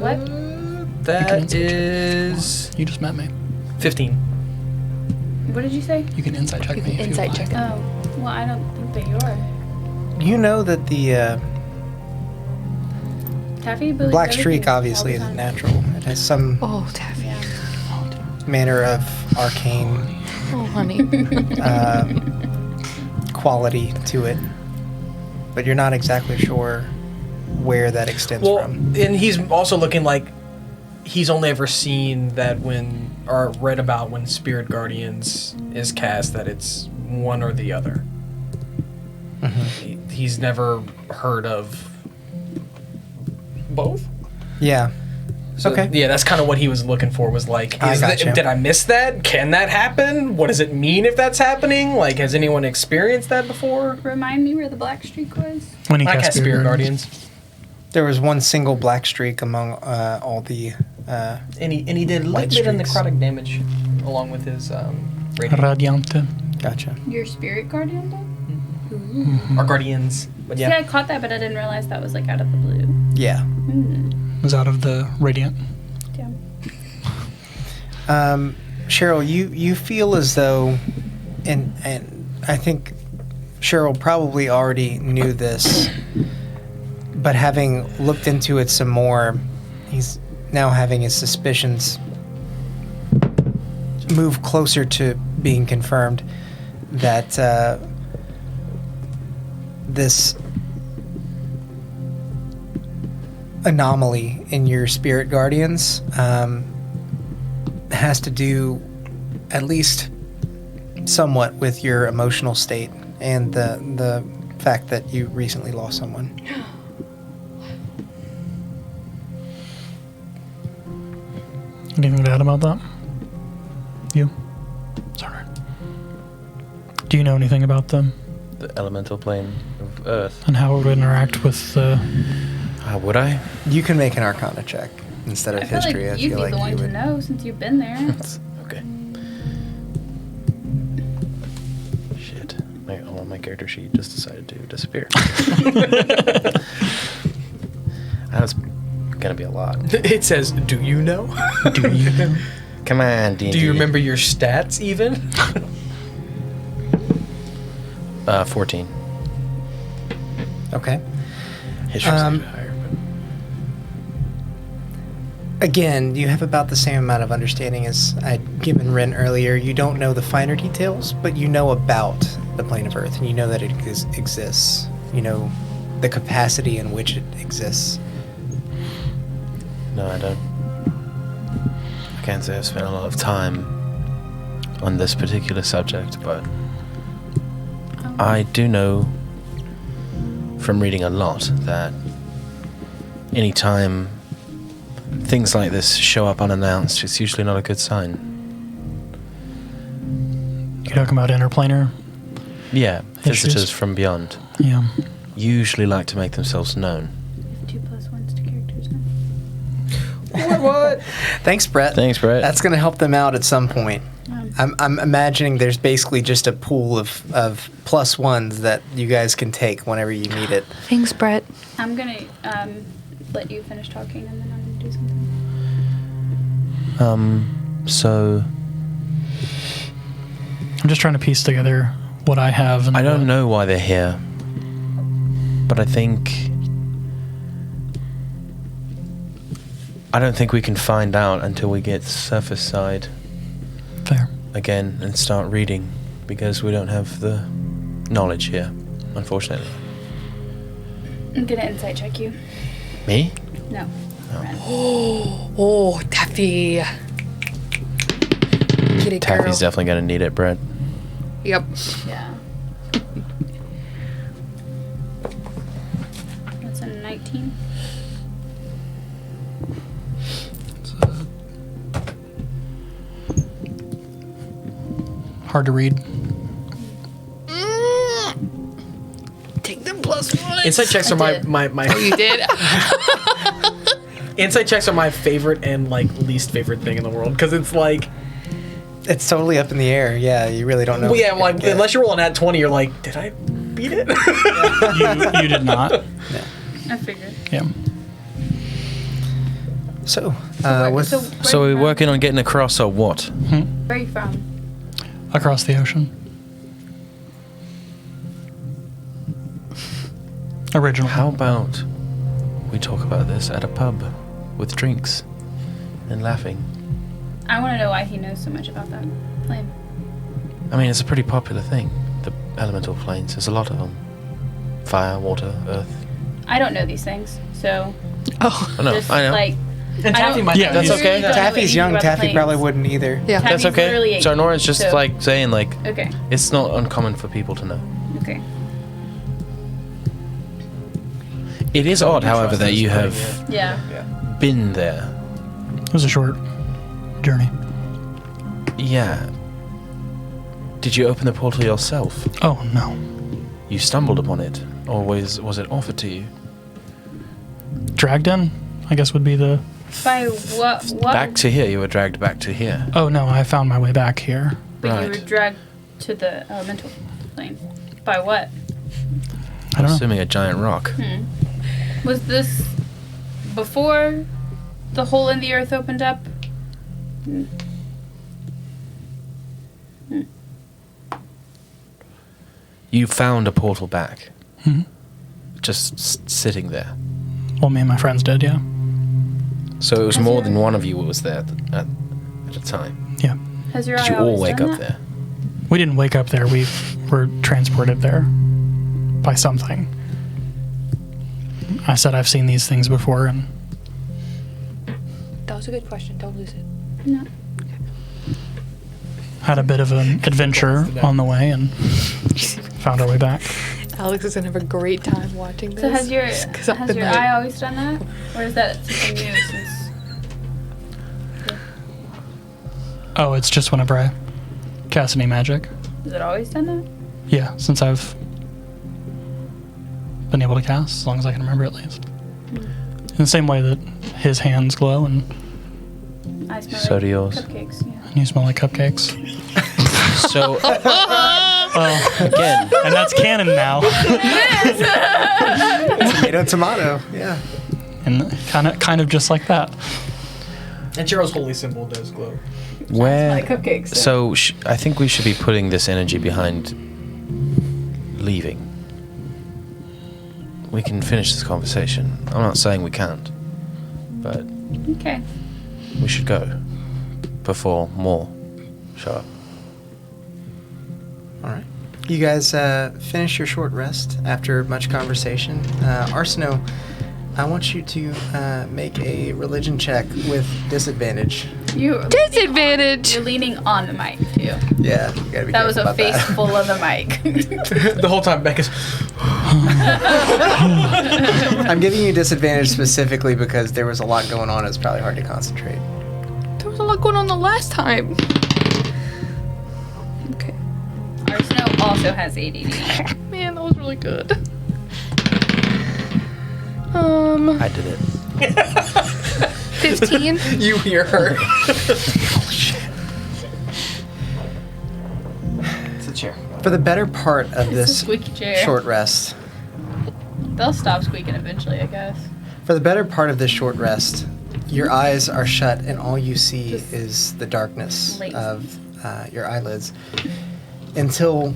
What? That is You just met me. 15. What did you say? You can insight check me. if you Insight would check like. it. Oh, well, I don't think that you are. You know that the Taffy believes black everything streak all obviously the isn't time. natural. It has some Oh, Taffy. Yeah. manner of arcane Oh, honey. quality to it, but you're not exactly sure where that extends from. And he's also looking like he's only ever seen that or read about when Spirit Guardians is cast, that it's one or the other. He's never heard of both. Yeah. So, Okay. Yeah, that's kind of what he was looking for, was like, gotcha. did I miss that? Can that happen? What does it mean if that's happening? Like, has anyone experienced that before? Remind me where the black streak was. When he I cast cast Spirit Guardians. There was one single black streak among all the. And he did a Light little bit of streaks. necrotic damage along with his rating. Radiante. Gotcha. Your spirit guardian did? Or Guardians. But See, yeah. I caught that, but I didn't realize that was like out of the blue. Yeah. Was out of the radiant. Yeah. Cheryl, you feel as though, and I think Cheryl probably already knew this, but having looked into it some more, he's now having his suspicions move closer to being confirmed that this anomaly in your spirit guardians has to do at least somewhat with your emotional state and the fact that you recently lost someone. Anything to add about that? You? Sorry. Do you know anything about them The elemental plane of Earth. and how it would interact with the... How would I? You can make an Arcana check instead of I feel history. like you'd be the one you to would. know since you've been there. Okay. Shit. My character sheet just decided to disappear. That's gonna be a lot. It says, do you know? Do you know? Come on, D&D. Do you remember your stats even? 14. Okay. History's actually higher, Again, you have about the same amount of understanding as I'd given Ren earlier. You don't know the finer details, but you know about the plane of Earth, and you know that it exists. You know the capacity in which it exists. but no, I don't. I can't say I've spent a lot of time on this particular subject, but I do know from reading a lot that anytime things like this show up unannounced, it's usually not a good sign. You're talking about interplanar? Yeah, Issues? visitors from beyond Yeah. usually like to make themselves known. 2 + 1 to characters now. What? Thanks, Brett. Thanks, Brett. That's going to help them out at some point. I'm imagining there's basically just a pool of +1s that you guys can take whenever you need it. Thanks, Brett. I'm gonna let you finish talking and then I'm gonna do something. So I'm just trying to piece together what I have. And I don't what- know why they're here, but I don't think we can find out until we get surface side Fair. again and start reading, because we don't have the knowledge here, unfortunately. I'm gonna insight check you. Me? No. Ren. Oh, Taffy. Get it, girl. Taffy's definitely gonna need it, Brett. Yep. Yeah. That's a 19. Hard to read. Take them +1. Insight checks are did. my Oh, you did? insight checks are my favorite and like least favorite thing in the world, because it's like, It's totally up in the air. Yeah, you really don't know. well, yeah, what you're like gonna get. unless you're rolling at 20, you're like, did I beat it? You did not. I figured. Yeah. So, Where- with where So you we're from? working on getting across, or what? Where are you from? Across the ocean. Original. How about we talk about this at a pub with drinks and laughing? I want to know why he knows so much about that plane. I mean, it's a pretty popular thing. the elemental planes. There's a lot of them. Fire, water, earth. I don't know these things, so Oh. I know. just I know. like And I Taffy don't- might. Yeah, that's I really okay. don't know Taffy's anything young. about the Taffy planes. probably wouldn't either. Yeah. Taffy's That's okay. literally 18, Sarnoran's just so- like saying like Okay. it's not uncommon for people to know. Okay. It is odd, however, that you have Yeah. been there. It was a short journey. Yeah. Did you open the portal yourself? Oh no. You stumbled upon it, or was it offered to you? Dragged in, I guess would be the. By what? Back to here. You were dragged back to here. Oh no, I found my way back here. But you Right. were dragged to the elemental plane. By what? I don't know. Assuming a giant rock. Was this before the hole in the earth opened up? You found a portal back. Mhm. Just sitting there. Well, me and my friends did, yeah. So it was more than one of you was there at a time. Yeah. Has your Did eye you all always wake done up that? there? We didn't wake up there. We were transported there by something. I said I've seen these things before, and That was a good question. Don't lose it. No. had a bit of an adventure on the way, and found our way back. Alex is gonna have a great time watching this. So has your I've been like- eye always done that, or is that something new since? Oh, it's just whenever I cast any magic. Has it always done that? Yeah, since I've been able to cast, as long as I can remember at least. In the same way that his hands glow and I smell So like do yours. cupcakes. Yeah. you smell like cupcakes. So Well, again, and that's canon now. Tomato, tomato. Yeah. And kind of just like that. And Chero's holy symbol does glow. where? Like cupcakes. So I think we should be putting this energy behind leaving. We can finish this conversation. I'm not saying we can't, but Okay. we should go before more show up. All right. You guys finish your short rest after much conversation. Arsino, I want you to make a religion check with disadvantage. Disadvantage. You're leaning on the mic too. Yeah, you gotta be That was careful a about face that. full of the mic. The whole time Becca's. I'm giving you disadvantage specifically because there was a lot going on. It's probably hard to concentrate. There was a lot going on the last time. Okay. Arsino also has ADD. Man, that was really good. I did it. 15. You hear her. It's a chair. For the better part of It's a this squeaky chair. short rest, They'll stop squeaking eventually, I guess. for the better part of this short rest, your eyes are shut and all you see is the darkness Lazy. of your eyelids until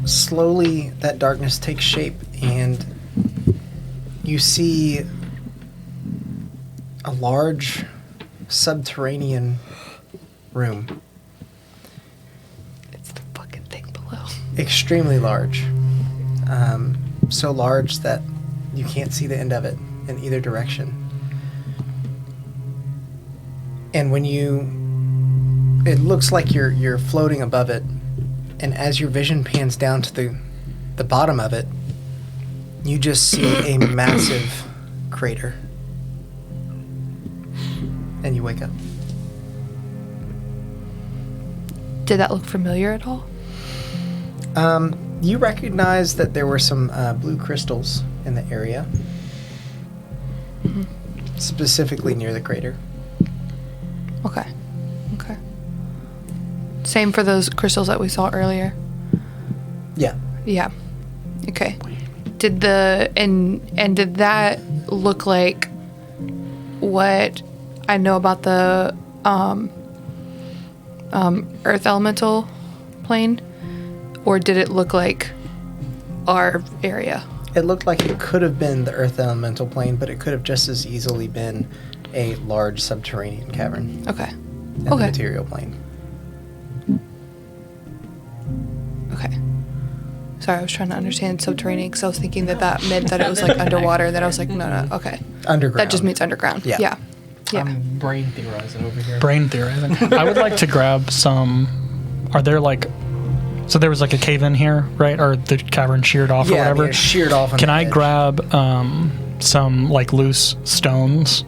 slowly that darkness takes shape and you see a large subterranean room. It's the fucking thing below. Extremely large. So large that you can't see the end of it in either direction. And when it looks like you're floating above it, and as your vision pans down to the bottom of it, you just see a massive crater. And you wake up. Did that look familiar at all? You recognize that there were some blue crystals in the area, specifically near the crater. Okay. Okay. Same for those crystals that we saw earlier. Yeah. Yeah. Okay. Did did that look like what I know about the earth elemental plane, or did it look like our area? It looked like it could have been the Earth Elemental Plane, but it could have just as easily been a large subterranean cavern Okay. in the Okay. material plane. Okay. Sorry, I was trying to understand subterranean because I was thinking that meant that it was like underwater. That I was like, no. Okay. Underground. That just means underground. Yeah. Yeah. I'm brain theorizing over here. Brain theorizing. I would like to grab some. Are there like? So there was like a cave in here, right? Or the cavern sheared off or Yeah, I whatever. mean, it's sheared off. On Can the I edge. grab some like loose stones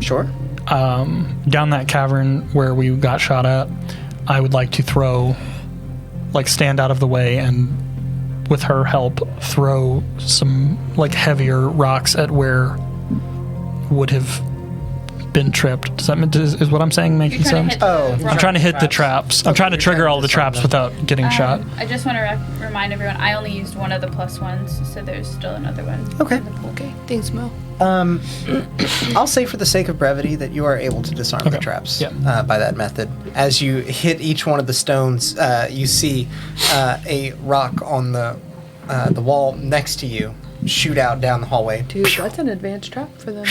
Sure. down that cavern where we got shot at? I would like to throw, like, stand out of the way and, with her help, throw some like heavier rocks at where would have been tripped. Does that is what I'm saying making You're trying to sense? hit the Oh. I'm rock. trying to hit the traps. I'm trying to trigger all the traps without getting shot. I just want to remind everyone, I only used one of the +1s, so there's still another one. Okay. in the pool. Okay. Thanks, Mo. I'll say for the sake of brevity that you are able to disarm the Okay. traps Yeah. by that method. As you hit each one of the stones, you see a rock on the wall next to you shoot out down the hallway. Dude, that's an advanced trap for them.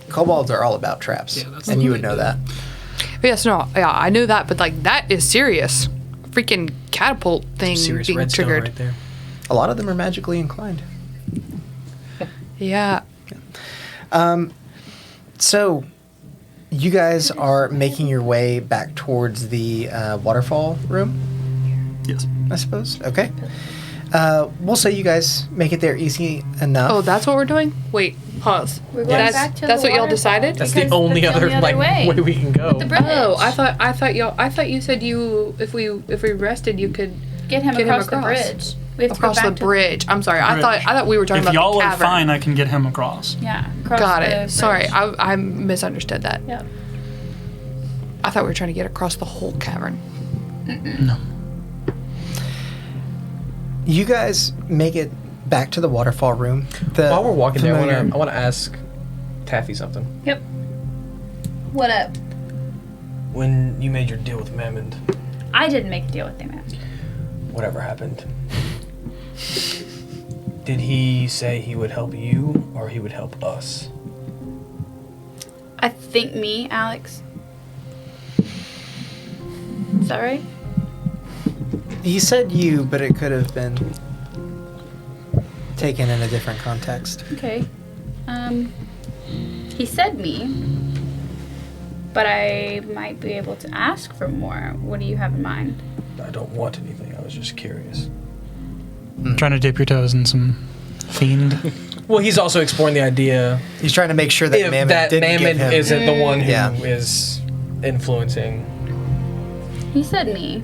Kobolds are all about traps, and you would know that. Yes, no, yeah, I knew that, but like that is serious. Freaking catapult thing Serious being redstone triggered. right there. A lot of them are magically inclined. Yeah. So, you guys are making your way back towards the waterfall room, Yes. I suppose. Okay. We'll say you guys make it there easy enough. Oh, that's what we're doing? Wait, pause. We're going That's, back to that's the what y'all waterfall. decided? That's Because the only that's other way we can go. The bridge. Oh, I thought you said if we rested you could Get him get him across the across. bridge. We have to go across back the bridge. I'm sorry. I thought we were talking If about y'all the are cavern. fine, I can get him across. Yeah. Across Got the it. bridge. Sorry, I misunderstood that. Yep. I thought we were trying to get across the whole cavern. No. You guys make it back to the waterfall room. While we're walking there, familiar- I want to ask Taffy something. Yep. What up? When you made your deal with Mammon, I didn't make a deal with him. whatever happened, did he say he would help you or he would help us? I think me, Alex. Is that right? He said you, but it could have been taken in a different context. Okay. He said me, but I might be able to ask for more. What do you have in mind? I don't want anything. I was just curious. Trying to dip your toes in some fiend. Well, he's also exploring the idea He's trying to make sure that if Mammon that didn't give Mammon him. isn't the one who Yeah. is influencing. He said me.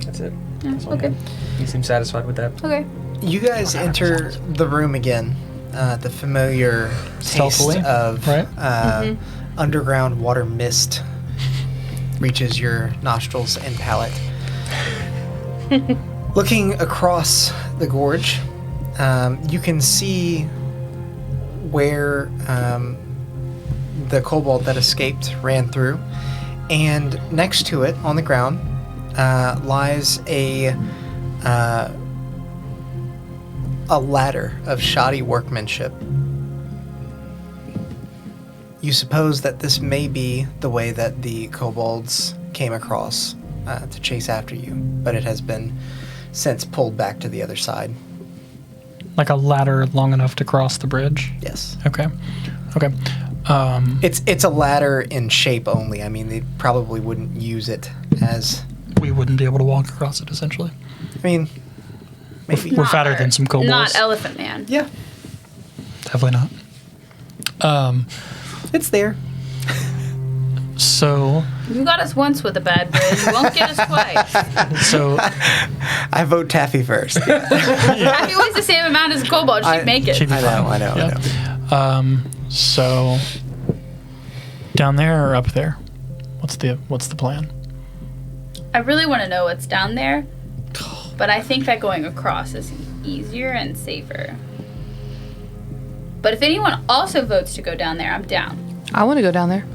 That's it. Yeah, That's all okay. He seems satisfied with that. Okay. You guys enter the room again. The familiar Stealthily, taste of right? underground water mist reaches your nostrils and palate. Looking across the gorge, you can see where the kobold that escaped ran through, and next to it, on the ground, lies a ladder of shoddy workmanship. You suppose that this may be the way that the kobolds came across to chase after you, but it has been since pulled back to the other side. Like a ladder long enough to cross the bridge. Yes. Okay. Okay. It's a ladder in shape only. I mean, they probably wouldn't use it as... We wouldn't be able to walk across it, essentially. I mean, maybe... We're fatter than some kobolds. Not Elephant Man. Yeah, Definitely not. it's there. So, You got us once with a bad bridge. You won't get us twice. so I vote Taffy first. Taffy weighs the same amount as Kobold. She'd make it. she'd be I fine. know. Yeah. So down there or up there? What's the plan? I really want to know what's down there, but I think that going across is easier and safer. But if anyone also votes to go down there, I'm down. I want to go down there.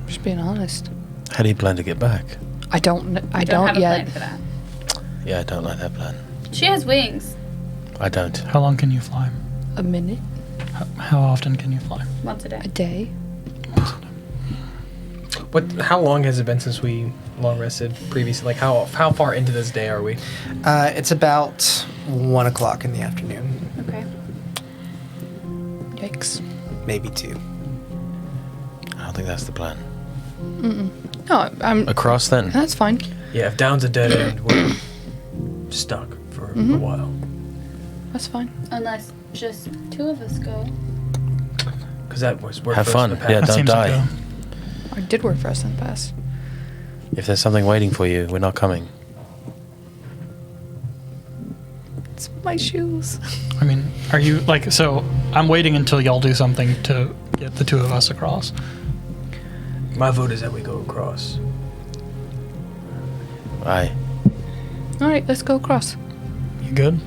Just being honest. How do you plan to get back? I don't I don't have a yet. plan for that. Yeah, I don't like that plan. She has wings. I don't. How long can you fly? A minute, How often can you fly? Once a day. a day. How long has it been since we long rested previously? Like how far into this day are we? It's about 1 o'clock in the afternoon, Okay. Yikes. maybe 2. I don't think that's the plan. No, I'm. Across then. That's fine. Yeah, if down's a dead end, we're stuck for a while. That's fine. Unless just 2 of us go. Because that was worth Have for us fun. in the past. Yeah, That don't seems like die. It did work for us in the past. If there's something waiting for you, we're not coming. It's my shoes. I mean, are you like so? I'm waiting until y'all do something to get the 2 of us across. My vote is that we go across. Aye. All right, let's go across. You good?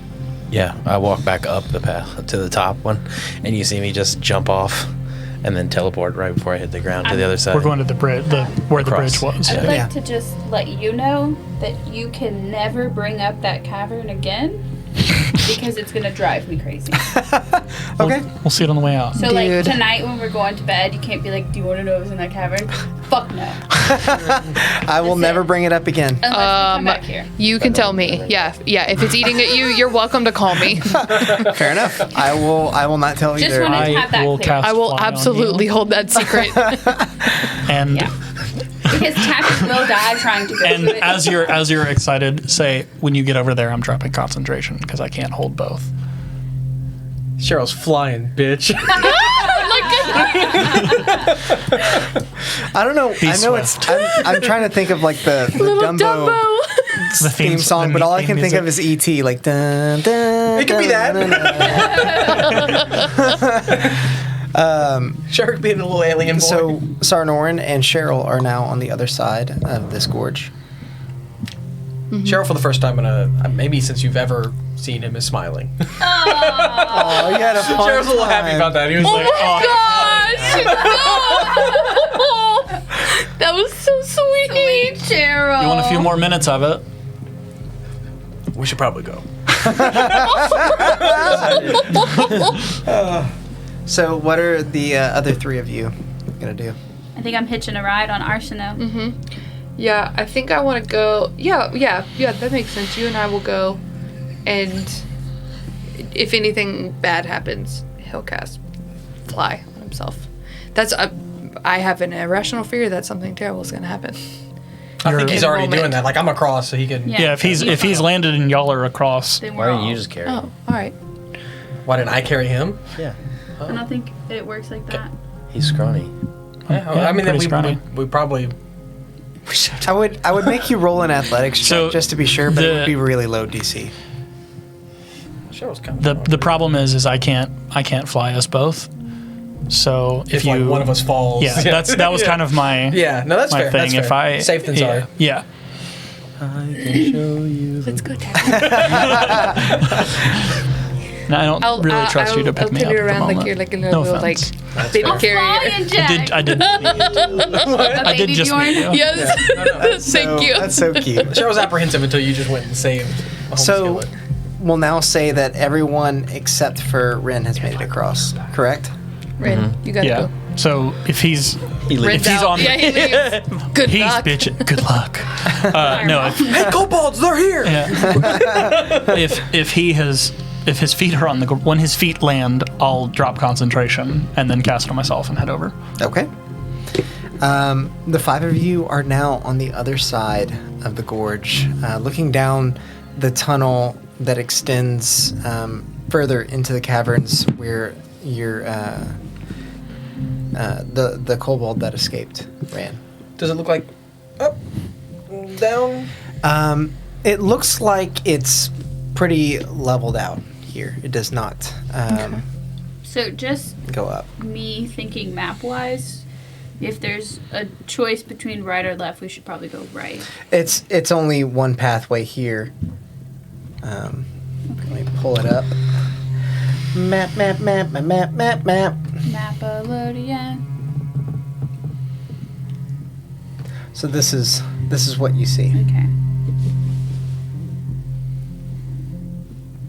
Yeah, I walk back up the path to the top one, and you see me just jump off and then teleport right before I hit the ground to the other side. We're going to the bridge, where the Across. bridge was. I'd Yeah. like Yeah. to just let you know that you can never bring up that cavern again because it's gonna drive me crazy. Okay. We'll see it on the way out. So like Dude. tonight when we're going to bed, you can't be like, "Do you want to know what was in that cavern?" Fuck no. I will That's never it. bring it up again. Unless we come back here. You can tell me. Yeah, if it's eating at you, you're welcome to call me. Fair enough. I will not tell Just either. wanna- I have that will clear. cast I will fly on absolutely you, hold that secret. and Yeah. Because Taffy will die trying to go and to it. as you're excited, say when you get over there, I'm dropping concentration because I can't hold both. Cheryl's flying, bitch. I don't know. Be I know swift. I'm trying to think of like the Little Dumbo, Dumbo. The theme song, but all I can think of is E.T. Like dun dun. It could be that. dun. Shark being a little alien boy. So Sarnoran and Cheryl are now on the other side of this gorge. Cheryl, for the first time in maybe since you've ever seen him, is smiling. Oh, you had a fun Cheryl's a little happy about that. He was like, Oh my gosh! That was so sweet. Cheryl. You want a few more minutes of it? we should probably go. So what are the other 3 of you gonna do? I think I'm hitching a ride on Arsino. Yeah, I think I want to go. Yeah, that makes sense. You and I will go, and if anything bad happens, he'll cast fly on himself. That's I have an irrational fear that something terrible is going to happen. I think he's in a already moment. doing that. Like, I'm across, so he can. Yeah, if he's landed and y'all are across, Then Why we're don't you all- just carry Oh, him? all right. Why didn't I carry him? Yeah. I don't think it works like that. He's scrawny. Yeah, Yeah, I mean, pretty scrawny. we probably. I would make you roll an athletics check So, just to be sure, but it the- would be really low DC. Cheryl's kind of. the problem is I can't fly us both. So If like one of us falls. yeah, that was kind of my Yeah, no, that's my fair. thing. That's If fair. I Safe than yeah, sorry. yeah. I can show you. Let's go, Taffy. No, I don't really trust you to pick I'll me turn up you at the around like moment. you're like a No little like offense. baby I'll carrier. fly and Jack. I did. I did just meet you. Yes. Thank you. That's so cute. Cheryl's apprehensive until you just went and saved a home So skillet. we'll now say that everyone except for Ren has made it across, correct? Ren, you gotta Yeah. go. So if he's Ren's he's out. on, Yeah, he leaves. Good he's luck. bitching. Good luck. No, Hey, kobolds, they're here! if his feet are on the when his feet land, I'll drop concentration and then cast on myself and head over. Okay. The 5 of you are now on the other side of the gorge, looking down the tunnel that extends further into the caverns where your the kobold that escaped ran. Does it look like up, down? It looks like it's pretty leveled out here. It does not So just go up. me thinking map-wise, if there's a choice between right or left, we should probably go right. It's only one pathway here. Let me pull it up. Map. Mapalodian. So this is what you see. Okay.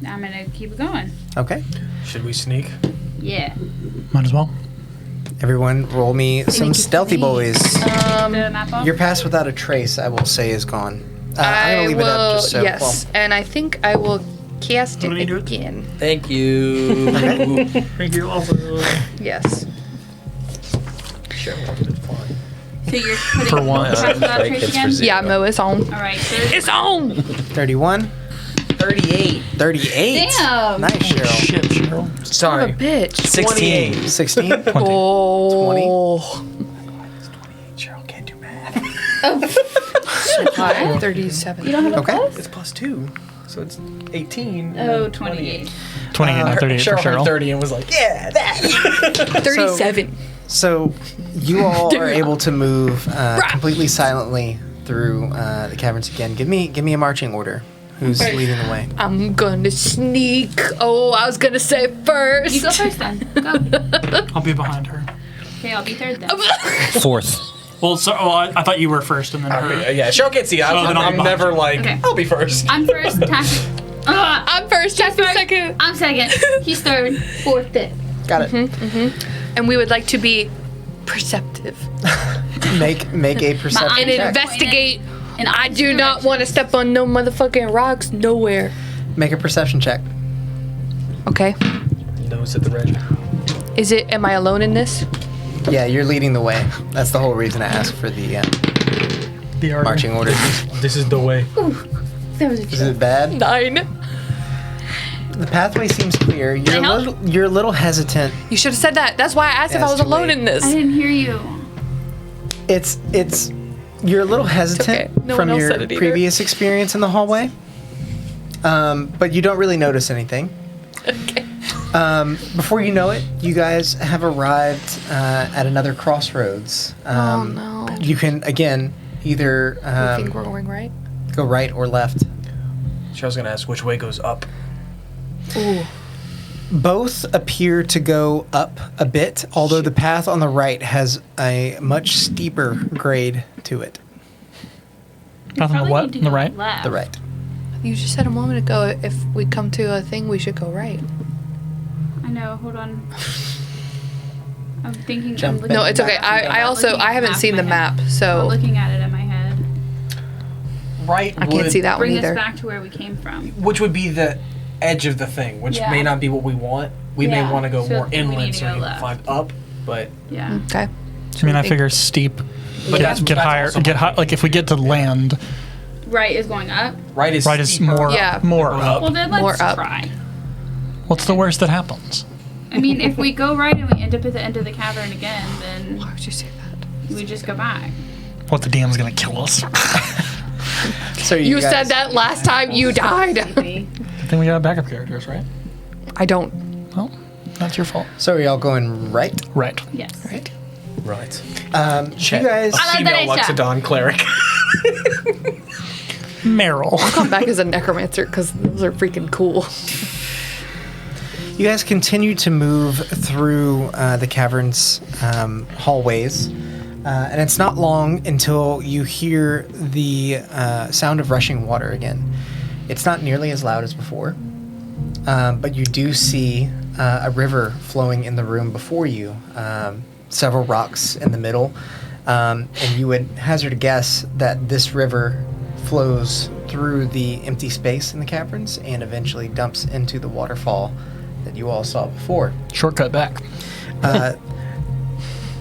I'm gonna keep going. Okay. Should we sneak? Yeah. Might as well. Everyone, roll me some stealthy boys. The map off? Your pass without a trace, I will say, is gone. I'm I gonna leave will. it up just so. Yes, and I think I will cast Let me it do it. again. Thank you. Thank you also. Yes. So you're putting For one. pass without Strike trace hits again? for zero. Yeah, Mo, it's on. All right. So It's on. 31. 38. 38. Damn. Nice, Cheryl. Shit, Cheryl. Son of Sorry. a bitch. 16. 16. Oh. Cheryl can't do math. 37. You don't have a Okay. plus? It's +2, so it's 18. Oh, 28. 28, not 38 for Cheryl heard Cheryl. 30 and was like, yeah, that. 37. So, you all are able to move completely silently through the caverns again. Give me a marching order. Who's leading the way? I'm gonna sneak. Oh, I was gonna say first. You go first then. Go. I'll be behind her. Okay, I'll be third then. Fourth. Well, I thought you were first and then her. Yeah, Cheryl can't see. then I'll be I'm behind never you. like, Okay. I'll be first. I'm first. Taffy. I'm first. Taffy second. I'm second. He's third. Fourth, fifth. Got it. And we would like to be perceptive Make a perception and check. investigate. And I do not want to step on no motherfucking rocks nowhere. Make a perception check. Okay. Nose at the red. Am I alone in this? Yeah, you're leading the way. That's the whole reason I asked for the The order. marching orders. This is the way. That was a Is joke. it bad? 9. The pathway seems clear. I help? You're a little hesitant. You should have said that. That's why I asked if Yeah, I it's was too alone late. in this. I didn't hear you. It's you're a little hesitant okay. No from one else your said it either. previous experience in the hallway. But you don't really notice anything. Okay. Before you know it, you guys have arrived at another crossroads. Oh, no. You can again either I think we're going right. go right or left. Cheryl's gonna ask which way goes up. Ooh. Both appear to go up a bit, although the path on the right has a much steeper grade to it. Nothing on the Probably what? need to On the go right? left. The right. You just said a moment ago if we come to a thing, we should go right. I know. Hold on. I'm thinking. Jump I'm looking No, it's okay. I also I haven't seen the map, I'm so looking at it in my head. Right. I can't see that one Bring us either. back to where we came from. Which would be the edge of the thing, which Yeah. may not be what we want. We may Yeah, want to go so more we need inland to so go we can left. climb up. But Yeah. Okay. I mean, I figure steep. But Get, get that's higher. also Get my high. Like if we get to land, Right is going up. right is right is steeper. more. Yeah. More Up. up. Well, then let's More up. try. What's the worst that happens? I mean, if we go right and we end up at the end of the cavern again, then Why would you say that? we just go back. What, the DM's gonna kill us? So You guys- said that last time you died. Maybe. I think we got backup characters, right? I don't. Well, that's your fault. So are y'all going right? Right. Yes. Right. Right. You guys. I like that Female idea. Luxodon cleric. Meryl. Come back as a necromancer because those are freaking cool. You guys continue to move through the cavern's hallways, and it's not long until you hear the sound of rushing water again. It's not nearly as loud as before, but you do see a river flowing in the room before you, several rocks in the middle, and you would hazard a guess that this river flows through the empty space in the caverns and eventually dumps into the waterfall that you all saw before. Shortcut back.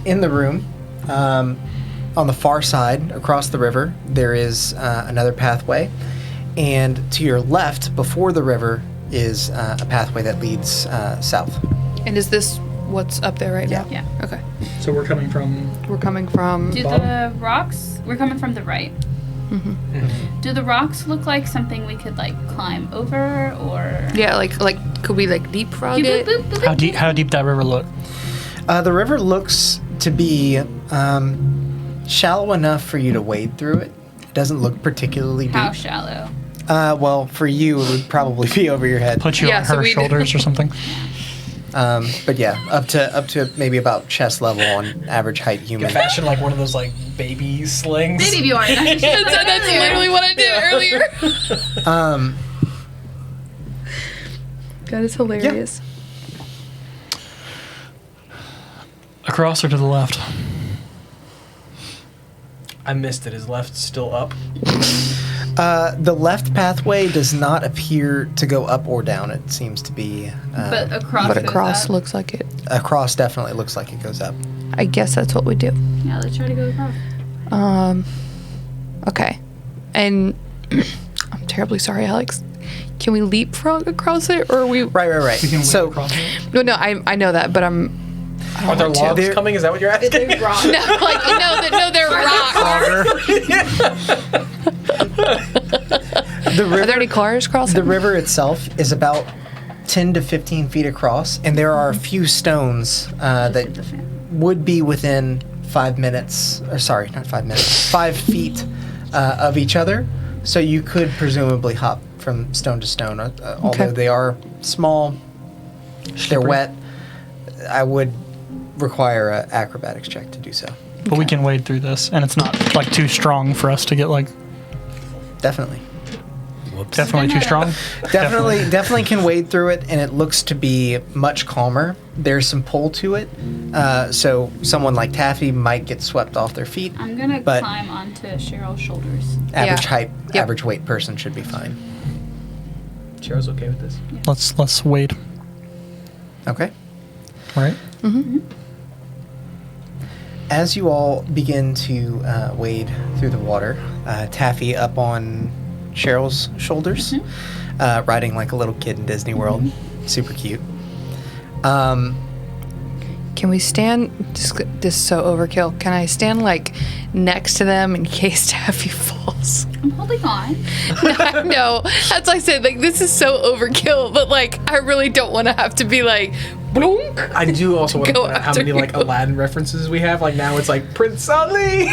In the room, on the far side, across the river, there is another pathway. And to your left, before the river, is a pathway that leads south. And is this what's up there right now? Yeah. Okay. So we're coming from. We're coming from. Do the rocks? We're coming from the right. Mm-hmm. Do the rocks look like something we could like climb over, or? Yeah, like could we like leapfrog You it? boop, boop, boop, How boop, deep? How deep that river look? The river looks to be shallow enough for you to wade through it. It doesn't look particularly deep. How shallow? Well, for you, it would probably be over your head. Put you Yeah, on so her we- shoulders or something. But yeah, up to maybe about chest level on average height human. Fashion like one of those like baby slings. Maybe Bjorn. That's literally what I did earlier. Um, That is hilarious. Across or to the left? I missed it. Is left still up? The left pathway does not appear to go up or down. It seems to be. But across. But goes across up. looks like it. Across definitely looks like it goes up. I guess that's what we do. Yeah, let's try to go across. Okay. And I'm terribly sorry, Alex. Can we leapfrog across it, or are we? Right. We can wade So across it. No, I know that, but I don't Are there want to. logs coming? Is that what you're asking? No, like they're rocks. the river, Are there any cars crossing? the river itself is about 10 to 15 feet across, and there are a few stones that would be within 5 minutes. Or sorry, not 5 minutes. 5 feet of each other. So you could presumably hop from stone to stone, although they are small. They're wet. I would require an acrobatics check to do so. But we can wade through this, and it's not like too strong for us to get like Definitely. definitely too strong. Definitely can wade through it, and it looks to be much calmer. There's some pull to it, so someone like Taffy might get swept off their feet. I'm gonna But- climb onto Cheryl's shoulders. Average height, Yep. average weight person should be fine. Cheryl's okay with this. Let's wade. Okay. Right. As you all begin to wade through the water, Taffy up on Cheryl's shoulders, riding like a little kid in Disney World. Super cute. Can we stand? This is so overkill. Can I stand like next to them in case Taffy falls? I'm holding on. I know. That's why I said like this is so overkill, but like I really don't want to have to be like, blunk. I do also want to Go point out how after many like you. Aladdin references we have. Like now it's like Prince Ali.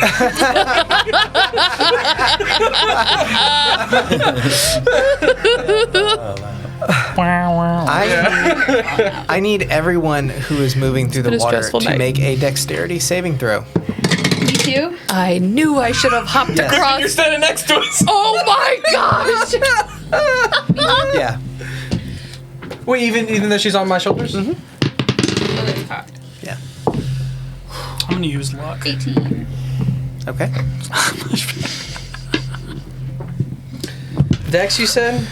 I need everyone who is moving through been the a water stressful to night. make a dexterity saving throw. Me too. I knew I should have hopped Yes. across. You're standing next to us. Oh my gosh! Yeah. Wait, even though she's on my shoulders. Oh, it's cocked. Yeah. I'm gonna use luck. 18. Okay. Dex, you said?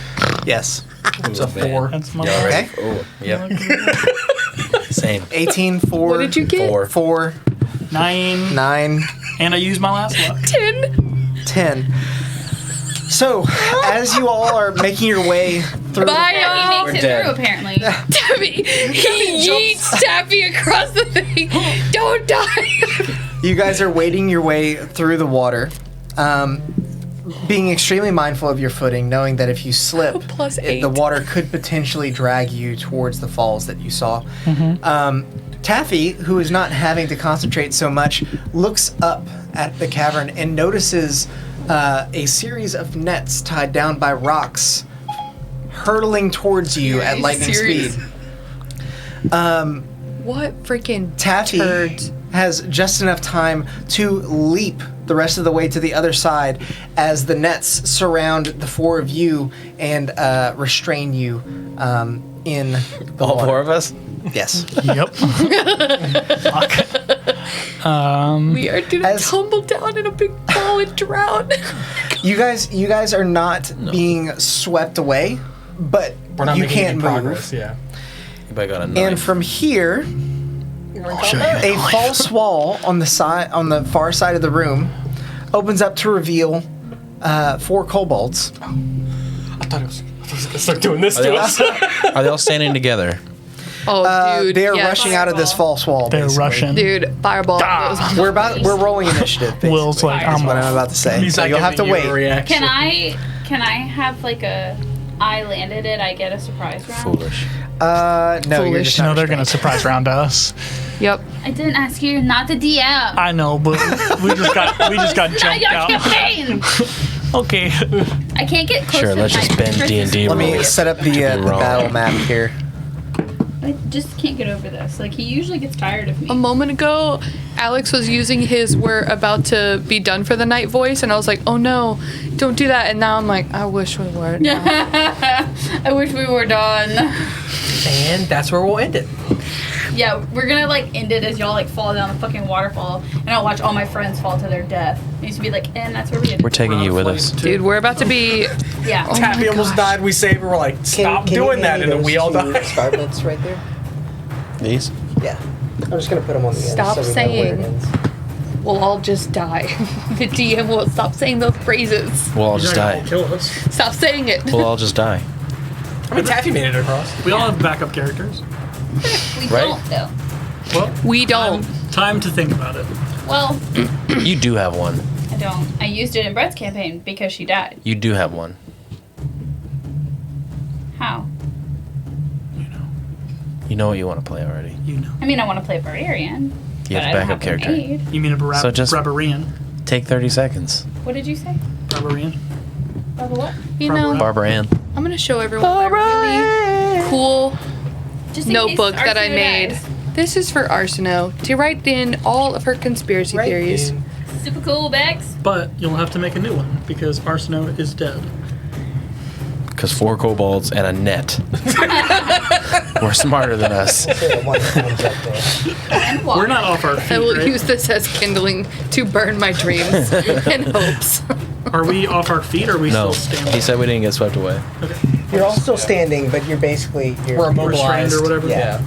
Yes. It's a 4. That's my Yeah, luck. right. Okay. Oh, yep. Same. 18, 4. What did you get? 4, 9, 9, and I used my last luck. 10. 10. So, as you all are making your way through, Bye, He y'all. makes it dead. through, apparently. Taffy, he yeets Taffy across the thing. Don't die. you guys are wading your way through the water, being extremely mindful of your footing, knowing that if you slip, Plus 8. the water could potentially drag you towards the falls that you saw. Taffy, who is not having to concentrate so much, looks up at the cavern and notices a series of nets tied down by rocks hurtling towards you at lightning serious? speed. What freaking Taffy turds. has just enough time to leap the rest of the way to the other side as the nets surround the 4 of you and restrain you in the All water. 4 of us? Yes. Yep. Fuck. We are gonna As- tumble down in a big ball and drown. You guys are not being swept away, but We're not you making can't any move. progress. Yeah. Anybody got a And knife? from here, a false wall on the far side of the room opens up to reveal 4 kobolds. I thought it was gonna start doing this Are they to all- us. Are they all standing together? Oh, dude. They are yes. rushing out of this false wall. They're basically. Russian. Dude, fireball. We're rolling initiative. Basically, Will's like, is I'm what I'm about to say. He's So not you'll have to giving you a wait. reaction. Can I have like a I landed it, I get a surprise round? Foolish. No, you're Foolish. just No, not they're gonna restrained. surprise round us. Yep. I didn't ask you, not the DM. I know, but we just got Not jumped your out. campaign. Okay. I can't get close Sure, to let's my just bend Christmas D&D Let me rules. set up the wrong. battle map here. I just can't get over this. Like, he usually gets tired of me. A moment ago, Alex was using his "we're about to be done for the night" voice, and I was like, "Oh no, don't do that!" And now I'm like, "I wish we were." I wish we were done. And that's where we'll end it. Yeah, we're gonna like end it as y'all like fall down the fucking waterfall, and I'll watch all my friends fall to their death. It used to be like, and that's where we end. We're taking you with us. Dude, we're about to be. Yeah. Taffy almost died. We saved her. We're like, stop doing that, and then we all died. Scarlets right there. These? Yeah. I'm just gonna put them on the end. Stop so we know saying. where it ends. We'll all just die. The DM will stop saying those phrases. We'll all just die. Kill us. Stop saying it. We'll all just die. I mean, Taffy made it across. We all have backup characters. We Right? don't though. Well, We don't. time to think about it. Well, You do have one. I don't. I used it in Brett's campaign because she died. You do have one. How? You know what you want to play already. You know. I mean, I want to play Barbarian. You but have I a don't backup have the character. maid. You mean a So just- Barbarian? Take 30 seconds. What did you say? Barbarian? Barbara what? You know, Barbara Ann. I'm gonna show everyone my really cool Just in notebook case that I Arsino made. dies. This is for Arsino to write in all of her conspiracy theories. Super cool, Bex. But you'll have to make a new one because Arsino is dead. Because 4 kobolds and a net were smarter than us. And water. We're not off our feet, I will right? use this as kindling to burn my dreams and hopes. Are we off our feet or are we No, still standing? he said we didn't get swept away. Okay. You're all still standing, but you're basically We're immobilized. Restrained or whatever? Yeah.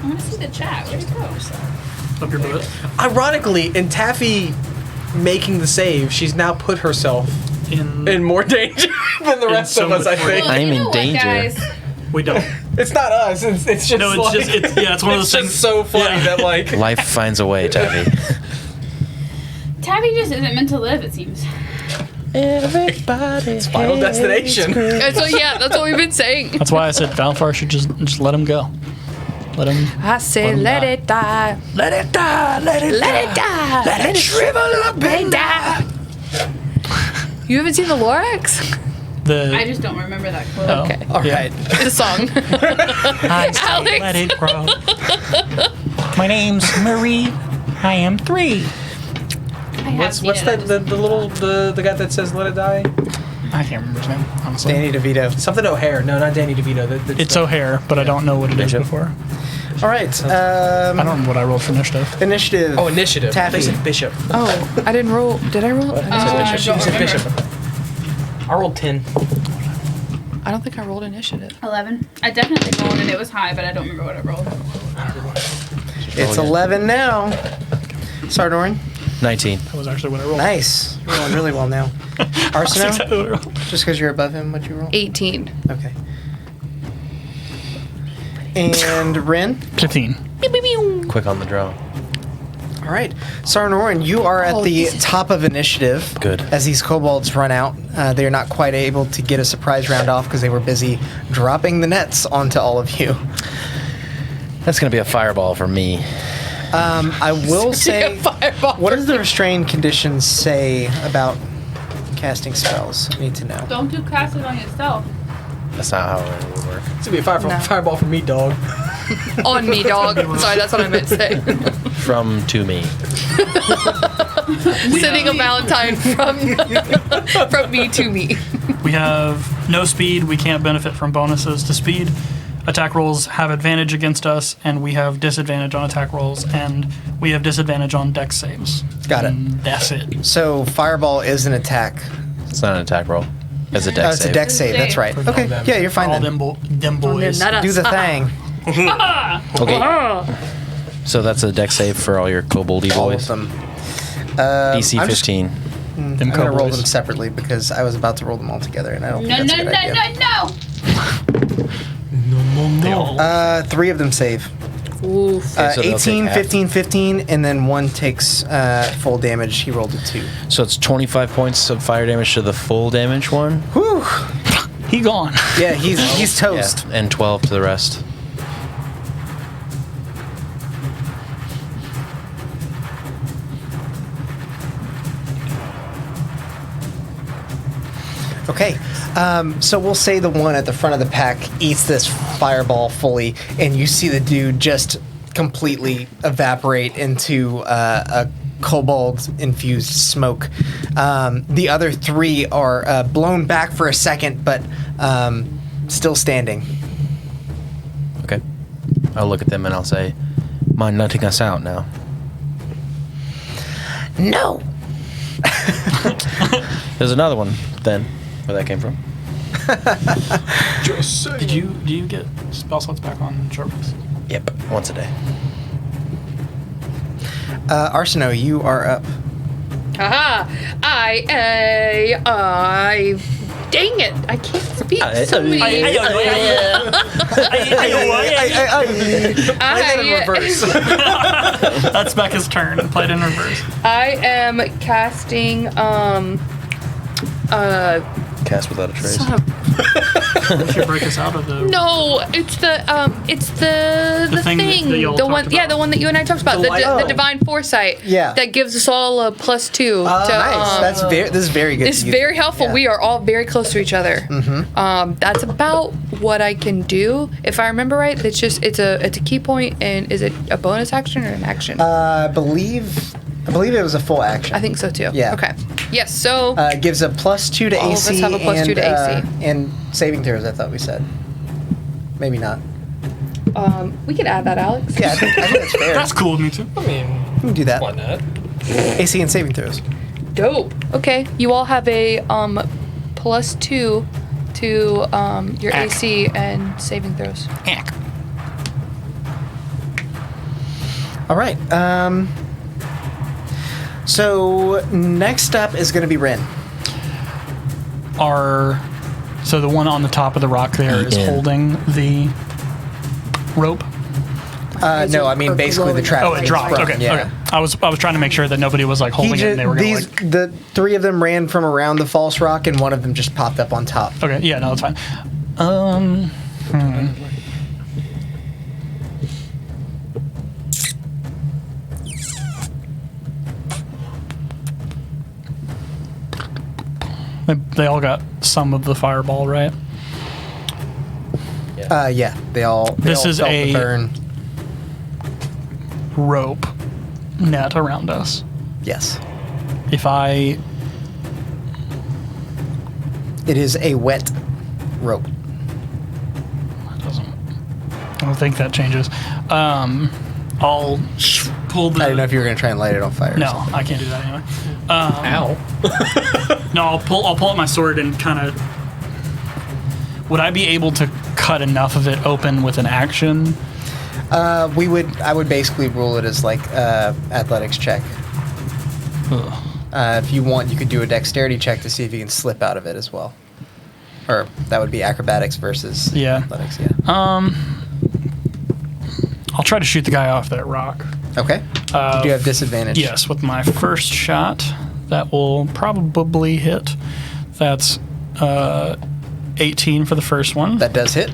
I want to see the chat. Where'd it go? Up your butt. Ironically, in Taffy making the save, she's now put herself in more danger than the rest so of us, I much more think. Well, I'm you in know what, danger. guys? We don't. It's not us. It's just No, it's like, just it's yeah. It's one of those it's things. just so funny yeah. that like Life finds a way, Taffy. Tabby just isn't meant to live, it seems. Everybody's Final Destination. So yeah, that's what we've been saying. That's why I said Valfar should just let him go. Let him. I say Let 'em let die. it die. Let it die. Let it Let it die. Let it shrivel up and die. You haven't seen the Lorax? The I just don't remember that quote. oh, Okay. All yeah. right. The song. I say Alex. let it grow. My name's Marie. I am 3. I have what's seen it, I that the guy that says let it die? I can't remember his name, honestly. Danny DeVito. Something O'Hare. No, not Danny DeVito. It's O'Hare, but I don't know what it is Bishop. before. All right. I don't remember what I rolled for initiative. Initiative. Oh, initiative. Taffy. They said Bishop. Oh, I didn't roll. Did I roll? She I said don't Bishop. remember. I rolled 10. I don't think I rolled initiative. 11. I definitely rolled and it was high, but I don't remember what I rolled. It's 11 now. Sarnoran. 19. That was actually what I rolled. Nice. You're rolling really well now. That's Arsino. exactly what I rolled. Just because you're above him, what'd you roll? 18. Okay. And Rin. 15. Quick on the draw. All right. Sarnoran, you are at Oh, the this is- top of initiative. Good. As these kobolds run out, they're not quite able to get a surprise round off because they were busy dropping the nets onto all of you. That's going to be a fireball for me. I will say, Fireball. what does the restrained conditions say about casting spells? I need to know. Don't you cast it on yourself. That's not how it would work. It's gonna be a No. fireball for me, dog. On me, dog. Sorry, that's what I meant to say. From to me. Sending a Valentine from me to me. We have no speed. We can't benefit from bonuses to speed. Attack rolls have advantage against us, and we have disadvantage on attack rolls, and we have disadvantage on dex saves. Got it. And that's it. So fireball is an attack. It's not an attack roll. It's a dex Oh, it's save. a dex save. That's right. Okay. Yeah, you're fine All then. them boys. Do the thing. Okay. So that's a dex save for all your koboldy All of boys. them. DC I'm just- 15. Them I'm gonna roll cowboys. them separately because I was about to roll them all together, and I don't No, think no, that's no, a good idea. no. 3 of them save. Oof. Okay, so they'll 18, take half. 15, 15, and then one takes full damage. He rolled a 2. So it's 25 points of fire damage to the full damage one. Whew. He gone. Yeah, he's toast. Yeah, and 12 to the rest. Okay, so we'll say the one at the front of the pack eats this fireball fully, and you see the dude just completely evaporate into a kobold-infused smoke. The other 3 are blown back for a second, but still standing. Okay. I'll look at them and I'll say, mind nutting us out now? No. There's another one then, where that came from. Do you get spell slots back on short rest? Yep, once a day. Arsino, you are up. Haha! Dang it! I can't speak so many. Play that in reverse. That's Becca's turn. Played in reverse. I am casting Cast without a trace. son of- You should break us out of the. no, it's the thing thing, that y'all the talked one, yeah, about. the one that you and I talked about, the divine foresight, Yeah. that gives us all a +2. to, Nice. This is very good. It's to use. very helpful. Yeah. We are all very close to each other. That's about what I can do, if I remember right. It's a key point, and is it a bonus action or an action? I believe it was a full action. I think so too. Yeah. Okay. Yes. So It gives a +2 to All of us AC. have a +2 to AC. And saving throws, I thought we said. Maybe not. we could add that, Alex. Yeah, I think that's fair. That's cool with me too. I mean, We can do that. why not? AC and saving throws. Dope. Okay. You all have a +2 to your AC and saving throws. All right. So next up is going to be Ren. So the one on the top of the rock there is holding the rope. No, I mean basically the trap. Oh, it dropped. sprung, Okay. yeah. Okay. I was trying to make sure that nobody was like holding it and they were going to like. The three of them ran from around the false rock, and one of them just popped up on top. Okay. Yeah. No, that's fine. They all got some of the fireball, right? Yeah, they all. This is felt a- the burn. Rope net around us. Yes, If I it is a wet rope. I don't think that changes. I'll pull the. I didn't know if you were going to try and light it on fire. or No, something. I can't do that anyway. Ow. No, I'll pull out my sword and kind of. Would I be able to cut enough of it open with an action? I would basically rule it as like athletics check. Ugh. If you want, you could do a dexterity check to see if you can slip out of it as well. Or that would be acrobatics versus athletics. Yeah. I'll try to shoot the guy off that rock. Okay. You do have disadvantage. Yes, with my first shot, that will probably hit. That's 18 for the first one. That does hit.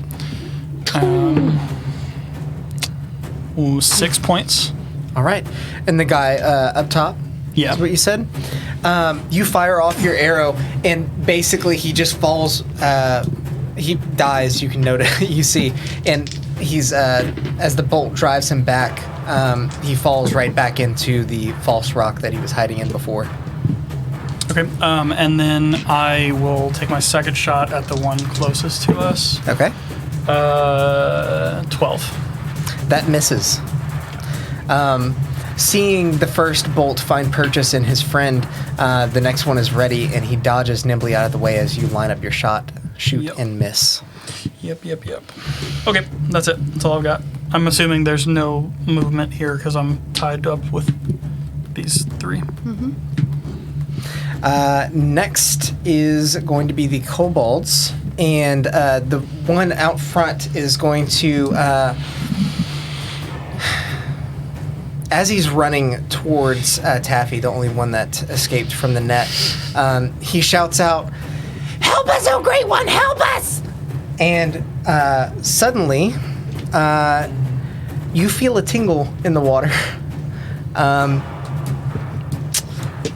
6 points. All right. And the guy up top. Yeah. Is what you said. You fire off your arrow, and basically he just falls. He dies. You can note it. You see, and he's as the bolt drives him back. He falls right back into the false rock that he was hiding in before. Okay. And then I will take my second shot at the one closest to us. Okay. 12. That misses. Seeing the first bolt find purchase in his friend, the next one is ready, and he dodges nimbly out of the way as you line up your shot, shoot, Yep. and miss. Yep. Okay, that's it. That's all I've got. I'm assuming there's no movement here because I'm tied up with these three. Next is going to be the kobolds, and the one out front is going to, as he's running towards Taffy, the only one that escaped from the net, he shouts out, "Help us, oh great one, help us!" And suddenly, you feel a tingle in the water.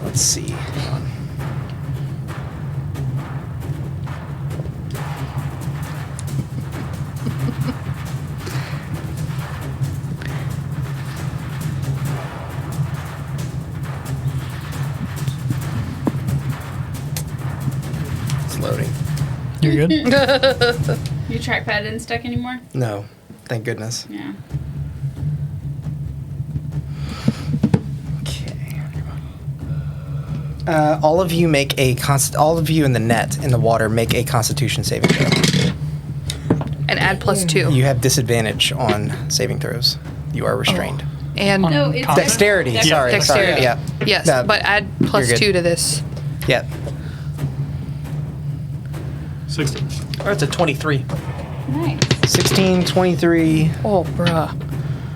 Let's see. Hang on. It's loading. You're good? Your trackpad isn't stuck anymore? No, thank goodness. Yeah. All of you make all of you in the net in the water make a Constitution saving throw. And add +2. You have disadvantage on saving throws. You are restrained. And No, it's Dexterity. Dex- Sorry. Dexterity. Yeah. Yes, No, but add you're good. +2 to this. Yeah. 16. Or it's a 23. Nice. 16, 23. Oh, bruh.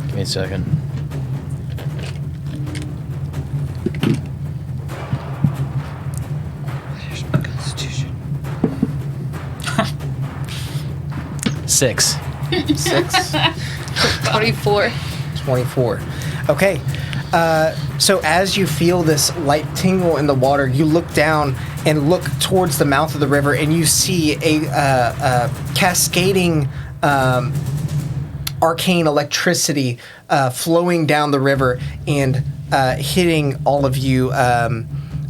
Give me a second. Six. 24. 24. Okay. So as you feel this light tingle in the water, you look down and look towards the mouth of the river, and you see a cascading arcane electricity flowing down the river and hitting all of you.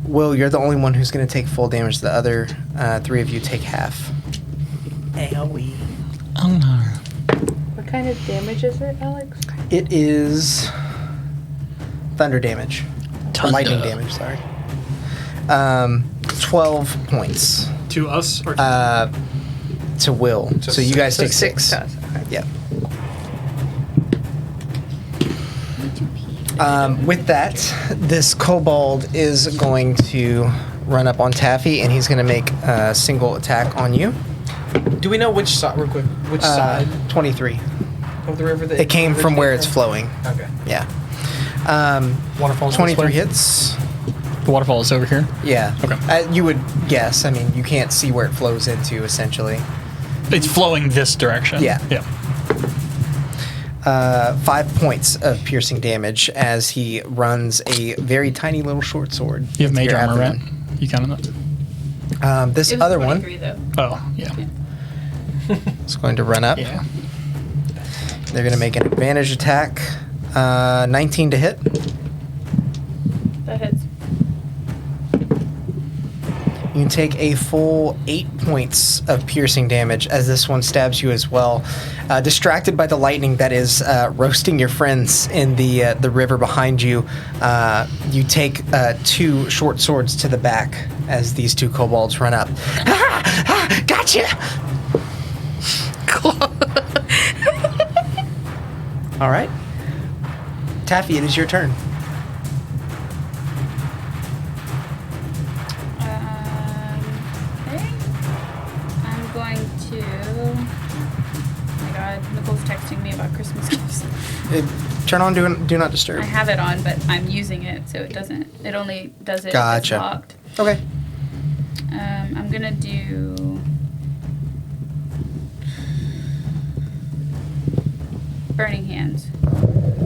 Will, you're the only one who's going to take full damage. The other three of you take half. Owie. Oh no. What kind of damage is it, Alex? It is thunder damage. Thunder. Lightning damage, sorry. 12 points To us or to Will. So you guys take 6. Okay. Yeah. With that, this kobold is going to run up on Taffy, and he's going to make a single attack on you. Do we know which side, real quick, which side 23. of the river that It came from where it's flowing. Okay. Yeah. waterfalls? 23 this way? hits. The waterfall is over here. Yeah. Okay. You would guess. I mean, you can't see where it flows into, essentially. It's flowing this direction. Yeah. Yeah. 5 points of piercing damage as he runs a very tiny little short sword. You have into mage your armor, right? abdomen. You counted that? This It was other one 23, though. Oh, yeah. is going to run up. Yeah. They're going to make an advantage attack. 19 to hit. That hits. You can take a full 8 points of piercing damage as this one stabs you as well. Distracted by the lightning that is roasting your friends in the river behind you, you take 2 short swords to the back as these 2 kobolds run up. Gotcha! All right. Taffy, it is your turn. Okay. I'm going to. Oh my God, Nicole's texting me about Christmas gifts. Turn on Do Not Disturb. I have it on, but I'm using it, so it doesn't. It only does it Gotcha. if it's locked. Okay. I'm gonna do. Burning Hands.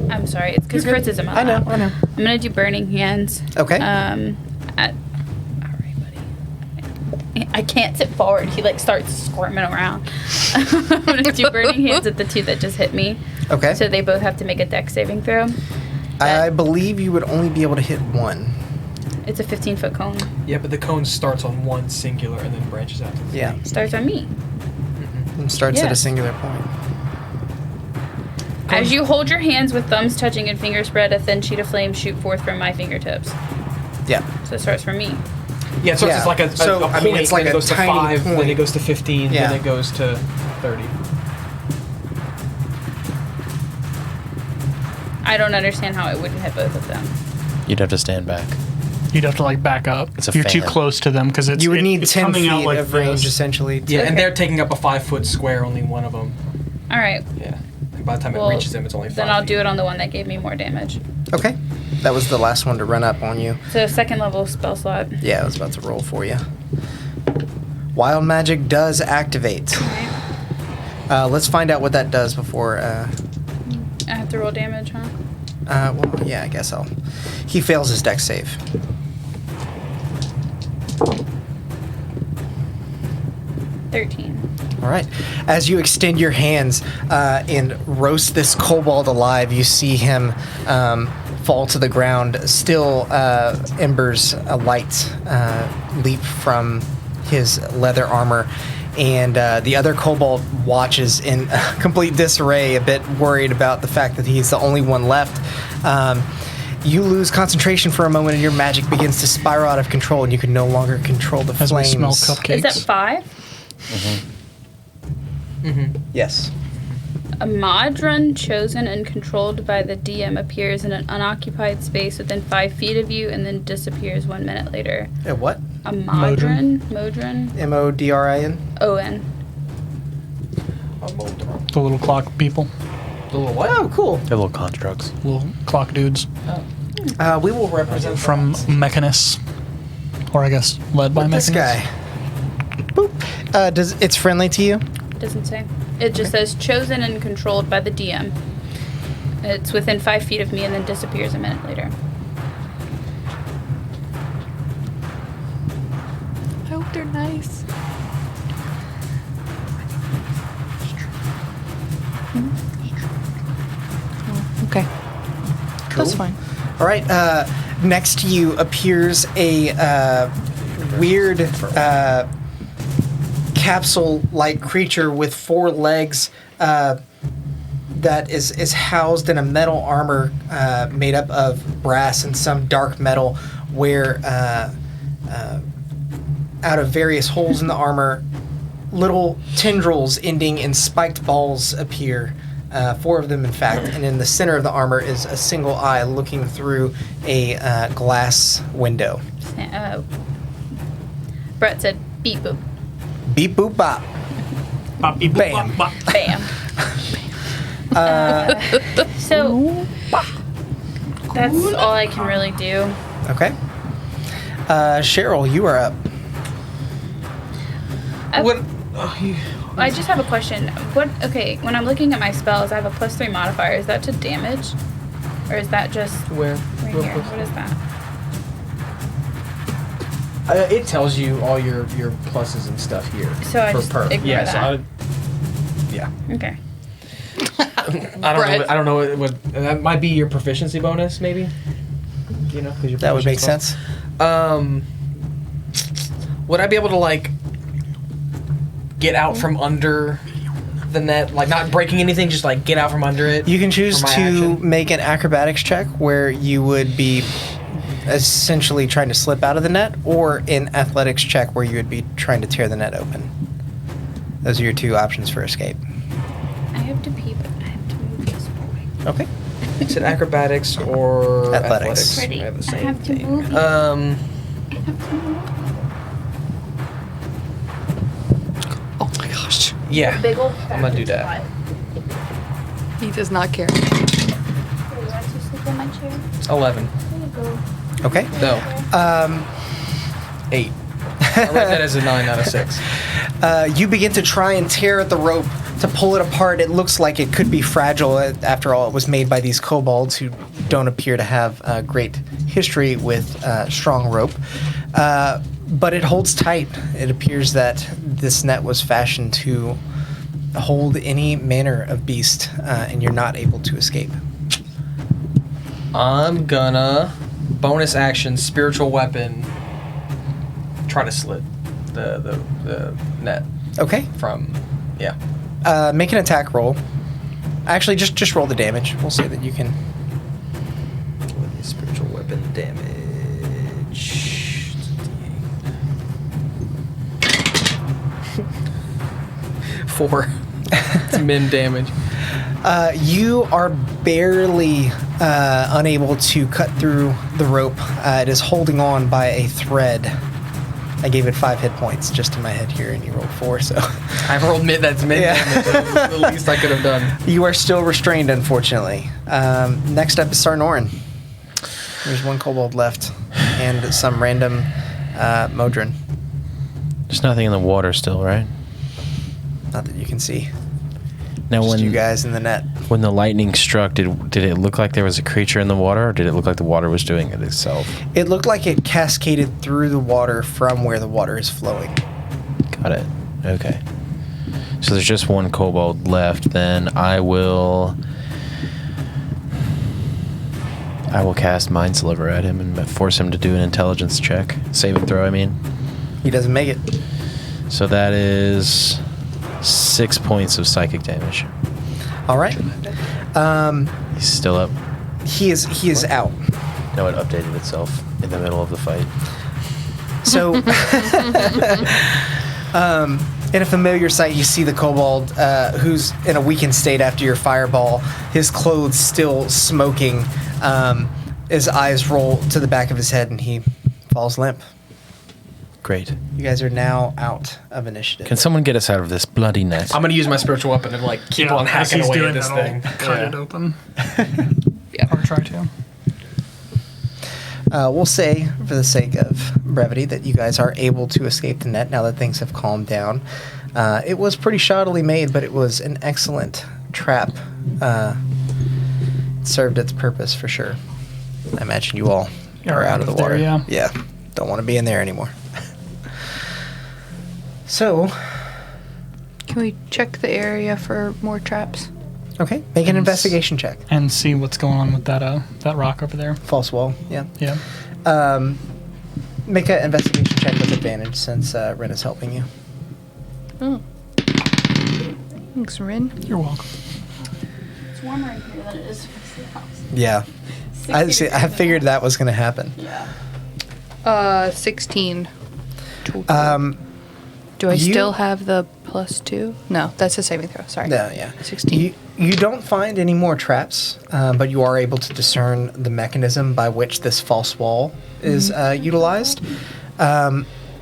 I'm sorry, it's because Fritz is in my I know. lap. I know. I'm gonna do Burning Hands. Okay. All right, buddy. I can't sit forward. He like starts squirming around. I'm gonna do Burning Hands at the 2 that just hit me. Okay. So they both have to make a dex saving throw. I believe you would only be able to hit one. It's a 15-foot cone. Yeah, but the cone starts on one singular and then branches out to 3. Yeah. Starts on me. And starts at Yeah. a singular point. As you hold your hands with thumbs touching and fingers spread, a thin sheet of flame shoot forth from my fingertips. Yeah. So it starts from me. Yeah, so Yeah. it's like a So, a I mean, point, it's like then a it goes to tiny 5, then point. it goes to 15, Yeah. then it goes to 30. I don't understand how it wouldn't hit both of them. You'd have to stand back. You'd have to like back up. It's a You're too fan. close to them because it's You would need it's 10 coming feet out like of range, this. essentially. Yeah, and Okay. they're taking up a 5-foot square, only one of them. All right. Yeah. And by the time Well, it reaches them, it's only 5 then I'll feet. do it on the one that gave me more damage. Okay. That was the last one to run up on you. So 2nd level spell slot. Yeah, I was about to roll for you. Wild magic does activate. Let's find out what that does before. I have to roll damage, huh? Well, yeah, I guess I'll. He fails his dex save. All right. As you extend your hands and roast this kobold alive, you see him fall to the ground. Still, embers alight leap from his leather armor. And the other kobold watches in complete disarray, a bit worried about the fact that he's the only one left. You lose concentration for a moment, and your magic begins to spiral out of control, and you can no longer control the As we flames. smell cupcakes. Is that 5? Yes. A modron chosen and controlled by the DM appears in an unoccupied space within 5 feet of you and then disappears 1 minute later. A what? A modron? Modron? Modrin? O-N. The little clock people. The little what? Oh, cool. They're little constructs. Little clock dudes. We will represent From Mechanus. Or I guess led by this Mechanus. guy. Boop. It's friendly to you? Doesn't say. It just says chosen and controlled by the DM. It's within 5 feet of me and then disappears a minute later. I hope they're nice. Okay. That's fine. All right. Next to you appears a weird capsule-like creature with 4 legs that is housed in a metal armor made up of brass and some dark metal, where out of various holes in the armor, little tendrils ending in spiked balls appear. 4 of them, in fact, and in the center of the armor is a single eye looking through a glass window. Brett said beep boop. Beep boop bop. Bop, beep, boop, Bam. bop, bop. Bam. So that's all I can really do. Okay. Cheryl, you are up. What? I just have a question. Okay, when I'm looking at my spells, I have a +3 modifier. Is that to damage? Or is that just Where? right here? What is that? It tells you all your pluses and stuff here. So I just ignore yeah, that. Yeah. Okay. I don't know what that might be your proficiency bonus, maybe. You know, 'cause your That would make proficiency sense. Would I be able to like get out from under the net, like not breaking anything, just like get out from under it? You can choose for to my action? make an acrobatics check where you would be essentially trying to slip out of the net, or an athletics check where you would be trying to tear the net open. Those are your 2 options for escape. I have to pee, but I have to move this boy. Okay. Is it acrobatics or Athletics. Pretty. I have the I same have to thing. move. Oh my gosh. Yeah. Big ol' I'm gonna do that. He does not care. Hey, you want to sleep in my chair? 11. There you go. Okay. No. 8. I read that as a 9 out of 6. You begin to try and tear at the rope to pull it apart. It looks like it could be fragile. After all, it was made by these kobolds who don't appear to have a great history with strong rope. But it holds tight. It appears that this net was fashioned to hold any manner of beast, and you're not able to escape. I'm gonna bonus action spiritual weapon. Try to slit the net Okay. from Make an attack roll. Actually, just roll the damage. We'll say that you can. spiritual weapon damage. 4. It's min damage. You are barely unable to cut through the rope. It is holding on by a thread. I gave it 5 hit points just in my head here, and you rolled 4, so. I rolled mid. That's min damage. That's the least I could have done. You are still restrained, unfortunately. Next up is Sarnoran. There's 1 kobold left, and some random modron. There's nothing in the water still, right? Not that you can see. Now, Just when you guys in the net. when the lightning struck, did it look like there was a creature in the water, or did it look like the water was doing it itself? It looked like it cascaded through the water from where the water is flowing. Got it. Okay. So there's just 1 kobold left. Then I will cast Mind Sliver at him and force him to do an intelligence check. Saving throw, I mean. He doesn't make it. So that is 6 points of psychic damage. All right. He's still up. He is out. No, it updated itself in the middle of the fight. So, in a familiar sight, you see the kobold who's in a weakened state after your fireball, his clothes still smoking. His eyes roll to the back of his head and he falls limp. Great. You guys are now out of initiative. Can someone get us out of this bloody net? I'm gonna use my spiritual weapon and like keep on as hacking he's away doing at this that, I'll thing. Cut Yeah. it open. Yeah. Or try to. We'll say, for the sake of brevity, that you guys are able to escape the net now that things have calmed down. It was pretty shoddily made, but it was an excellent trap. It served its purpose for sure. I imagine you all are out of the there, water. yeah. Don't want to be in there anymore. So, Can we check the area for more traps? okay, make an investigation check. And see what's going on with that rock over there. False wall, yeah. Yeah. Make an investigation check with advantage since Ren is helping you. Oh. Thanks, Rin. You're welcome. It's warmer in here than it is in the house. Yeah. 60 I degrees figured in that was going to happen. Yeah. 16. Total. Do I you- still have the +2? No, that's a saving throw. Sorry. No, yeah. 16. You don't find any more traps, but you are able to discern the mechanism by which this false wall is utilized.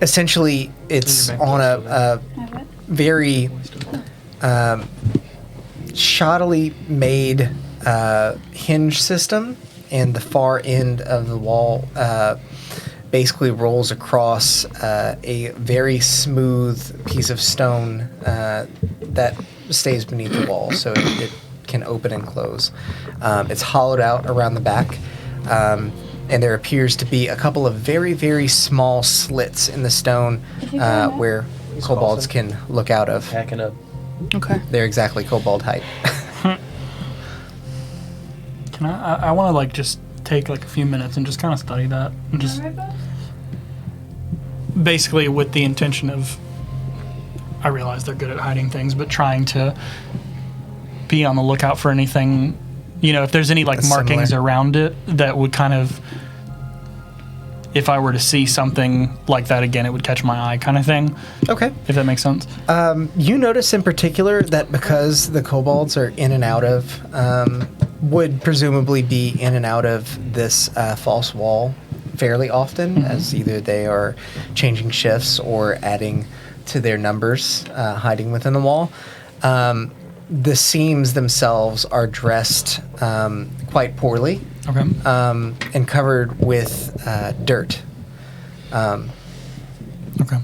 Essentially, it's on a Have it? very shoddily made hinge system, and the far end of the wall basically rolls across a very smooth piece of stone that stays beneath the wall, so it can open and close. It's hollowed out around the back, and there appears to be a couple of very, very small slits in the stone where kobolds can look out of. Hacking up. Okay. They're exactly kobold height. Can I want to like just take like a few minutes and just kind of study that and just Alright, bud. basically with the intention of, I realize they're good at hiding things, but trying to be on the lookout for anything, if there's any like Similar. markings around it that would kind of, if I were to see something like that again, it would catch my eye kind of thing, Okay. if that makes sense. You notice in particular that because the kobolds are in and out of, would presumably be in and out of this false wall fairly often, as either they are changing shifts or adding to their numbers, hiding within the wall. The seams themselves are dressed quite poorly Okay. and covered with dirt. Okay.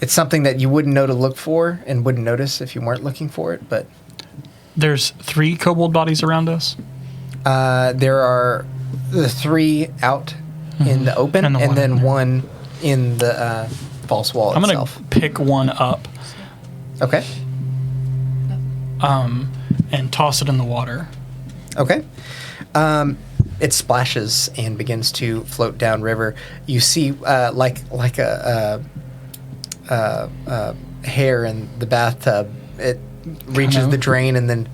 It's something that you wouldn't know to look for and wouldn't notice if you weren't looking for it, but There's 3 kobold bodies around us. there are the 3 out in the open And and, the one then in there. one in the false wall I'm itself. gonna pick one up Okay. and toss it in the water. Okay. It splashes and begins to float downriver. You see, like a hair in the bathtub. It reaches know. the drain and then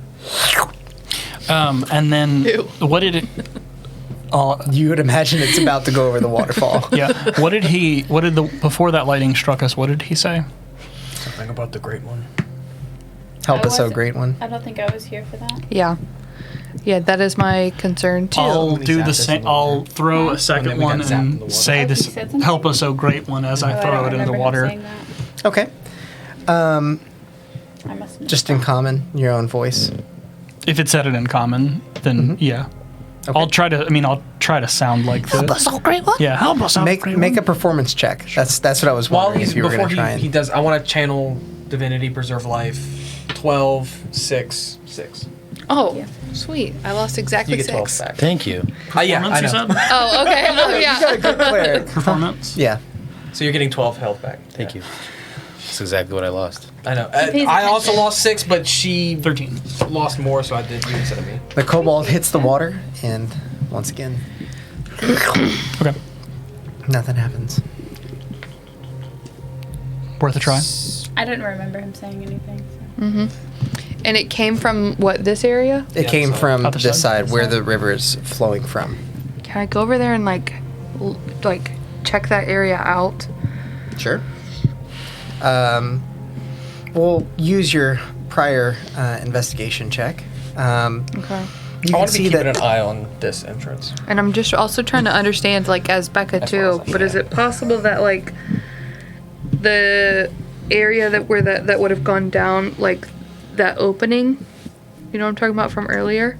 And then what did it? you would imagine it's about to go over the waterfall. Yeah. What did before that lightning struck us? What did he say? Something about the great one. Help I us, oh wasn't- great one. I don't think I was here for that. Yeah. Yeah, that is my concern too. I'll Let me do zap the this in same. the I'll water. throw a And second then we one got zapped in and the water. say Oh, this. he said something? Help us, oh great one, as I Oh, throw don't it into the remember him water. saying that. Okay. I must have Just in common, your own voice. If it said it in common, then yeah. Okay. I'll try to sound like the. Help us, oh great one. Yeah, help us, oh Make great make one. a performance check. That's what I was While wondering he's if you were before going to try and. he does, I want to channel Divinity, Preserve Life. 12, 6, 6. Oh, Yeah. sweet. I lost exactly You get 12 6. back. Thank you. Yeah, I Performance, you know. said? Oh, okay. Oh, yeah. Good cleric. Performance. Yeah. So you're getting 12 health back. Thank you. That's exactly what I lost. I know. pays I also attention. lost 6, but she 13. lost more, so I did you instead of me. The kobold hits the water, and once again, Okay. nothing happens. Worth a try. I didn't remember him saying anything. So. And it came from what, this area? It came from Other this side? side where the river is flowing from. Can I go over there and like check that area out? Sure. We'll use your prior investigation check. Okay. You I can want to be see keeping that an eye on this entrance. And I'm just also trying to understand, like, as Becca too. But is it possible that like the area that where that would have gone down, like that opening? You know what I'm talking about from earlier?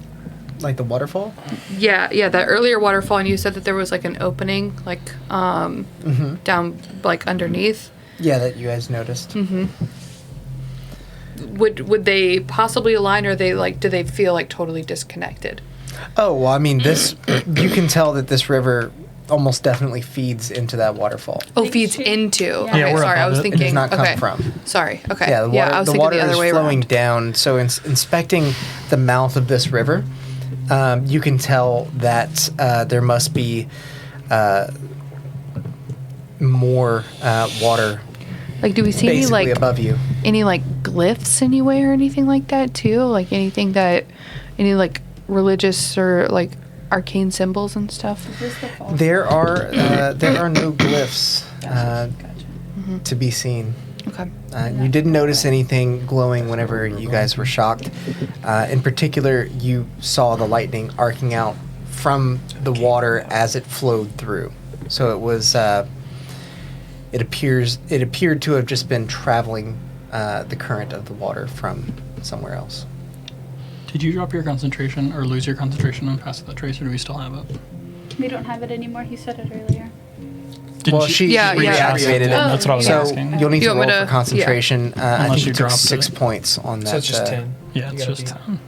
like the waterfall. Yeah, that earlier waterfall, and you said that there was like an opening, like down, like underneath. Yeah, that you guys noticed. Would they possibly align, or they like do they feel like totally disconnected? Oh well, I mean this. You can tell that this river almost definitely feeds into that waterfall. Oh, feeds into. Yeah. Okay, Yeah, we're sorry, I above was it. thinking. It does not come okay. from. Sorry. Okay. Yeah, the water, I was the thinking water the other is way flowing around. down. So inspecting the mouth of this river, you can tell that there must be more water Like, do we see any basically like above you. any like glyphs anywhere or anything like that too? Like anything that any like religious or like arcane symbols and stuff? Is this the false? There are no glyphs to be seen. Okay. You didn't notice anything glowing whenever you guys were shocked. In particular, you saw the lightning arcing out from the water as it flowed through. So it was. It appeared to have just been traveling the current of the water from somewhere else. Did you drop your concentration or lose your concentration and pass that trace, or do we still have it? We don't have it anymore. He said it earlier. Didn't Well, you- she Yeah, yeah. reactivated it. That's what I was So asking. you'll need You to want roll me for to- concentration. I Unless think you you took dropped 6 it. points on that. So it's just 10. Yeah, You it's gotta just be- 10.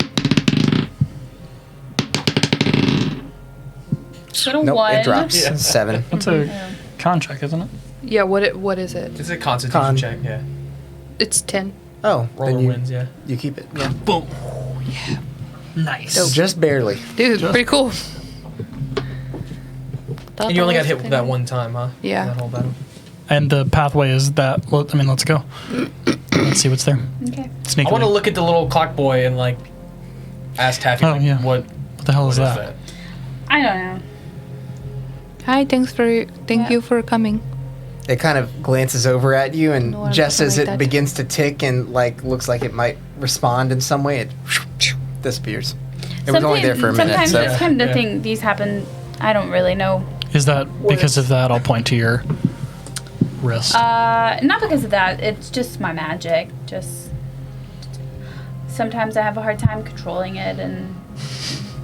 Got a Nope, one. it drops. Yeah. 7. That's a con check, isn't it? Yeah. What is it? It's a constitution Con. check, yeah. It's 10. Oh, Roller then you, wins, yeah. you keep it. Yeah. Boom. Nice. Dope. Just barely. Dude, pretty cool. And you only got hit that one time, huh? Yeah. That whole battle. And the pathway is that. Well, I mean, let's go. Let's see what's there. Okay. Sneakily. I want to look at the little clock boy and like ask Taffy. Oh, like, yeah. What the hell is is that? I don't know. Hi, thank you for coming. It kind of glances over at you, and No, just something as like it that. begins to tick and like looks like it might respond in some way, it disappears. It was only there for a minute, Sometimes so this kind of Yeah. thing, these happen. I don't really know. Is that because of that? I'll point to your wrist. Not because of that. It's just my magic. Just sometimes I have a hard time controlling it and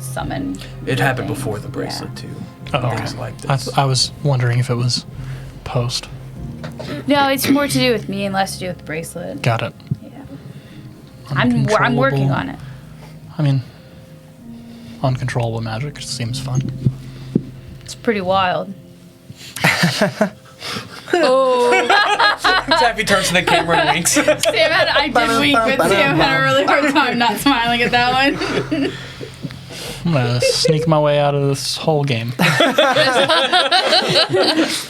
summon. It happened things. before the bracelet too. Oh, okay. Things like I, this. I was wondering if it was post. No, it's more to do with me and less to do with the bracelet. Got it. Yeah. I'm working on it. I mean, uncontrollable magic seems fun. It's pretty wild. Taffy turns to the camera and winks. I did wink, but Sam had a really hard time not smiling at that one. I'm gonna sneak my way out of this whole game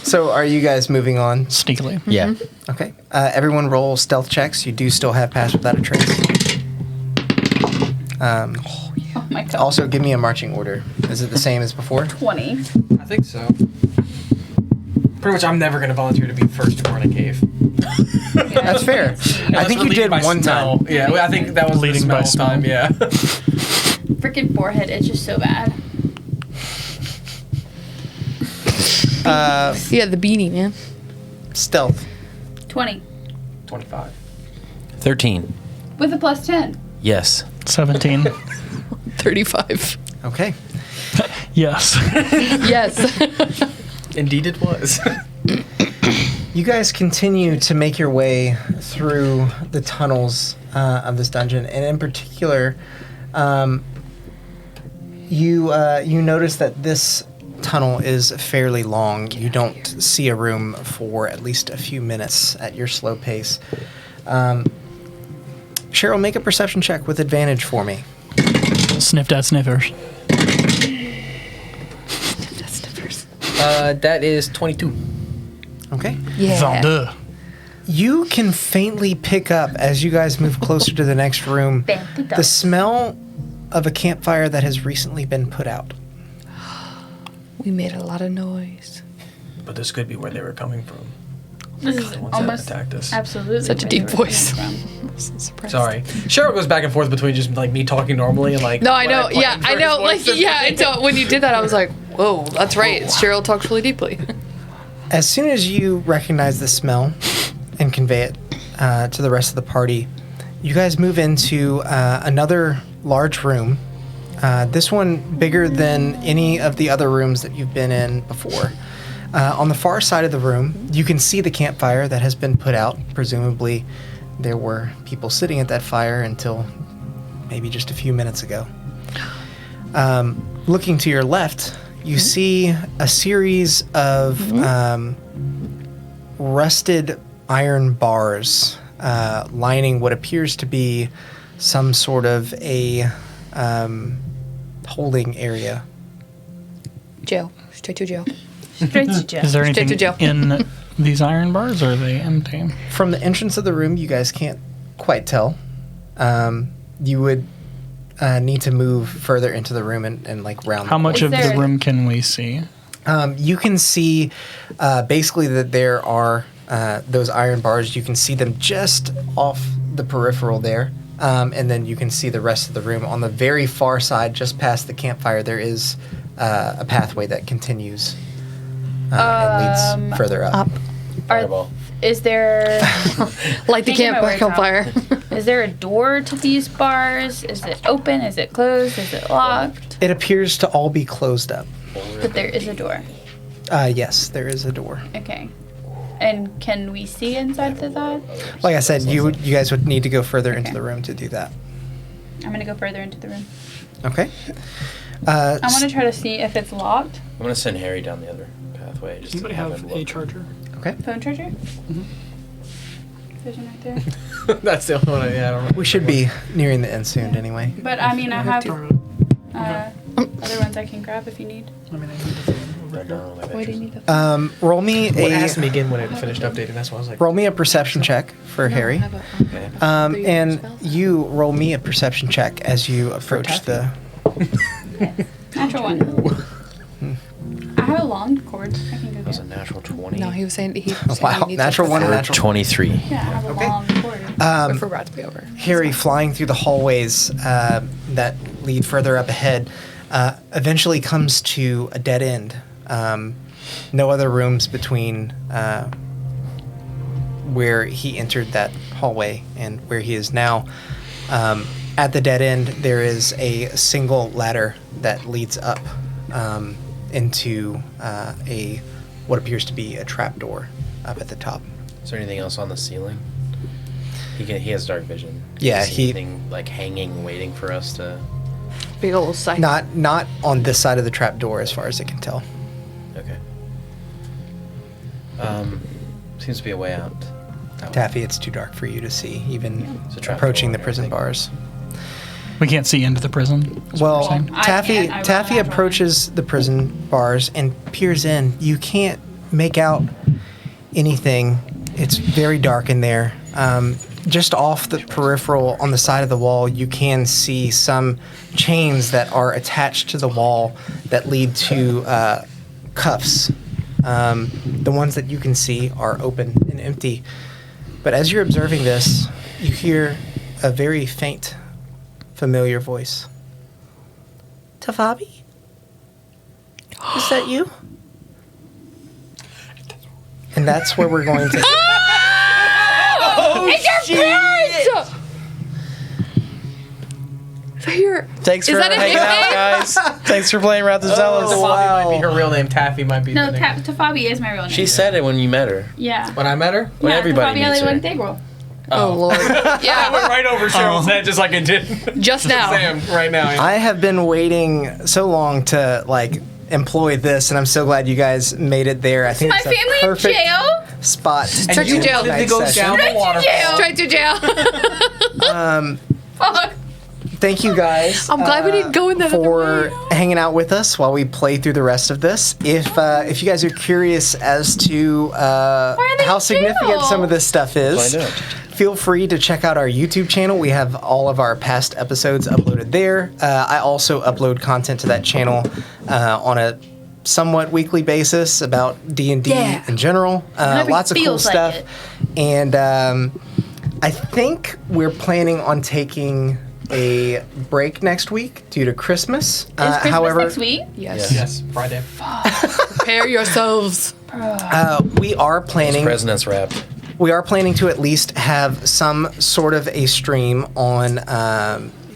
So are you guys moving on? sneakily. Yeah. Okay. Everyone roll stealth checks. You do still have pass without a trace. Oh my god. Also, give me a marching order. Is it the same as before? 20. I think so. Pretty much, I'm never going to volunteer to be first to run a cave. That's fair. I think you did one time. Yeah, I think that was Leading the by smell time. Yeah. Freaking forehead itches so bad. Yeah, the beanie, man. Stealth. 20. 25. 13. With a plus 10. Yes. 17. 35. Okay. Yes. Yes. Indeed, it was. You guys continue to make your way through the tunnels of this dungeon, and in particular, you notice that this tunnel is fairly long. You don't see a room for at least a few minutes at your slow pace. Cheryl, make a perception check with advantage for me. Sniffed at sniffers. That is 22. Okay. Yeah. Vendeur. You can faintly pick up as you guys move closer to the next room the smell of a campfire that has recently been put out. We made a lot of noise. But this could be where they were coming from. This is The ones almost that attacked us. absolutely Such a where they deep were voice. coming from. I'm so surprised. Sorry. Cheryl goes back and forth between just like me talking normally and like. No, I when know. plan Yeah, for I his know. voice Like, to yeah. be- And so when you did that, I was like, "Whoa, that's right. Cheryl talks really deeply." As soon as you recognize the smell and convey it to the rest of the party, you guys move into another large room. This one bigger than any of the other rooms that you've been in before. On the far side of the room, you can see the campfire that has been put out. Presumably, there were people sitting at that fire until maybe just a few minutes ago. Looking to your left, you see a series of rusted iron bars lining what appears to be some sort of a holding area. Jail. Straight to jail. Straight to jail. Is there Straight to anything jail. in these iron bars, or are they empty? From the entrance of the room, you guys can't quite tell. You would need to move further into the room and like round. How much Is of the there- room can we see? You can see basically that there are those iron bars. You can see them just off the peripheral there. And then you can see the rest of the room. On the very far side, just past the campfire, there is a pathway that continues and leads further up. Fireball. Is there Light the Can't get my campfire on words fire. is there a door to these bars? Is it open? Is it closed? Is it locked? It appears to all be closed up. But there is a door. Yes, there is a door. Okay. And can we see inside the that? Like I said, you guys would need to go further into Okay. the room to do that. I'm gonna go further into the room. Okay. I want to try to see if it's locked. I'm gonna send Harry down the other pathway. Just Anybody to have have him a look. charger? Phone charger? Mm-hmm. There's one right there. That's the only one. I don't know. We should be nearing the end soon anyway. But I mean, I have Turn it. other ones I can grab if you need. I mean, I need the phone over Right here. now, my Why do you pictures. need the Roll me Well, it asked a me again when it finished updating. That's why I was like. roll me a perception check for Harry. Okay. And you roll me a perception check as you approach the. Natural one. I have a long cord. I can go That was a get. natural 20. No, he was saying he. Was Wow, saying he needs natural it one, for- natural 23. Yeah, I have a long cord. I forgot to be over. Harry flying through the hallways that lead further up ahead eventually comes to a dead end. No other rooms between where he entered that hallway and where he is now. At the dead end, there is a single ladder that leads up into a what appears to be a trapdoor up at the top. Is there anything else on the ceiling? He has dark vision. Yeah, Is he- anything like hanging, waiting for us to. Big old sight. Not on this side of the trapdoor, as far as I can tell. Okay. Seems to be a way out. That way. Taffy, it's too dark for you to see, even It's a trap approaching door the and prison everything. bars. We can't see into the prison. is what Well, we're saying. I Taffy can't, I will Taffy not. approaches the prison bars and peers in. You can't make out anything. It's very dark in there. Just off the peripheral on the side of the wall, you can see some chains that are attached to the wall that lead to cuffs. The ones that you can see are open and empty. But as you're observing this, you hear a very faint, familiar voice. Tafabi? Is that you? And that's where we're going to. It's your parents! So you're. Thanks Is for that a hanging out, nickname? guys. Thanks for playing Wrath of Zheles. Taffy might be her real name. Taffy might be. No, the name. Tafabi is my real name. She said it when you met her. Yeah. When I met her. When everybody Tafabi meets her. Integral. Oh, Lord. Yeah, Right over Cheryl's head, just like it did. just now. Sam, right now. I have been waiting so long to like employ this, and I'm so glad you guys made it there. I think My it's a family in perfect jail. spot. Straight to jail. wanted to go down the water. Jail. Straight to jail. Fuck. thank you guys. I'm glad we didn't go in that other for way. hanging out with us while we play through the rest of this. If you guys are curious as to how significant some of this stuff is, Find out. feel free to check out our YouTube channel. We have all of our past episodes uploaded there. I also upload content to that channel on a somewhat weekly basis about D&D in general. Whenever Lots of it cool feels like stuff. it. And I think we're planning on taking a break next week due to Christmas. Is Christmas however, next week? Yes. Yes, Friday. Prepare yourselves. we are planning. President's wrap. We are planning to at least have some sort of a stream on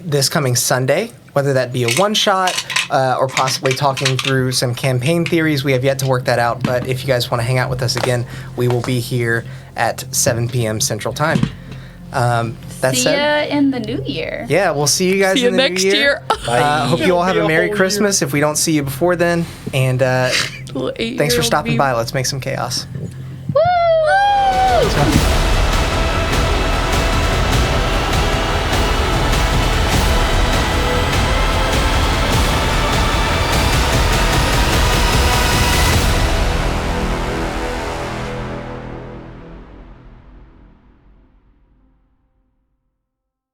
this coming Sunday, whether that be a one-shot or possibly talking through some campaign theories. We have yet to work that out, but if you guys want to hang out with us again, we will be here at 7 p.m. Central Time. That See said, ya in the new year. yeah, we'll see you guys See you in the next new year. Hope you all have a Merry Christmas if we don't see you before then. And thanks for stopping by. Let's make some chaos. Woo!